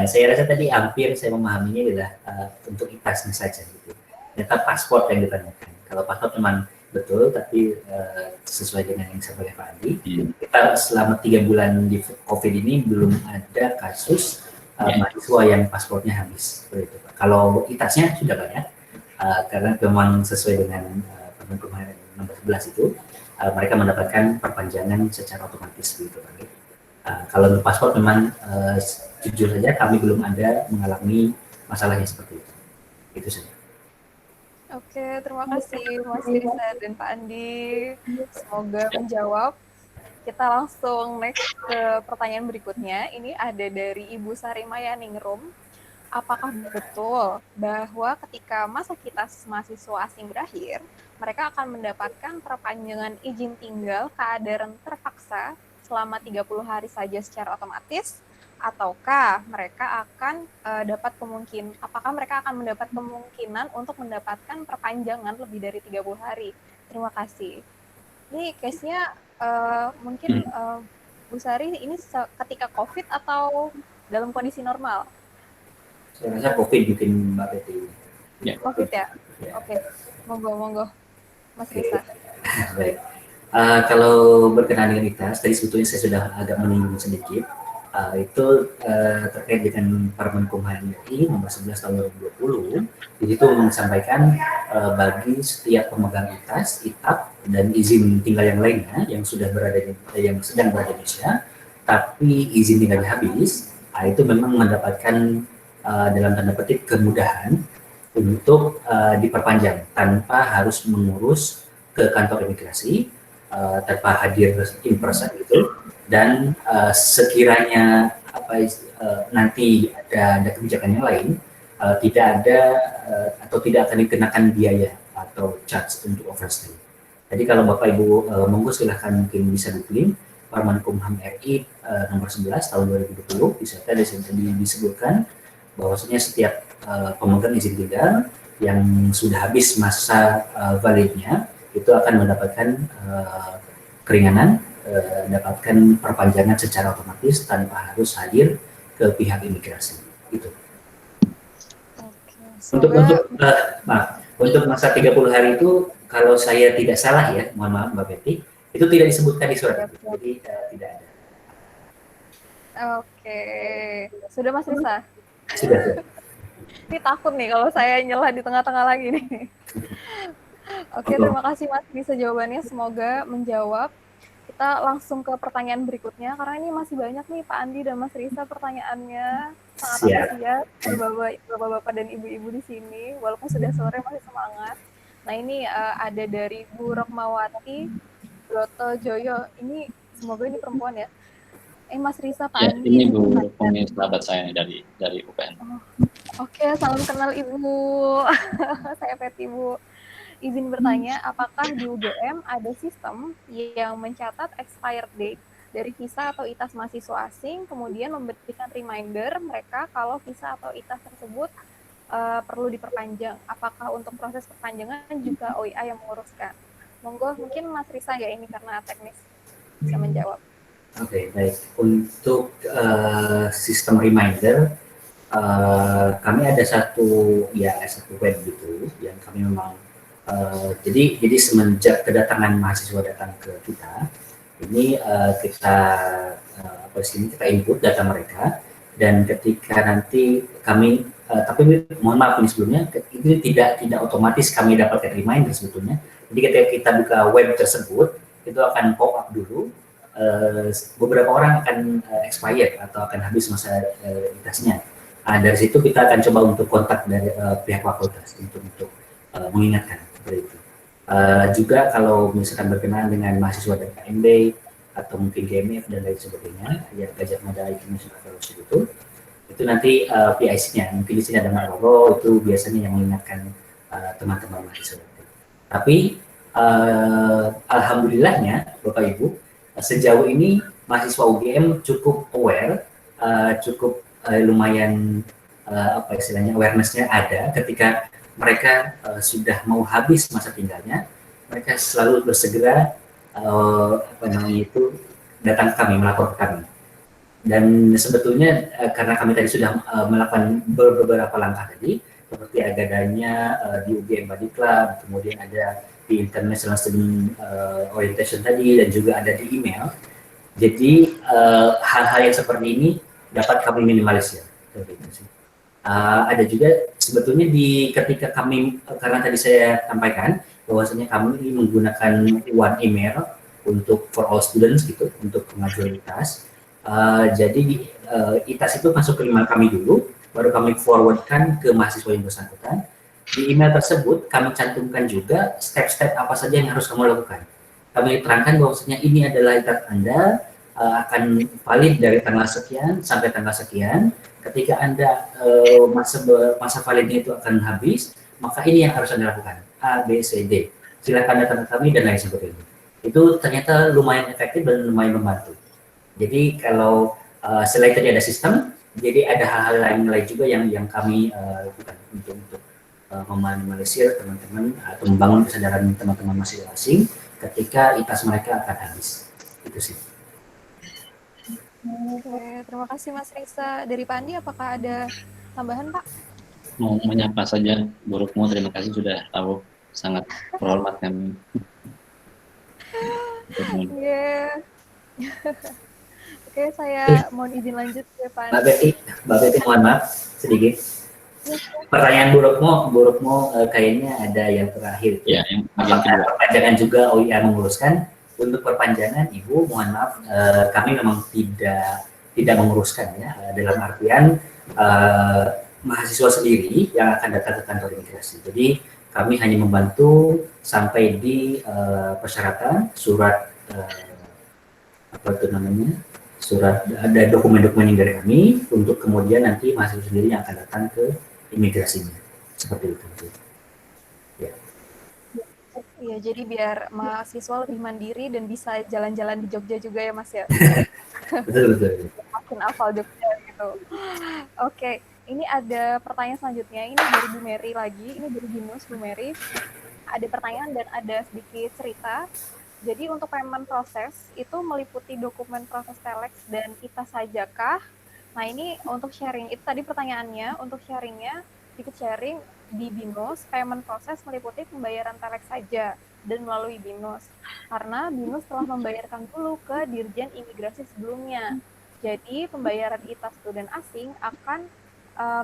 Saya rasa tadi hampir saya memahaminya adalah untuk ITAS-nya saja gitu. Ternyata paspor yang ditanyakan. Kalau paspor memang betul, tapi sesuai dengan yang disampaikan Pak Andi, kita selama 3 bulan di COVID ini belum ada kasus mahasiswa yang paspornya habis. Seperti itu, Pak. Kalau ITAS-nya sudah banyak, karena memang sesuai dengan Permen kemarin nomor 11 itu, mereka mendapatkan perpanjangan secara otomatis begitu, Pak. Kalau untuk paspor memang jujur saja kami belum ada mengalami masalahnya seperti itu. Itu saja. Oke, terima kasih Mas Risa dan Pak Andi. Semoga menjawab. kita langsung next ke pertanyaan berikutnya. Ini ada dari Ibu Sarimaya Ningrum. Apakah betul bahwa ketika masa kita mahasiswa asing berakhir, mereka akan mendapatkan perpanjangan izin tinggal keadaan terpaksa selama 30 hari saja secara otomatis, ataukah mereka akan apakah mereka akan mendapat kemungkinan untuk mendapatkan perpanjangan lebih dari 30 hari? Terima kasih. Ini case-nya mungkin Bu Sari ini ketika COVID atau dalam kondisi normal? Saya rasa COVID bikin Mbak Betty. Ya. COVID ya? Oke. Monggo. Mas Risa. Baik. Kalau berkenaan dengan ITAS, tadi sebetulnya saya sudah agak menyinggung sedikit. Itu terkait dengan Permenkumham RI nomor 11 tahun 2020. Di situ menyampaikan bagi setiap pemegang ITAS, ITAP, dan izin tinggal yang lainnya yang sedang berada di Indonesia, tapi izin tinggalnya habis, itu memang mendapatkan dalam tanda petik kemudahan untuk diperpanjang tanpa harus mengurus ke kantor imigrasi, tanpa hadir in person gitu. Dan sekiranya nanti ada kebijakan yang lain, tidak ada atau tidak akan dikenakan biaya atau charge untuk overstay. Jadi kalau Bapak Ibu monggo silahkan mungkin bisa googling Permenkumham RI nomor 11 tahun 2020, bisa disebutkan bahwasanya setiap pemegang izin tinggal yang sudah habis masa validnya itu akan mendapatkan keringanan, dapatkan perpanjangan secara otomatis tanpa harus hadir ke pihak imigrasi. Itu. Untuk masa 30 hari itu, kalau saya tidak salah ya, mohon maaf Mbak Betty, itu tidak disebutkan di surat itu, jadi tidak ada. Oke, sudah Mas Risa? Sudah. Ini takut nih kalau saya nyela di tengah-tengah lagi nih. Oke, terima kasih Mas Risa jawabannya, semoga menjawab. Kita langsung ke pertanyaan berikutnya, karena ini masih banyak nih Pak Andi dan Mas Risa pertanyaannya. Sangat antusias, bapak-bapak dan ibu-ibu di sini, walaupun sudah sore masih semangat. Nah ini ada dari Bu Rokmawati Broto Joyo, ini semoga ini perempuan ya. Mas Risa, Pak Andi. Ini Bu Rokmawati, sahabat saya dari UPN. Oke, salam kenal Ibu. Saya Peti, Bu. Izin bertanya, apakah di UGM ada sistem yang mencatat expired date dari visa atau ITAS mahasiswa asing, kemudian memberikan reminder mereka kalau visa atau ITAS tersebut perlu diperpanjang? Apakah untuk proses perpanjangan juga OIA yang menguruskan? Monggo, mungkin Mas Risa ya ini karena teknis bisa menjawab. Oke, baik. Untuk sistem reminder, kami ada satu web gitu yang kami memang jadi semenjak kedatangan mahasiswa datang ke kita, ini kita input data mereka, dan ketika nanti kami tapi mohon maaf ini sebelumnya, ini tidak otomatis kami dapatkan reminder sebetulnya. Jadi ketika kita buka web tersebut, itu akan pop up dulu, beberapa orang akan expired atau akan habis masa ITAS-nya. Dari situ kita akan coba untuk kontak dari pihak fakultas untuk mengingatkan seperti itu. Juga kalau misalkan berkenaan dengan mahasiswa dari KMB atau mungkin GMF dan lain sebagainya, ya Gajah Mada International Fellowship itu nanti PIC-nya, mungkin di sini ada Mbak Roro, itu biasanya yang mengingatkan teman-teman mahasiswa. Tapi alhamdulillahnya Bapak Ibu, sejauh ini mahasiswa UGM cukup aware, cukup lumayan awareness-nya ada ketika mereka sudah mau habis masa tinggalnya, mereka selalu bersegera datang ke kami, melapor ke kami. Dan sebetulnya karena kami tadi sudah melakukan beberapa langkah tadi, seperti adanya di UGM Buddy Club, kemudian ada di International Student Orientation tadi, dan juga ada di email. Jadi hal-hal yang seperti ini dapat kami minimalisir. Ada juga sebetulnya ketika kami, karena tadi saya sampaikan bahwasanya kami menggunakan one email untuk for all students gitu, untuk pengajuan ITAS. Jadi ITAS itu masuk ke email kami dulu, baru kami forwardkan ke mahasiswa yang bersangkutan. Di email tersebut kami cantumkan juga step-step apa saja yang harus kamu lakukan. kami terangkan bahwasanya ini adalah ikat Anda, akan valid dari tanggal sekian sampai tanggal sekian. Ketika Anda masa validnya itu akan habis, maka ini yang harus Anda lakukan, A, B, C, D. Silakan datang ke kami dan lain sebagainya. Itu ternyata lumayan efektif dan lumayan membantu. Jadi kalau selain tadi ada sistem, jadi ada hal-hal lain juga yang kami lakukan untuk meminimalisir teman-teman atau membangun kesadaran teman-teman masing-masing ketika itas mereka akan habis. Itu sih. Oke, terima kasih Mas Risa. Dari Pak Andi, apakah ada tambahan Pak? Mau menyapa saja, Bu Rukmo, terima kasih sudah tahu, sangat berhormat kami. Iya. Oke, saya mohon izin lanjut ya Pak Andi. Mbak Betty, mohon maaf sedikit. Pertanyaan Bu Rukmo kayaknya ada yang terakhir. Ya, yang apakah perpanjangan juga OIA menguruskan? Untuk perpanjangan, Ibu, mohon maaf, kami memang tidak menguruskan ya, dalam artian mahasiswa sendiri yang akan datang ke kantor imigrasi. Jadi kami hanya membantu sampai di persyaratan surat apa itu namanya, surat, ada dokumen-dokumen yang dari kami, untuk kemudian nanti mahasiswa sendiri yang akan datang ke imigrasinya, seperti itu. Ya. Iya, jadi biar mahasiswa lebih mandiri dan bisa jalan-jalan di Jogja juga ya Mas ya. Betul. Makin hafal Jogja gitu. Oke, ini ada pertanyaan selanjutnya. Ini dari Bu Mary lagi. Ini dari Binus, Bu Mary. Ada pertanyaan dan ada sedikit cerita. Jadi untuk payment proses itu meliputi dokumen proses telex dan ITA sajakah? Nah ini untuk sharing, itu tadi pertanyaannya. Untuk sharingnya, sedikit sharing di BINUS, payment proses meliputi pembayaran telex saja dan melalui BINUS. Karena BINUS telah membayarkan dulu ke Dirjen Imigrasi sebelumnya. Jadi pembayaran ITA student asing akan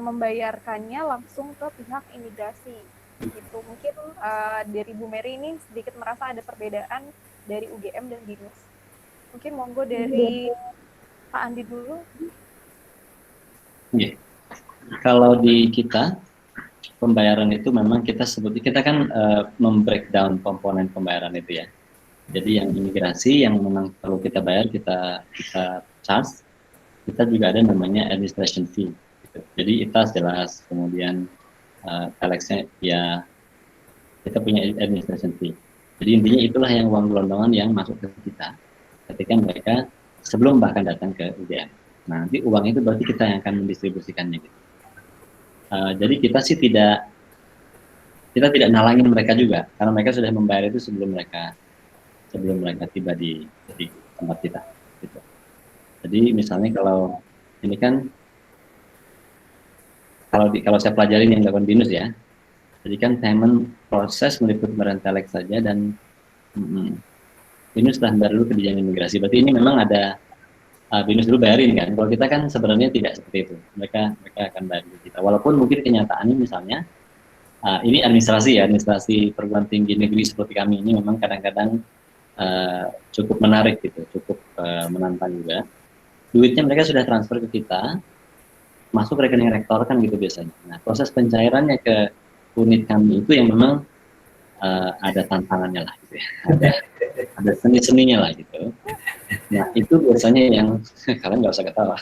membayarkannya langsung ke pihak imigrasi. Gitu. Mungkin dari Bu Mary ini sedikit merasa ada perbedaan dari UGM dan BINUS. Mungkin monggo dari Pak Andi dulu. Yeah. Kalau di kita pembayaran itu memang kita kan membreakdown komponen pembayaran itu ya. Jadi yang imigrasi yang memang perlu kita bayar kita charge. Kita juga ada namanya administration fee. Gitu. Jadi ITAS jelas, kemudian telexnya ya kita punya administration fee. Jadi intinya itulah yang uang gelondongan yang masuk ke kita ketika mereka sebelum bahkan datang ke UGM. Nah, nanti uang itu berarti kita yang akan mendistribusikannya gitu. Jadi kita tidak nalangin mereka juga karena mereka sudah membayar itu sebelum mereka tiba di tempat kita gitu. Jadi misalnya kalau ini kan kalau saya pelajarin yang dilakukan BINUS ya, jadi kan payment proses meliputi pembayaran telex saja dan BINUS telah membayar dulu ke Dirjen Imigrasi. Berarti ini memang ada BINUS dulu bayarin kan. Kalau kita kan sebenarnya tidak seperti itu. Mereka akan bayar kita. Walaupun mungkin kenyataannya misalnya ini administrasi perguruan tinggi negeri seperti kami ini memang kadang-kadang cukup menarik gitu, cukup menantang juga. Duitnya mereka sudah transfer ke kita, masuk rekening rektor kan gitu biasanya. Nah, proses pencairannya ke unit kami itu yang memang ada tantangannya lah gitu ya. Ada seni-seninya lah gitu. Nah, itu biasanya yang kalian nggak usah ketawa.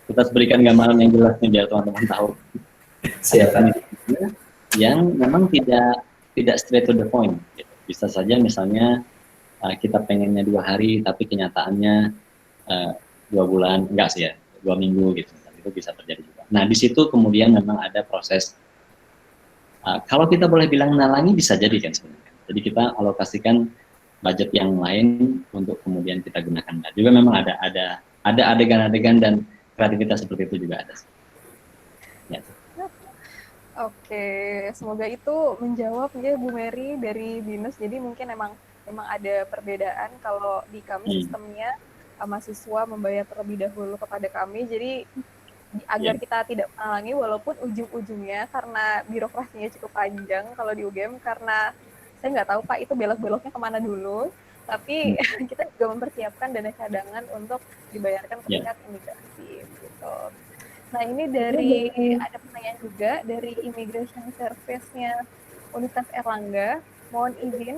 Kita berikan gambaran yang jelas nih biar teman-teman tahu. Siapa? Yang memang tidak straight to the point. Gitu. Bisa saja misalnya kita pengennya 2 hari, tapi kenyataannya 2 bulan, enggak sih ya, 2 minggu gitu. Itu bisa terjadi juga. Nah, di situ kemudian memang ada proses. Kalau kita boleh bilang nalangi bisa jadi kan sebenarnya. Jadi kita alokasikan budget yang lain untuk kemudian kita gunakan. Nah, juga memang ada adegan-adegan dan kreativitas seperti itu juga ada. Ya. Oke, semoga itu menjawab ya Bu Mary dari BINUS. Jadi mungkin memang ada perbedaan kalau di kami sistemnya mahasiswa membayar terlebih dahulu kepada kami. Jadi agar kita tidak menghalangi walaupun ujung-ujungnya karena birokrasinya cukup panjang kalau di UGM, karena saya nggak tahu Pak itu belok-beloknya kemana dulu, tapi kita juga mempersiapkan dana cadangan untuk dibayarkan ke pihak imigrasi gitu. Nah ini ada pertanyaan juga dari Immigration Service-nya Universitas Erlangga. Mohon izin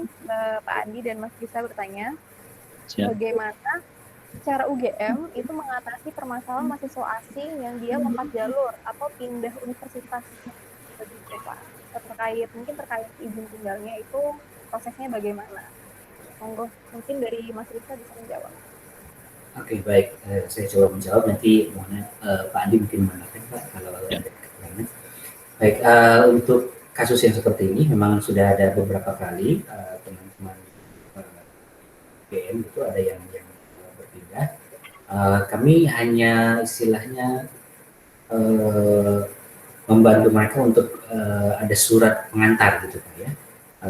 Pak Andi dan Mas Gisa bertanya, Siap. bagaimana cara UGM itu mengatasi permasalahan mahasiswa asing yang dia lompat jalur atau pindah universitas begitu Pak? Mungkin terkait izin tinggalnya itu prosesnya bagaimana? Monggo, mungkin dari Mas Risa bisa menjawab. Oke, baik. Saya coba menjawab, nanti mohon Pak Andi mungkin menambahkan Pak kalau ada kekurangan. Baik, untuk kasus yang seperti ini memang sudah ada beberapa kali teman-teman UGM itu ada yang berpindah. Kami hanya istilahnya membantu mereka untuk ada surat pengantar gitu Pak ya.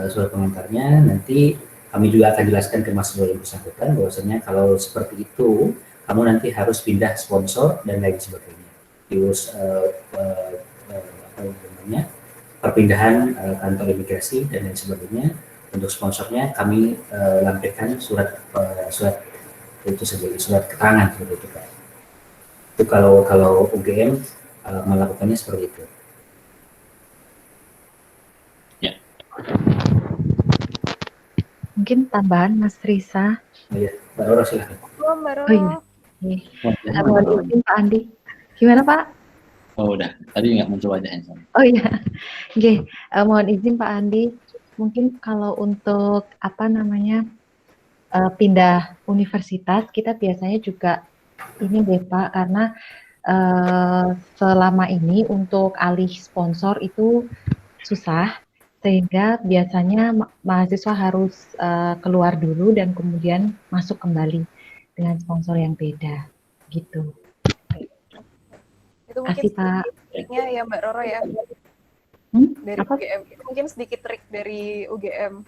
Surat pengantarnya nanti kami juga akan jelaskan ke mahasiswa yang bersangkutan bahwasanya kalau seperti itu kamu nanti harus pindah sponsor dan lain sebagainya. Diurus apa namanya perpindahan kantor imigrasi dan lain sebagainya. Untuk sponsornya kami lampirkan surat itu sebagai surat keterangan seperti itu Pak. Itu kalau UGM melakukannya seperti itu. Ya. Mungkin tambahan Mas Risa. Oh iya, Mbak Roro silahkan. Mbak Roro. Oh iya. Mohon izin Pak Andi. Gimana Pak? Oh udah, tadi nggak muncul wajahnya. Oh iya. Oke, mohon izin Pak Andi. Mungkin kalau untuk pindah universitas, kita biasanya juga ini deh Pak, karena selama ini untuk alih sponsor itu susah, sehingga biasanya mahasiswa harus keluar dulu dan kemudian masuk kembali dengan sponsor yang beda, gitu. Itu mungkin Pak. triknya ya Mbak Roro ya. Dari apa? UGM. Itu mungkin sedikit trik dari UGM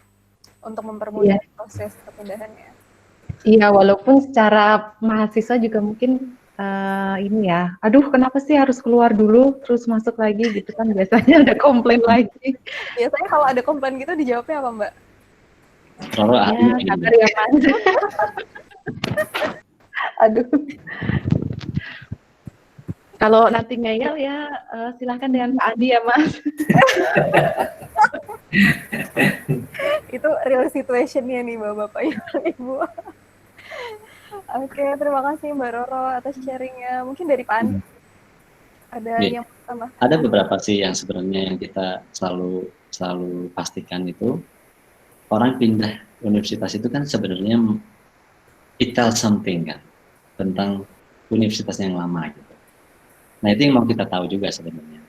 untuk mempermudah proses perpindahannya. Iya, walaupun secara mahasiswa juga mungkin ini ya, aduh kenapa sih harus keluar dulu terus masuk lagi gitu kan, biasanya ada komplain lagi. Biasanya kalau ada komplain gitu dijawabnya apa Mbak? Roro ya, kabar ya Mas. Aduh. Kalau nanti ngeyel ya silahkan dengan Pak Andi ya Mas. Itu real situation-nya nih Bapak-Bapak Ibu. Oke, terima kasih Mbak Roro atas sharing-nya. Mungkin dari Pak Andi ada yang tambah? Ada beberapa sih yang sebenarnya yang kita selalu pastikan itu, orang pindah universitas itu kan sebenarnya it tells something kan tentang universitas yang lama gitu. Nah itu yang mau kita tahu juga sebenarnya.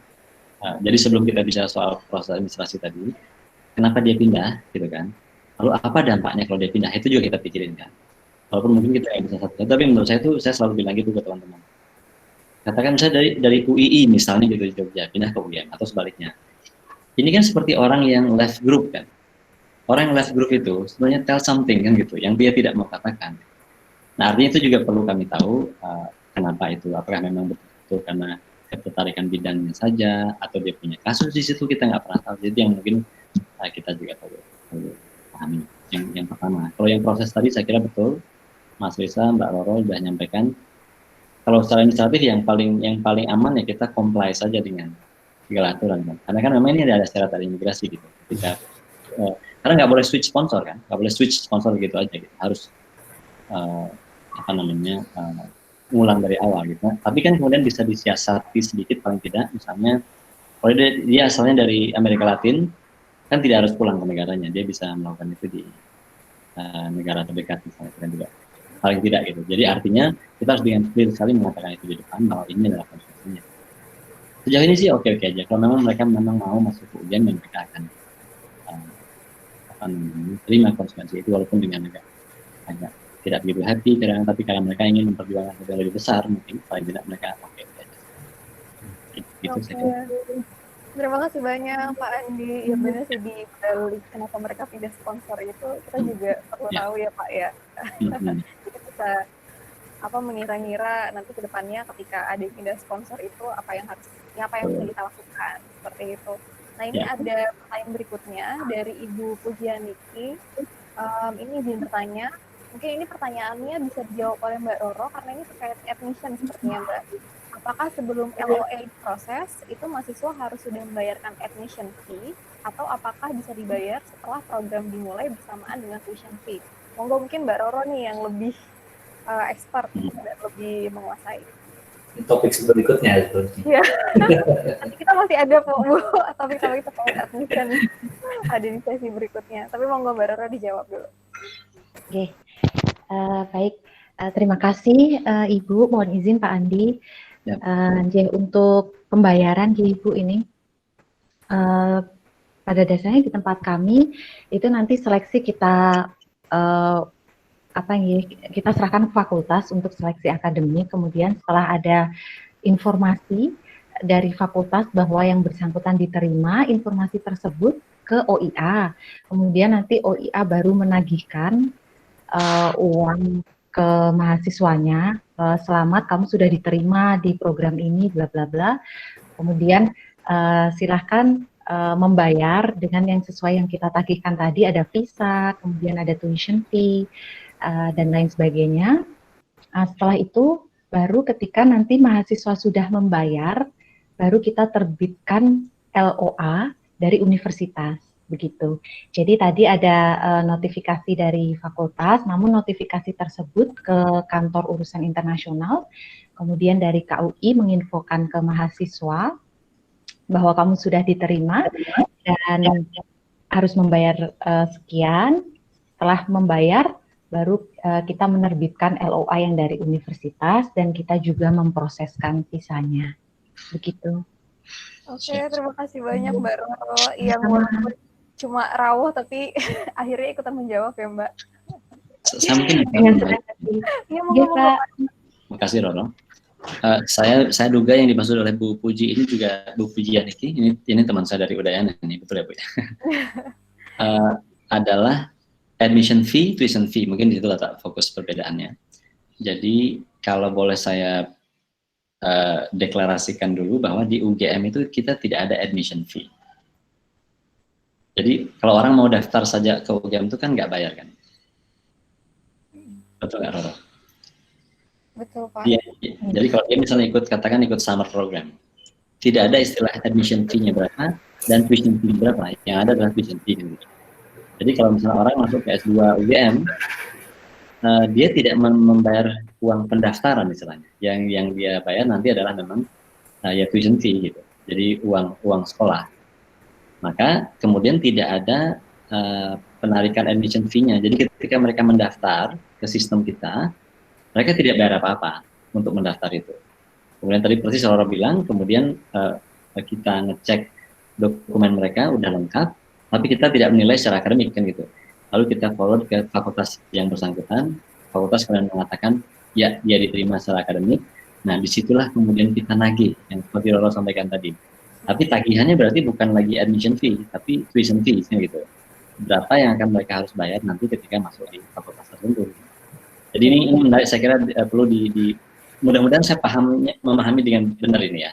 Jadi sebelum kita bicara soal proses administrasi tadi, kenapa dia pindah gitu kan? Lalu apa dampaknya kalau dia pindah? Itu juga kita pikirin kan. Walaupun mungkin kita nggak bisa satu, tapi menurut saya itu saya selalu bilang gitu ke teman-teman. Katakan misalnya dari UII misalnya gitu di Jogja pindah ke UGM atau sebaliknya. Ini kan seperti orang yang left group kan. Orang yang left group itu sebenarnya tell something kan gitu, yang dia tidak mau katakan. Nah artinya itu juga perlu kami tahu kenapa itu. Apakah memang betul karena ketertarikan bidangnya saja, atau dia punya kasus di situ kita nggak pernah tahu. Jadi yang mungkin kita juga perlu pahami. Yang pertama, kalau yang proses tadi saya kira betul, Mas Risa, Mbak Roro sudah menyampaikan. Kalau secara administratif yang paling aman ya kita comply saja dengan segala aturan kan. Karena kan memang ini ada syarat dari imigrasi gitu. Karena nggak boleh switch sponsor kan, nggak boleh switch sponsor gitu aja gitu. Harus ngulang dari awal gitu. Tapi kan kemudian bisa disiasati sedikit paling tidak, misalnya kalau dia asalnya dari Amerika Latin kan tidak harus pulang ke negaranya, dia bisa melakukan itu di negara terdekat misalnya kan juga paling tidak gitu. Jadi artinya kita harus dengan clear sekali mengatakan itu di depan bahwa ini adalah konsekuensinya. Sejauh ini sih oke-oke aja. Kalau memang mereka mau masuk ke ujian, mereka akan terima konsekuensi itu walaupun dengan agak tidak begitu happy kadang, tapi karena mereka ingin memperjuangkan hal lebih besar, mungkin paling tidak mereka oke aja. Gitu saja. Terima kasih banyak Pak Andi. Ya benar sih di kenapa mereka pindah sponsor itu kita juga perlu tahu ya Pak ya. Kita bisa mengira-ngira nanti ke depannya ketika ada pindah sponsor itu apa yang bisa kita lakukan seperti itu. Nah ini ada pertanyaan berikutnya dari Ibu Pujianiki. Ini izin bertanya. Mungkin ini pertanyaannya bisa dijawab oleh Mbak Roro karena ini terkait admission sepertinya Mbak. Apakah sebelum LOA diproses itu mahasiswa harus sudah membayarkan admission fee atau apakah bisa dibayar setelah program dimulai bersamaan dengan tuition fee? Monggo mungkin Mbak Roro nih yang lebih expert dan lebih menguasai. Topik berikutnya itu. Iya. Nanti kita masih ada kok Bu, topik-topik terkait admission ada di sesi berikutnya. Tapi monggo Mbak Roro dijawab dulu. Oke, baik. Terima kasih Ibu. Mohon izin Pak Andi. Ya. Untuk pembayaran di Ibu ini, pada dasarnya di tempat kami itu nanti seleksi kita kita serahkan ke fakultas untuk seleksi akademik. Kemudian setelah ada informasi dari fakultas bahwa yang bersangkutan diterima, informasi tersebut ke OIA. Kemudian nanti OIA baru menagihkan uang ke mahasiswanya, selamat kamu sudah diterima di program ini, bla bla bla. Kemudian silahkan membayar dengan yang sesuai yang kita tagihkan tadi, ada visa, kemudian ada tuition fee, dan lain sebagainya. Setelah itu, baru ketika nanti mahasiswa sudah membayar, baru kita terbitkan LOA dari universitas. Begitu. Jadi tadi ada notifikasi dari fakultas, namun notifikasi tersebut ke kantor urusan internasional, kemudian dari KUI menginfokan ke mahasiswa bahwa kamu sudah diterima dan harus membayar sekian. Setelah membayar, baru kita menerbitkan LOA yang dari universitas dan kita juga memproseskan visanya. Begitu. Oke, terima kasih banyak Mbak Roro yang cuma rawuh tapi akhirnya ikutan menjawab ya Mbak. Saya mungkin Iya, Mbak. Terima kasih Roro. Saya duga yang dimaksud oleh Bu Puji ini juga Bu Puji Yaniki, ini teman saya dari Udayana ini, betul ya Bu ya? Adalah admission fee, tuition fee, mungkin di situ letak fokus perbedaannya. Jadi kalau boleh saya deklarasikan dulu bahwa di UGM itu kita tidak ada admission fee. Jadi kalau orang mau daftar saja ke UGM itu kan nggak bayar kan? Betul nggak Roro? Betul Pak. Jadi kalau dia misalnya katakan ikut summer program, tidak ada istilah admission fee-nya berapa dan tuition fee berapa, yang ada adalah tuition fee. Gitu. Jadi kalau misalnya orang masuk ke S2 UGM, dia tidak membayar uang pendaftaran istilahnya. Yang dia bayar nanti adalah memang ya tuition fee gitu. Jadi uang sekolah. Maka kemudian tidak ada penarikan admission fee-nya. Jadi ketika mereka mendaftar ke sistem kita, mereka tidak bayar apa-apa untuk mendaftar itu. Kemudian tadi persis Roro bilang, kemudian kita ngecek dokumen mereka udah lengkap, tapi kita tidak menilai secara akademik kan gitu. Lalu kita forward ke fakultas yang bersangkutan, fakultas kemudian mengatakan, ya dia diterima secara akademik. Nah disitulah kemudian kita nagih, yang seperti Roro sampaikan tadi. Tapi tagihannya berarti bukan lagi admission fee, tapi tuition fee gitu. Berapa yang akan mereka harus bayar nanti ketika masuk di fakultas tertentu. Jadi ini menarik, saya kira perlu mudah-mudahan saya memahami dengan benar ini ya.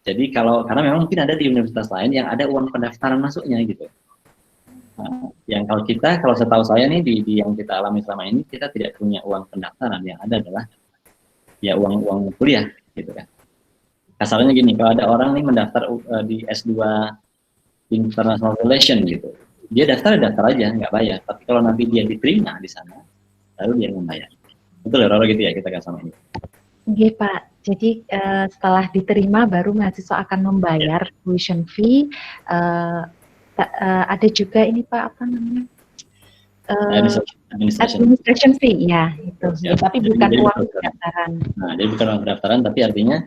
Jadi karena memang mungkin ada di universitas lain yang ada uang pendaftaran masuknya gitu. Yang kalau setahu saya nih di yang kita alami selama ini, kita tidak punya uang pendaftaran, yang ada adalah ya uang kuliah gitu kan. Kasarnya gini, kalau ada orang nih mendaftar di S2 International Relation gitu, dia daftar aja, nggak bayar. Tapi kalau nanti dia diterima di sana, lalu dia membayar. Betul ya, Roro gitu ya kita sama ini. Iya Pak, jadi setelah diterima baru mahasiswa akan membayar tuition fee. Ada juga ini Pak, apa namanya? Administration fee, ya itu. Ya, tapi bukan uang pendaftaran. Nah, jadi bukan uang pendaftaran, tapi artinya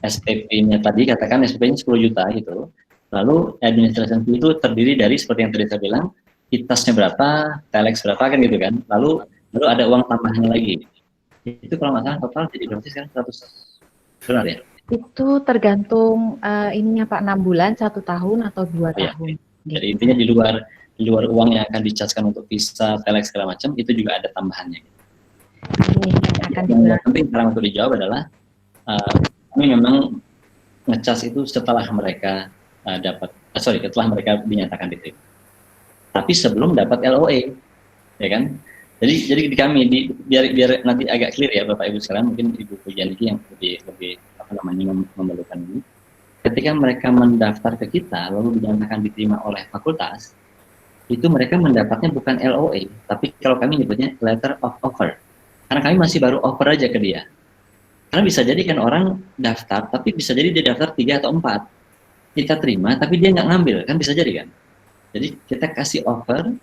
SPP-nya tadi, katakan SPP-nya 10 juta gitu. Lalu administration fee itu terdiri dari seperti yang tadi saya bilang, kitasnya berapa, telex berapa kan gitu kan. Lalu ada uang tambahannya lagi. Itu kalau nggak salah total jadi berapa sih sekarang 100, benar ya? Itu tergantung ininya Pak, 6 bulan, 1 tahun atau 2 tahun. Ya. Jadi intinya di luar uang yang akan dicaskan untuk visa, telex segala macam, itu juga ada tambahannya. Yang penting sekarang untuk dijawab adalah kami memang ngecas itu setelah mereka setelah mereka dinyatakan diterima. Tapi sebelum dapat LOA, ya kan? Jadi di kami biar nanti agak clear ya Bapak Ibu sekalian, mungkin Ibu Pujianiki yang lebih memerlukan ini. ketika mereka mendaftar ke kita, lalu dinyatakan diterima oleh fakultas, itu mereka mendapatnya bukan LOA, tapi kalau kami nyebutnya letter of offer. Karena kami masih baru offer aja ke dia. Karena bisa jadi kan orang daftar, tapi bisa jadi dia daftar 3 atau 4. Kita terima, tapi dia nggak ngambil, kan bisa jadi kan. Jadi kita kasih offer,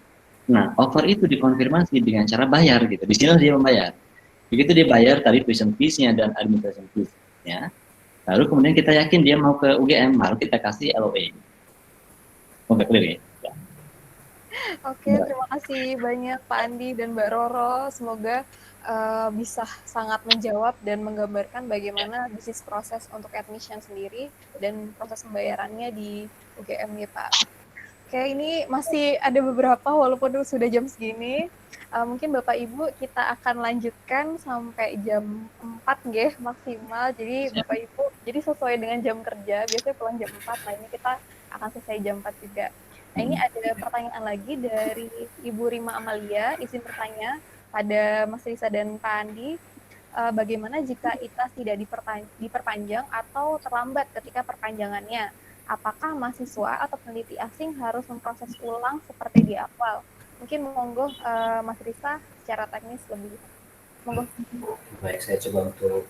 nah offer itu dikonfirmasi dengan cara bayar gitu. Di sini dia membayar. Begitu dia bayar tadi tuition fees-nya dan administration fees-nya, lalu kemudian kita yakin dia mau ke UGM, baru kita kasih LOA. Oke, clear ya? Oke, terima kasih banyak Pak Andi dan Mbak Roro. Semoga bisa sangat menjawab dan menggambarkan bagaimana bisnis proses untuk admission sendiri dan proses pembayarannya di UGM ya Pak. Oke, ini masih ada beberapa walaupun sudah jam segini. Mungkin Bapak Ibu kita akan lanjutkan sampai jam 4 nggih maksimal. Jadi Bapak Ibu, jadi sesuai dengan jam kerja, biasanya pulang jam 4. Nah, ini kita akan selesai jam 4 juga. Nah, ini ada pertanyaan lagi dari Ibu Rima Amalia, izin bertanya pada Mas Risa dan Pak Andi, bagaimana jika ITAS tidak diperpanjang atau terlambat ketika perpanjangannya? Apakah mahasiswa atau peneliti asing harus memproses ulang seperti di awal? Mungkin monggo Mas Risa secara teknis lebih. Monggo. Baik, saya coba untuk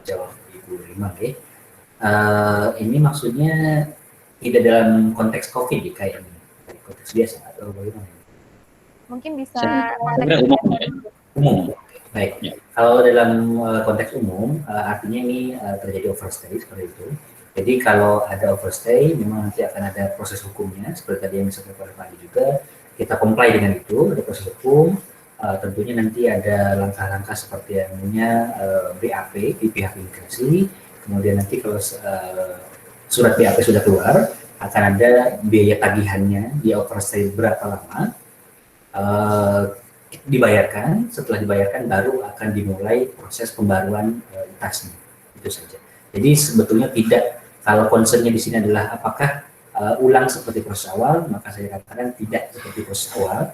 jawab Ibu Rima. Ini maksudnya tidak dalam konteks COVID kayak ini, konteks biasa atau bagaimana? Mungkin bisa umum. Baik. Ya. Kalau dalam konteks umum, artinya ini terjadi overstay seperti itu. Jadi kalau ada overstay, memang nanti akan ada proses hukumnya, seperti tadi yang disampaikan oleh Pak Andi juga. Kita comply dengan itu, ada proses hukum. Tentunya nanti ada langkah-langkah seperti yang namanya BAP di pihak imigrasi. Kemudian nanti kalau surat BAP sudah keluar, akan ada biaya tagihannya, dia overstay berapa lama, dibayarkan. Setelah dibayarkan baru akan dimulai proses pembaruan ITAS-nya. Itu saja. Jadi sebetulnya tidak, kalau concernnya di sini adalah apakah ulang seperti proses awal, maka saya katakan tidak seperti proses awal,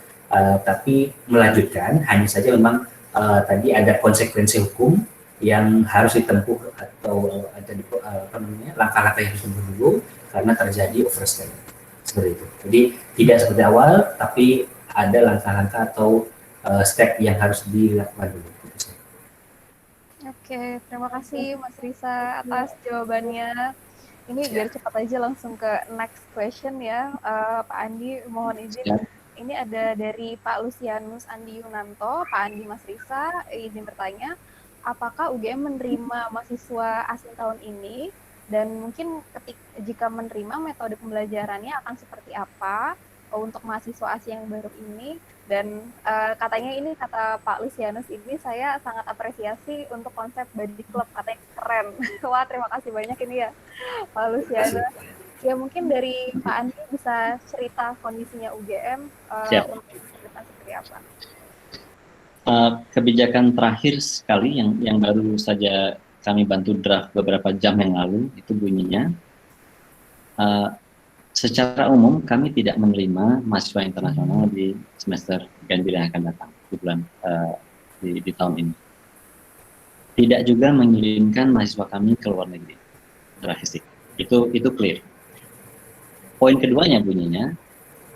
tapi melanjutkan. Hanya saja memang tadi ada konsekuensi hukum yang harus ditempuh atau ada langkah-langkah yang harus ditempuh dulu karena terjadi overstay seperti itu. Jadi tidak seperti awal, tapi ada langkah-langkah atau step yang harus dilakukan dulu. Oke, terima kasih Mas Risa atas jawabannya. Ini biar cepat aja langsung ke next question ya, Pak Andi. Mohon izin. Ini ada dari Pak Lucianus Andi Yunanto, Pak Andi, Mas Risa, izin bertanya, apakah UGM menerima mahasiswa asing tahun ini? Dan mungkin jika menerima, metode pembelajarannya akan seperti apa untuk mahasiswa asing yang baru ini? Dan katanya ini, kata Pak Lucianus ini, saya sangat apresiasi untuk konsep body club, katanya keren. Wah, terima kasih banyak ini ya Pak Lucianus. Ya mungkin dari Pak Andi bisa cerita kondisinya UGM untuk seperti apa. Kebijakan terakhir sekali yang baru saja kami bantu draft beberapa jam yang lalu itu bunyinya, secara umum kami tidak menerima mahasiswa internasional di semester ganjil yang akan datang di bulan di tahun ini. Tidak juga mengirimkan mahasiswa kami ke luar negeri. Draft itu clear. Poin keduanya bunyinya,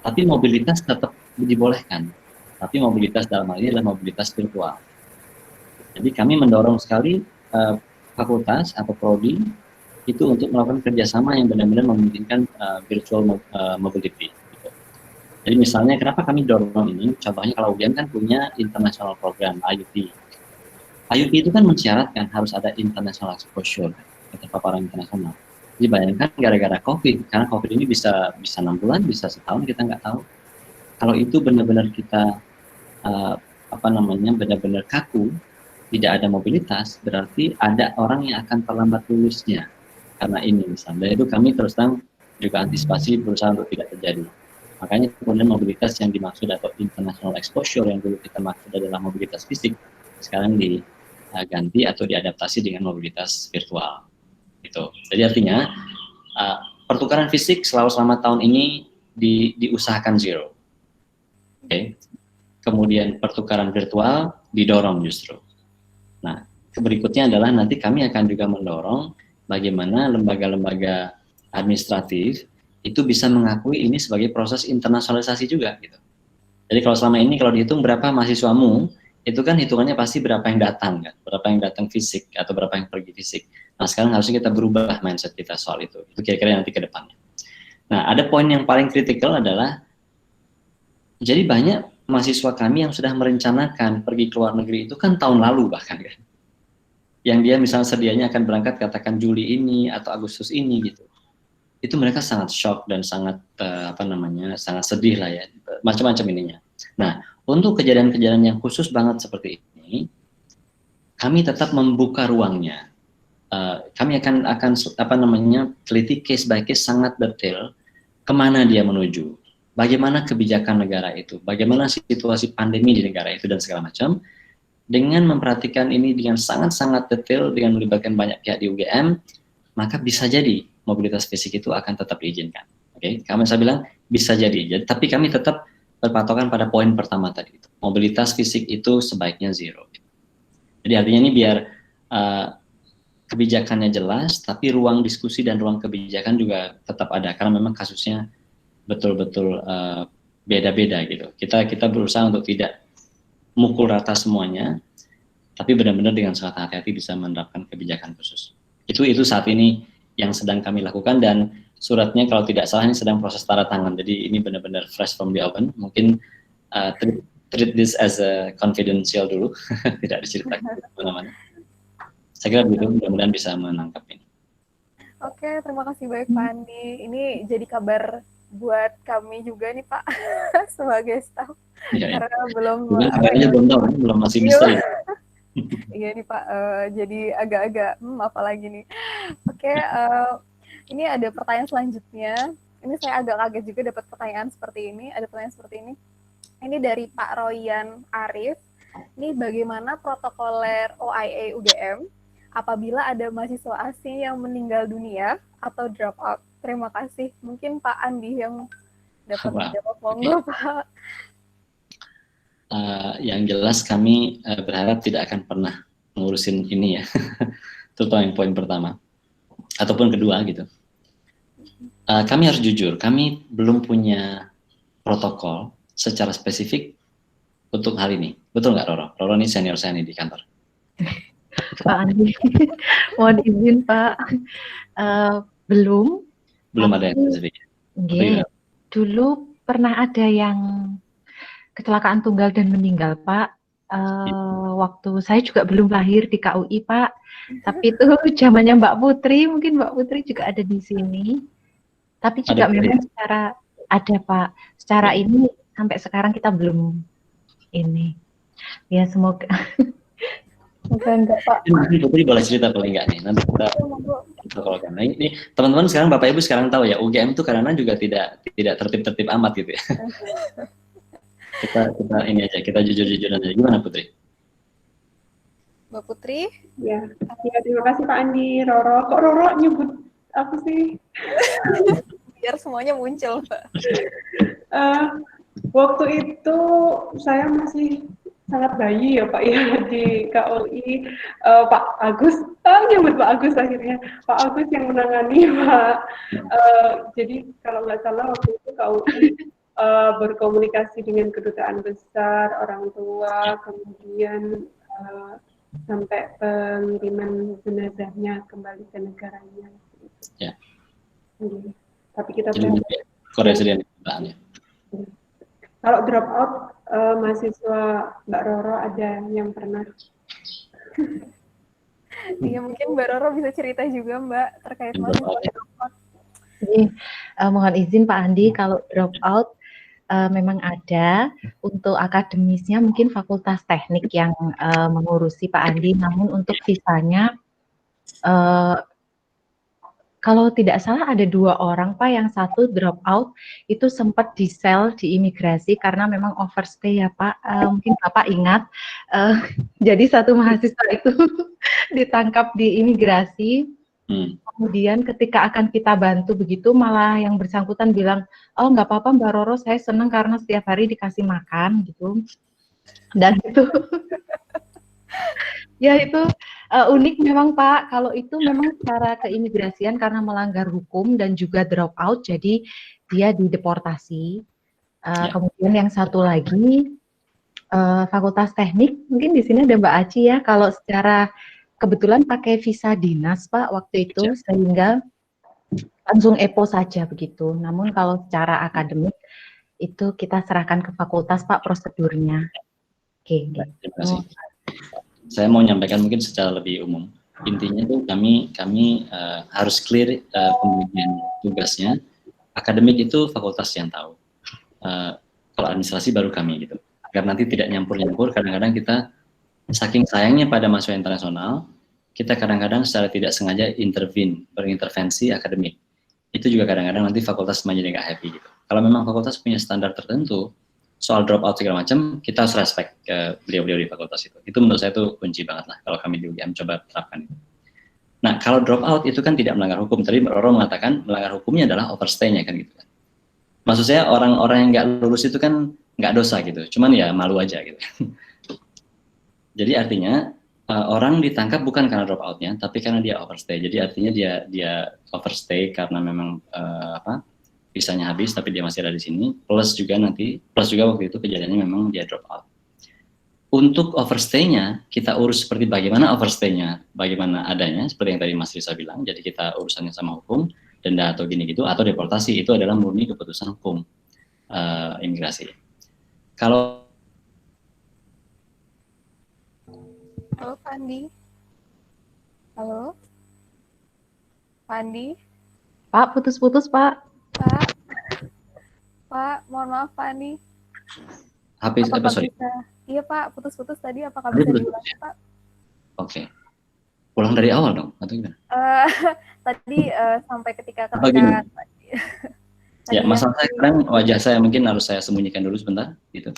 tapi mobilitas tetap dibolehkan. Tapi mobilitas dalam hal ini adalah mobilitas virtual. Jadi kami mendorong sekali fakultas atau prodi itu untuk melakukan kerjasama yang benar-benar memungkinkan virtual mobility. Gitu. Jadi misalnya kenapa kami dorong ini? Contohnya kalau UGM kan punya international program IUP. IUP itu kan mensyaratkan harus ada international exposure, keterpaparan internasional. Jadi bayangkan gara-gara COVID, karena COVID ini bisa 6 bulan, bisa setahun, kita nggak tahu. Kalau itu benar-benar kita benar-benar kaku, tidak ada mobilitas, berarti ada orang yang akan terlambat lulusnya karena ini misalnya. Itu kami terus terang juga antisipasi berusaha untuk tidak terjadi. Makanya kemudian mobilitas yang dimaksud atau international exposure yang dulu kita maksud adalah mobilitas fisik, sekarang diganti atau diadaptasi dengan mobilitas virtual. Gitu. Jadi artinya pertukaran fisik selama tahun ini diusahakan zero. Okay. Kemudian pertukaran virtual didorong justru. Nah, berikutnya adalah nanti kami akan juga mendorong bagaimana lembaga-lembaga administratif itu bisa mengakui ini sebagai proses internasionalisasi juga gitu. Jadi kalau selama ini kalau dihitung berapa mahasiswamu, itu kan hitungannya pasti berapa yang datang kan, berapa yang datang fisik atau berapa yang pergi fisik. Nah sekarang harusnya kita berubah mindset kita soal itu kira-kira nanti ke depannya. Nah ada poin yang paling kritikal adalah, jadi banyak mahasiswa kami yang sudah merencanakan pergi ke luar negeri itu kan tahun lalu bahkan kan, yang dia misalnya sedianya akan berangkat katakan Juli ini atau Agustus ini gitu. Itu mereka sangat shock dan sangat sangat sedih lah ya, macam-macam ininya. Nah, untuk kejadian-kejadian yang khusus banget seperti ini, kami tetap membuka ruangnya. Kami akan teliti case by case sangat detail kemana dia menuju, bagaimana kebijakan negara itu, bagaimana situasi pandemi di negara itu dan segala macam. Dengan memperhatikan ini dengan sangat-sangat detail dengan melibatkan banyak pihak di UGM, maka bisa jadi mobilitas fisik itu akan tetap diizinkan. Oke, kami saya bilang bisa jadi, tapi kami tetap berpatokan pada poin pertama tadi itu. Mobilitas fisik itu sebaiknya zero. Jadi artinya ini biar kebijakannya jelas, tapi ruang diskusi dan ruang kebijakan juga tetap ada karena memang kasusnya betul-betul beda-beda gitu. Kita berusaha untuk tidak mukul rata semuanya, tapi benar-benar dengan sangat hati-hati bisa menerapkan kebijakan khusus. Itu saat ini yang sedang kami lakukan, dan suratnya kalau tidak salah ini sedang proses tanda tangan, jadi ini benar-benar fresh from the oven. Mungkin treat this as a confidential dulu, tidak diceritakan kemana-mana. Saya kira begitu, mudah-mudahan bisa menangkap ini. Oke, terima kasih banyak Pak Andi. Ini jadi kabar buat kami juga nih Pak, sebagai staff. Ya, karena belum kabarnya belum tahu, belum masih misteri. Iya nih Pak, jadi agak-agak apalagi nih. Oke, ini ada pertanyaan selanjutnya. Ini saya agak kaget juga dapat pertanyaan seperti ini. Ada pertanyaan seperti ini. Ini dari Pak Royan Arif. Ini bagaimana protokoler OIA UGM apabila ada mahasiswa asing yang meninggal dunia atau drop out? Terima kasih. Mungkin Pak Andi yang dapat menjawab. Monggo Pak. Yang jelas kami berharap tidak akan pernah ngurusin ini ya, terutama yang poin pertama ataupun kedua gitu. Kami harus jujur, kami belum punya protokol secara spesifik untuk hal ini. Betul nggak Roro? Roro ini senior saya nih di kantor. Pak Andi, mohon izin Pak, belum ada yang spesifik. Dulu pernah ada yang kecelakaan tunggal dan meninggal Pak. Waktu saya juga belum lahir di KUI Pak, tapi itu zamannya Mbak Putri, mungkin Mbak Putri juga ada di sini. Tapi juga memang secara ada Pak, secara ini sampai sekarang kita belum ini. Ya semoga. Enggak Pak. Putri boleh cerita paling nggak nih? Nanti kita protokolkan. Nah, ini teman-teman sekarang Bapak Ibu sekarang tahu ya, UGM itu karena juga tidak tertib-tertib amat gitu ya. kita ini aja, kita jujur-jujuran aja. Gimana Putri? Mbak Putri? Ya, terima kasih Pak Andi. Roro, kok Roro nyebut apa sih? Biar semuanya muncul Pak. Waktu itu saya masih sangat bayi ya Pak ya di KUI. Pak Agus, nyebut Pak Agus akhirnya. Pak Agus yang menangani Pak. Jadi kalau nggak salah waktu itu KUI berkomunikasi dengan kedutaan besar, orang tua, kemudian sampai pengiriman jenazahnya kembali ke negaranya. Ya. Tapi kita koreksi dengan kedutaan ya. Kalau drop out mahasiswa Mbak Roro ada yang pernah? Iya mungkin Mbak Roro bisa cerita juga Mbak terkait mahasiswa drop out. Mohon izin Pak Andi, kalau drop out memang ada untuk akademisnya mungkin fakultas teknik yang mengurusi Pak Andi, namun untuk visanya kalau tidak salah ada 2 orang Pak, yang satu drop out itu sempat di-sel di imigrasi karena memang overstay ya Pak, mungkin Bapak ingat, jadi satu mahasiswa itu ditangkap di imigrasi. Kemudian ketika akan kita bantu begitu, malah yang bersangkutan bilang, oh nggak apa-apa Mbak Roro, saya senang karena setiap hari dikasih makan gitu. Dan itu ya itu Unik memang Pak, kalau itu memang cara keimigrasian karena melanggar hukum dan juga drop out, jadi dia dideportasi. Ya. Kemudian yang satu lagi Fakultas Teknik, mungkin di sini ada Mbak Aci ya. Kalau secara kebetulan pakai visa dinas Pak waktu itu, sehingga langsung EPO saja begitu. Namun kalau secara akademik itu kita serahkan ke fakultas Pak prosedurnya. Oke. Terima kasih. Saya mau menyampaikan mungkin secara lebih umum. Intinya itu kami harus clear pembagian tugasnya. Akademik itu fakultas yang tahu. Kalau administrasi baru kami gitu. Agar nanti tidak nyampur-nyampur. Kadang-kadang kita saking sayangnya pada mahasiswa internasional, kita kadang-kadang secara tidak sengaja berintervensi akademik. Itu juga kadang-kadang nanti fakultas menjadi nggak happy gitu. Kalau memang fakultas punya standar tertentu, soal drop out segala macam, kita harus respect ke beliau-beliau di fakultas itu. Itu menurut saya itu kunci banget lah kalau kami di UGM coba terapkan itu. Nah, kalau drop out itu kan tidak melanggar hukum. Tadi Roro mengatakan melanggar hukumnya adalah overstay-nya kan gitu kan. Maksud saya orang-orang yang nggak lulus itu kan nggak dosa gitu, cuman ya malu aja gitu. Jadi artinya orang ditangkap bukan karena drop out-nya, tapi karena dia overstay. Jadi artinya dia overstay karena memang visanya habis tapi dia masih ada di sini, plus juga waktu itu kejadiannya memang dia drop out. Untuk overstay-nya kita urus seperti bagaimana overstay-nya, bagaimana adanya, seperti yang tadi Mas Risa bilang. Jadi kita urusannya sama hukum, denda atau gini gitu, atau deportasi itu adalah murni keputusan hukum imigrasi. Kalau Halo Pak Andi. Halo Pak Andi. Pak, putus-putus Pak. Pak, mohon maaf Pak Andi. HP sorry. Iya Pak, putus-putus tadi. Apakah bisa diulangi Pak? Oke. Ulang dari awal dong, atau gimana? Tadi sampai ketika Ya, masalah saya sekarang wajah saya mungkin harus saya sembunyikan dulu sebentar, gitu.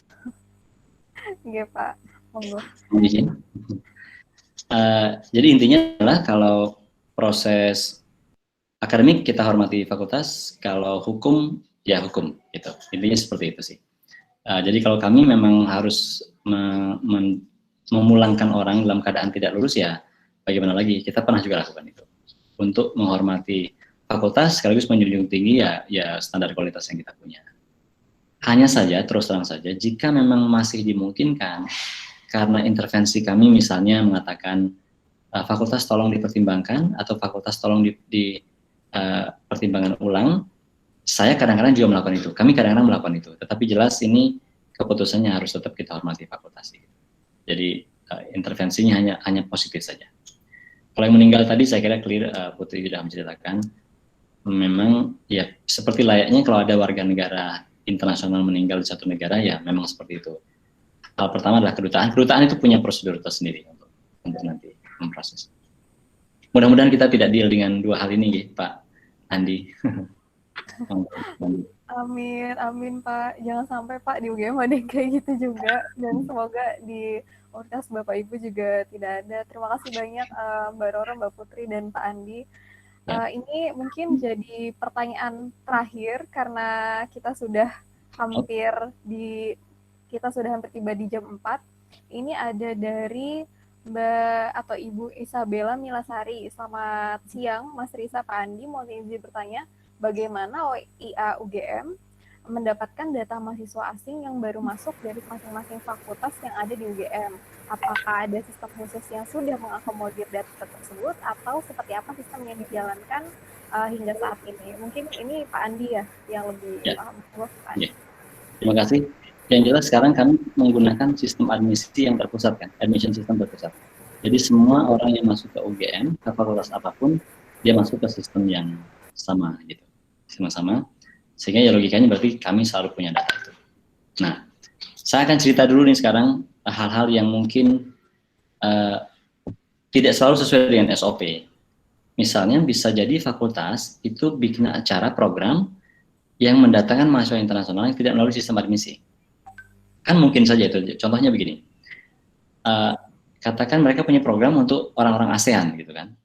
Iya Pak, monggo. Jadi intinya adalah kalau proses akademik kita hormati fakultas, kalau hukum ya hukum gitu. Intinya seperti itu sih. Jadi kalau kami memang harus memulangkan orang dalam keadaan tidak lulus ya bagaimana lagi, kita pernah juga lakukan itu. Untuk menghormati fakultas sekaligus menjunjung tinggi ya standar kualitas yang kita punya. Hanya saja terus terang saja jika memang masih dimungkinkan karena intervensi kami misalnya mengatakan fakultas tolong dipertimbangkan atau fakultas tolong pertimbangan ulang, saya kadang-kadang juga melakukan itu. Kami kadang-kadang melakukan itu. Tetapi jelas ini keputusannya harus tetap kita hormati fakultas. Jadi intervensinya hanya positif saja. Kalau yang meninggal tadi saya kira clear, Putri sudah menceritakan. Memang ya seperti layaknya kalau ada warga negara internasional meninggal di satu negara ya memang seperti itu. Hal pertama adalah kedutaan. Kedutaan itu punya prosedur tersendiri untuk nanti memproses. Mudah-mudahan kita tidak deal dengan dua hal ini, Pak Andi. Amin Pak. Jangan sampai Pak di UGM ada yang kayak gitu juga. Dan semoga di Universitas Bapak Ibu juga tidak ada. Terima kasih banyak Mbak Roro, Mbak Putri, dan Pak Andi. Ini mungkin jadi pertanyaan terakhir karena kita sudah hampir tiba di jam 4. Ini ada dari Mbak atau Ibu Isabella Milasari. Selamat siang Mas Risa, Pak Andi. Mohon izin bertanya, bagaimana OIA UGM mendapatkan data mahasiswa asing yang baru masuk dari masing-masing fakultas yang ada di UGM? Apakah ada sistem khusus yang sudah mengakomodir data tersebut atau seperti apa sistem yang dijalankan hingga saat ini? Mungkin ini Pak Andi ya yang lebih paham. Pak Andi. Terima kasih. Yang jelas sekarang kami menggunakan sistem admisi yang terpusat kan, admission system terpusat. Jadi semua orang yang masuk ke UGM, ke fakultas apapun, dia masuk ke sistem yang sama gitu, sama-sama. Sehingga ya logikanya berarti kami selalu punya data itu. Nah, saya akan cerita dulu nih sekarang hal-hal yang mungkin tidak selalu sesuai dengan SOP. Misalnya bisa jadi fakultas itu bikin acara program yang mendatangkan mahasiswa internasional yang tidak melalui sistem admisi. Kan mungkin saja itu. Contohnya begini. Katakan mereka punya program untuk orang-orang ASEAN gitu kan.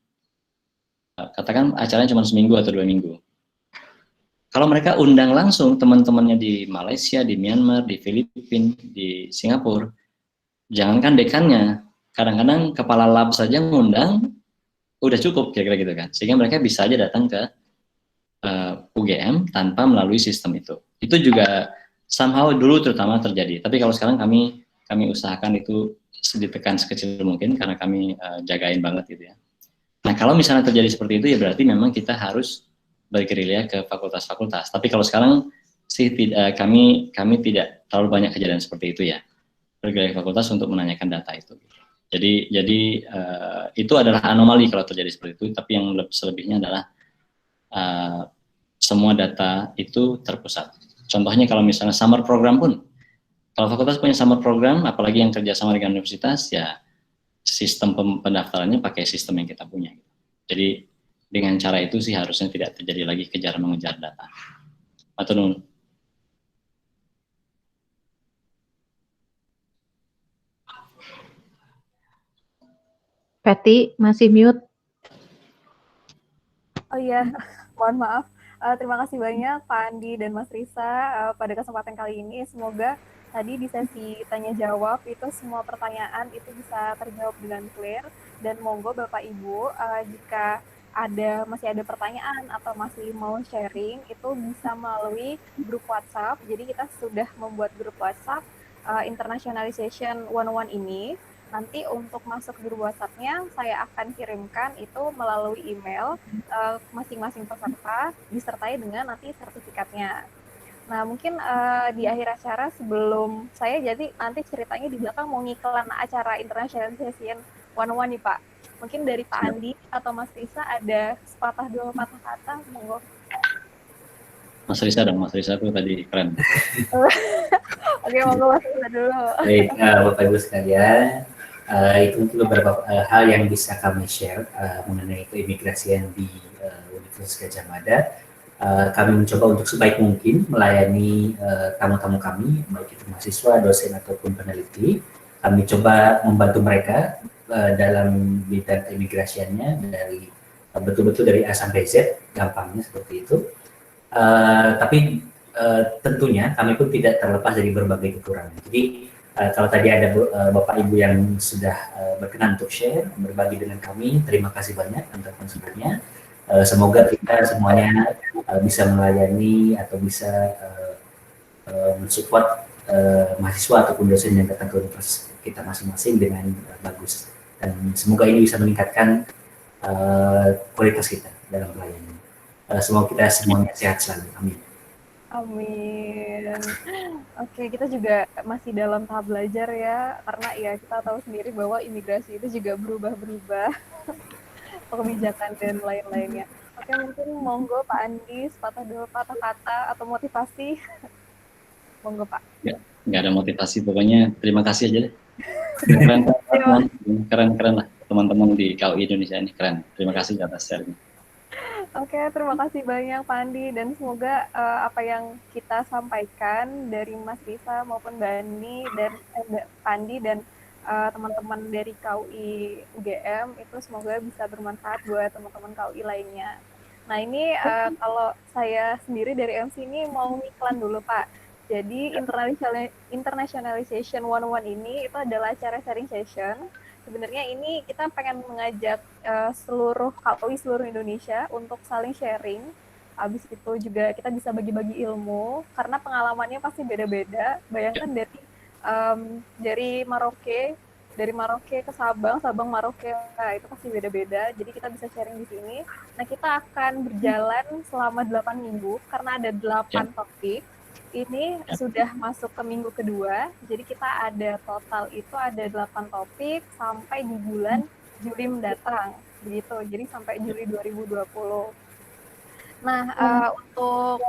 Katakan acaranya cuma seminggu atau 2 minggu. Kalau mereka undang langsung teman-temannya di Malaysia, di Myanmar, di Filipina, di Singapura, jangankan dekannya, kadang-kadang kepala lab saja ngundang udah cukup kira-kira gitu kan, sehingga mereka bisa aja datang ke UGM tanpa melalui sistem itu. Itu juga somehow dulu terutama terjadi, tapi kalau sekarang kami usahakan itu ditekan sekecil mungkin karena kami jagain banget gitu ya. Nah kalau misalnya terjadi seperti itu ya berarti memang kita harus bergerilya ke fakultas-fakultas. Tapi kalau sekarang sih kami tidak terlalu banyak kejadian seperti itu ya, bergerilya ke fakultas untuk menanyakan data itu. Jadi itu adalah anomali kalau terjadi seperti itu. Tapi yang selebihnya adalah semua data itu terpusat. Contohnya kalau misalnya summer program pun, kalau fakultas punya summer program, apalagi yang kerjasama dengan universitas, ya sistem pendaftarannya pakai sistem yang kita punya. Jadi dengan cara itu sih harusnya tidak terjadi lagi kejar mengejar data. Matur nuwun. Patty masih mute. Oh iya, mohon maaf. Terima kasih banyak Pak Andi dan Mas Risa pada kesempatan kali ini. Semoga tadi di sesi tanya jawab itu semua pertanyaan itu bisa terjawab dengan clear. Dan monggo Bapak Ibu jika masih ada pertanyaan atau masih mau sharing itu bisa melalui grup WhatsApp. Jadi kita sudah membuat grup WhatsApp Internationalization 101 ini. Nanti untuk masuk grup WhatsApp-nya saya akan kirimkan itu melalui email masing-masing peserta disertai dengan nanti sertifikatnya. Nah mungkin di akhir acara sebelum saya jadi nanti ceritanya di belakang mau ngiklan acara Internationalization 101 nih Pak. Mungkin dari Pak Andi atau Mas Risa ada sepatah dua patah kata, monggo. Mas Risa dong, Mas Risa tuh tadi keren. Oke, monggo Mas Risa dulu. Baik, Bapak Ibu sekalian, itu beberapa hal yang bisa kami share mengenai keimigrasian di Universitas Gadjah Mada. Kami mencoba untuk sebaik mungkin melayani tamu-tamu kami, baik itu mahasiswa, dosen ataupun peneliti. Kami coba membantu mereka dalam bidang keimigrasiannya dari betul-betul dari A sampai Z, gampangnya seperti itu. Tapi tentunya kami pun tidak terlepas dari berbagai kekurangan. Jadi kalau tadi ada Bapak Ibu yang sudah berkenan untuk share, berbagi dengan kami, terima kasih banyak untuk konsumennya. Semoga kita semuanya bisa melayani atau bisa mensupport mahasiswa ataupun dosen yang datang ke universitas kita masing-masing dengan bagus. Dan semoga ini bisa meningkatkan kualitas kita dalam pelayanan. Semoga kita semuanya sehat selalu. Amin. Amin. Oke, kita juga masih dalam tahap belajar ya, karena ya kita tahu sendiri bahwa imigrasi itu juga berubah-berubah, kebijakan dan lain-lainnya. Oke, mungkin monggo Pak Andi, sepatah dua patah kata atau motivasi. Monggo Pak. Ya, nggak ada motivasi, pokoknya terima kasih aja deh. Keren lah teman-teman di KUI Indonesia ini, keren. Terima kasih atas share-nya. Oke, terima kasih banyak Pak Andi dan semoga apa yang kita sampaikan dari Mas Risa maupun Mbak Ani dan Pak Andi dan teman-teman dari KUI UGM itu semoga bisa bermanfaat buat teman-teman KUI lainnya. Nah ini kalau saya sendiri dari MC ini mau iklan dulu Pak. Jadi Internationalization 101 ini itu adalah acara sharing session. Sebenarnya ini kita pengen mengajak seluruh KUI seluruh Indonesia untuk saling sharing. Habis itu juga kita bisa bagi-bagi ilmu karena pengalamannya pasti beda-beda. Bayangkan dari Maroke ke Sabang, Sabang Maroke, nah, itu pasti beda-beda. Jadi kita bisa sharing di sini. Nah kita akan berjalan selama 8 minggu karena ada 8 topik. Ini sudah masuk ke minggu kedua, jadi kita ada total itu ada 8 topik sampai di bulan Juli mendatang, begitu. Jadi sampai Juli 2020. Nah, untuk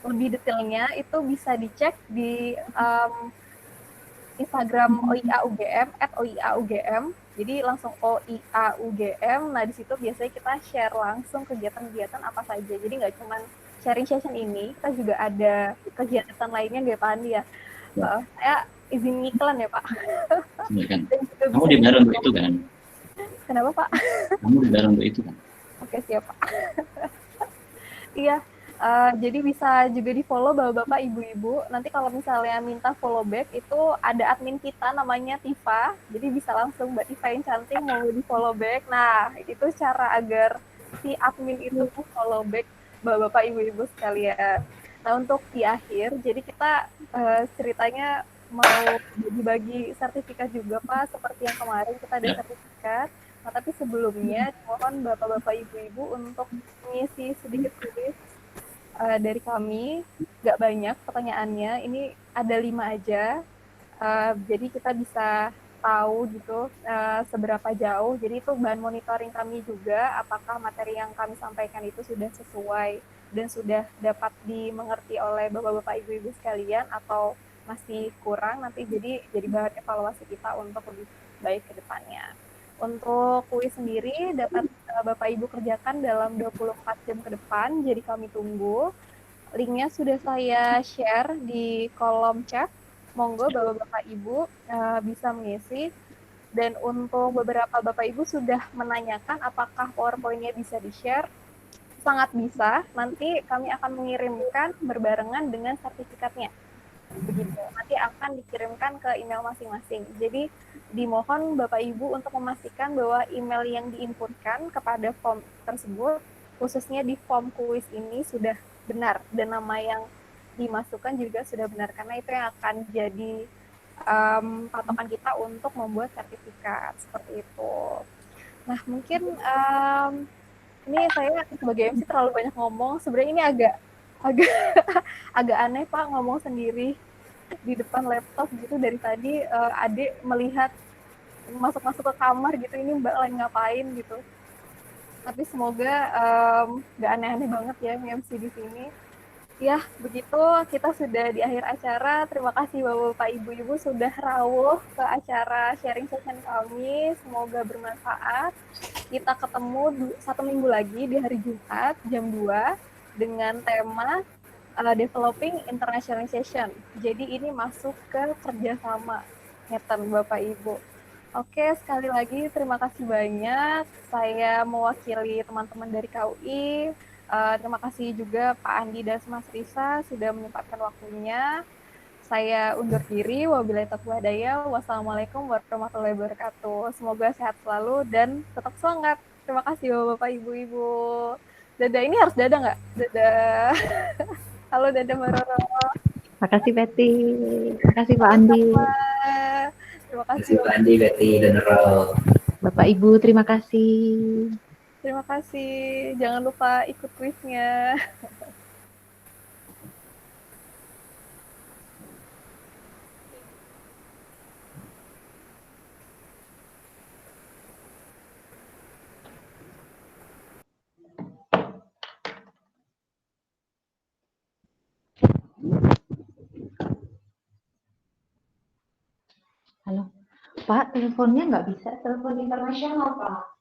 lebih detailnya itu bisa dicek di Instagram OIA UGM @OIA-UGM. Jadi langsung OIA UGM. Nah, di situ biasanya kita share langsung kegiatan-kegiatan apa saja. Jadi nggak cuma sharing session ini, kita juga ada kegiatan lainnya nggak Pak Andi ya? Saya izin iklan ya Pak. Ya, kan? Kamu dibayar untuk itu kan? Kenapa Pak? Kamu dibayar untuk itu kan? Oke siap Pak. Iya, Jadi bisa juga di-follow bapak-bapak, ibu-ibu. Nanti kalau misalnya minta follow back itu ada admin kita namanya Tifa. Jadi bisa langsung Mbak Tifa yang cantik mau di-follow back. Nah, itu cara agar si admin itu follow back bapak-bapak, ibu-ibu sekalian. Nah, untuk di akhir, jadi kita ceritanya mau bagi-bagi sertifikat juga Pak, seperti yang kemarin kita ada sertifikat. Nah, tapi sebelumnya mohon bapak-bapak, ibu-ibu untuk mengisi sedikit kuis dari kami, nggak banyak pertanyaannya, ini ada 5 aja. Jadi kita bisa tahu gitu seberapa jauh. Jadi itu bahan monitoring kami juga, apakah materi yang kami sampaikan itu sudah sesuai dan sudah dapat dimengerti oleh bapak-bapak, ibu-ibu sekalian, atau masih kurang nanti jadi bahan evaluasi kita untuk lebih baik ke depannya. Untuk kuis sendiri dapat Bapak Ibu kerjakan dalam 24 jam ke depan, jadi kami tunggu. Linknya sudah saya share di kolom chat. Monggo Bapak-Bapak Ibu bisa mengisi. Dan untuk beberapa Bapak Ibu sudah menanyakan apakah PowerPoint-nya bisa di-share. Sangat bisa, nanti kami akan mengirimkan berbarengan dengan sertifikatnya. Begitu, nanti akan dikirimkan ke email masing-masing. Jadi dimohon Bapak Ibu untuk memastikan bahwa email yang diinputkan kepada form tersebut, khususnya di form kuis ini sudah benar dan nama yang dimasukkan juga sudah benar, karena itu yang akan jadi patokan kita untuk membuat sertifikat seperti itu. Nah, mungkin ini saya sebagai MC terlalu banyak ngomong. Sebenarnya ini agak agak aneh Pak ngomong sendiri di depan laptop gitu dari tadi. Adik melihat masuk-masuk ke kamar gitu, ini Mbak lagi ngapain gitu. Tapi semoga nggak aneh-aneh banget ya MC di sini. Ya, begitu kita sudah di akhir acara. Terima kasih Bapak-Bapak, Ibu-Ibu sudah rawuh ke acara sharing session kami. Semoga bermanfaat. Kita ketemu 1 minggu lagi di hari Jumat jam 2 dengan tema Developing Internationalization. Jadi ini masuk ke kerjasama ngeten Bapak Ibu. Oke, sekali lagi terima kasih banyak. Saya mewakili teman-teman dari KUI. Terima kasih juga Pak Andi dan Mas Risa sudah menyempatkan waktunya. Saya undur diri. Wabillahi taufiq hidayah. Wassalamualaikum warahmatullahi wabarakatuh. Semoga sehat selalu dan tetap semangat. Terima kasih Bapak Ibu-Ibu. Dadah, ini harus dadah nggak? Dadah. Halo Dadah Mbak Roro. Makasih Betty. Makasih Pak Andi. Terima Terima kasih kasih Pak Andi, Betty, dan Nurul. Bapak Ibu, terima kasih. Terima kasih. Jangan lupa ikut kuisnya. Halo, Pak, teleponnya nggak bisa telepon internasional, Pak.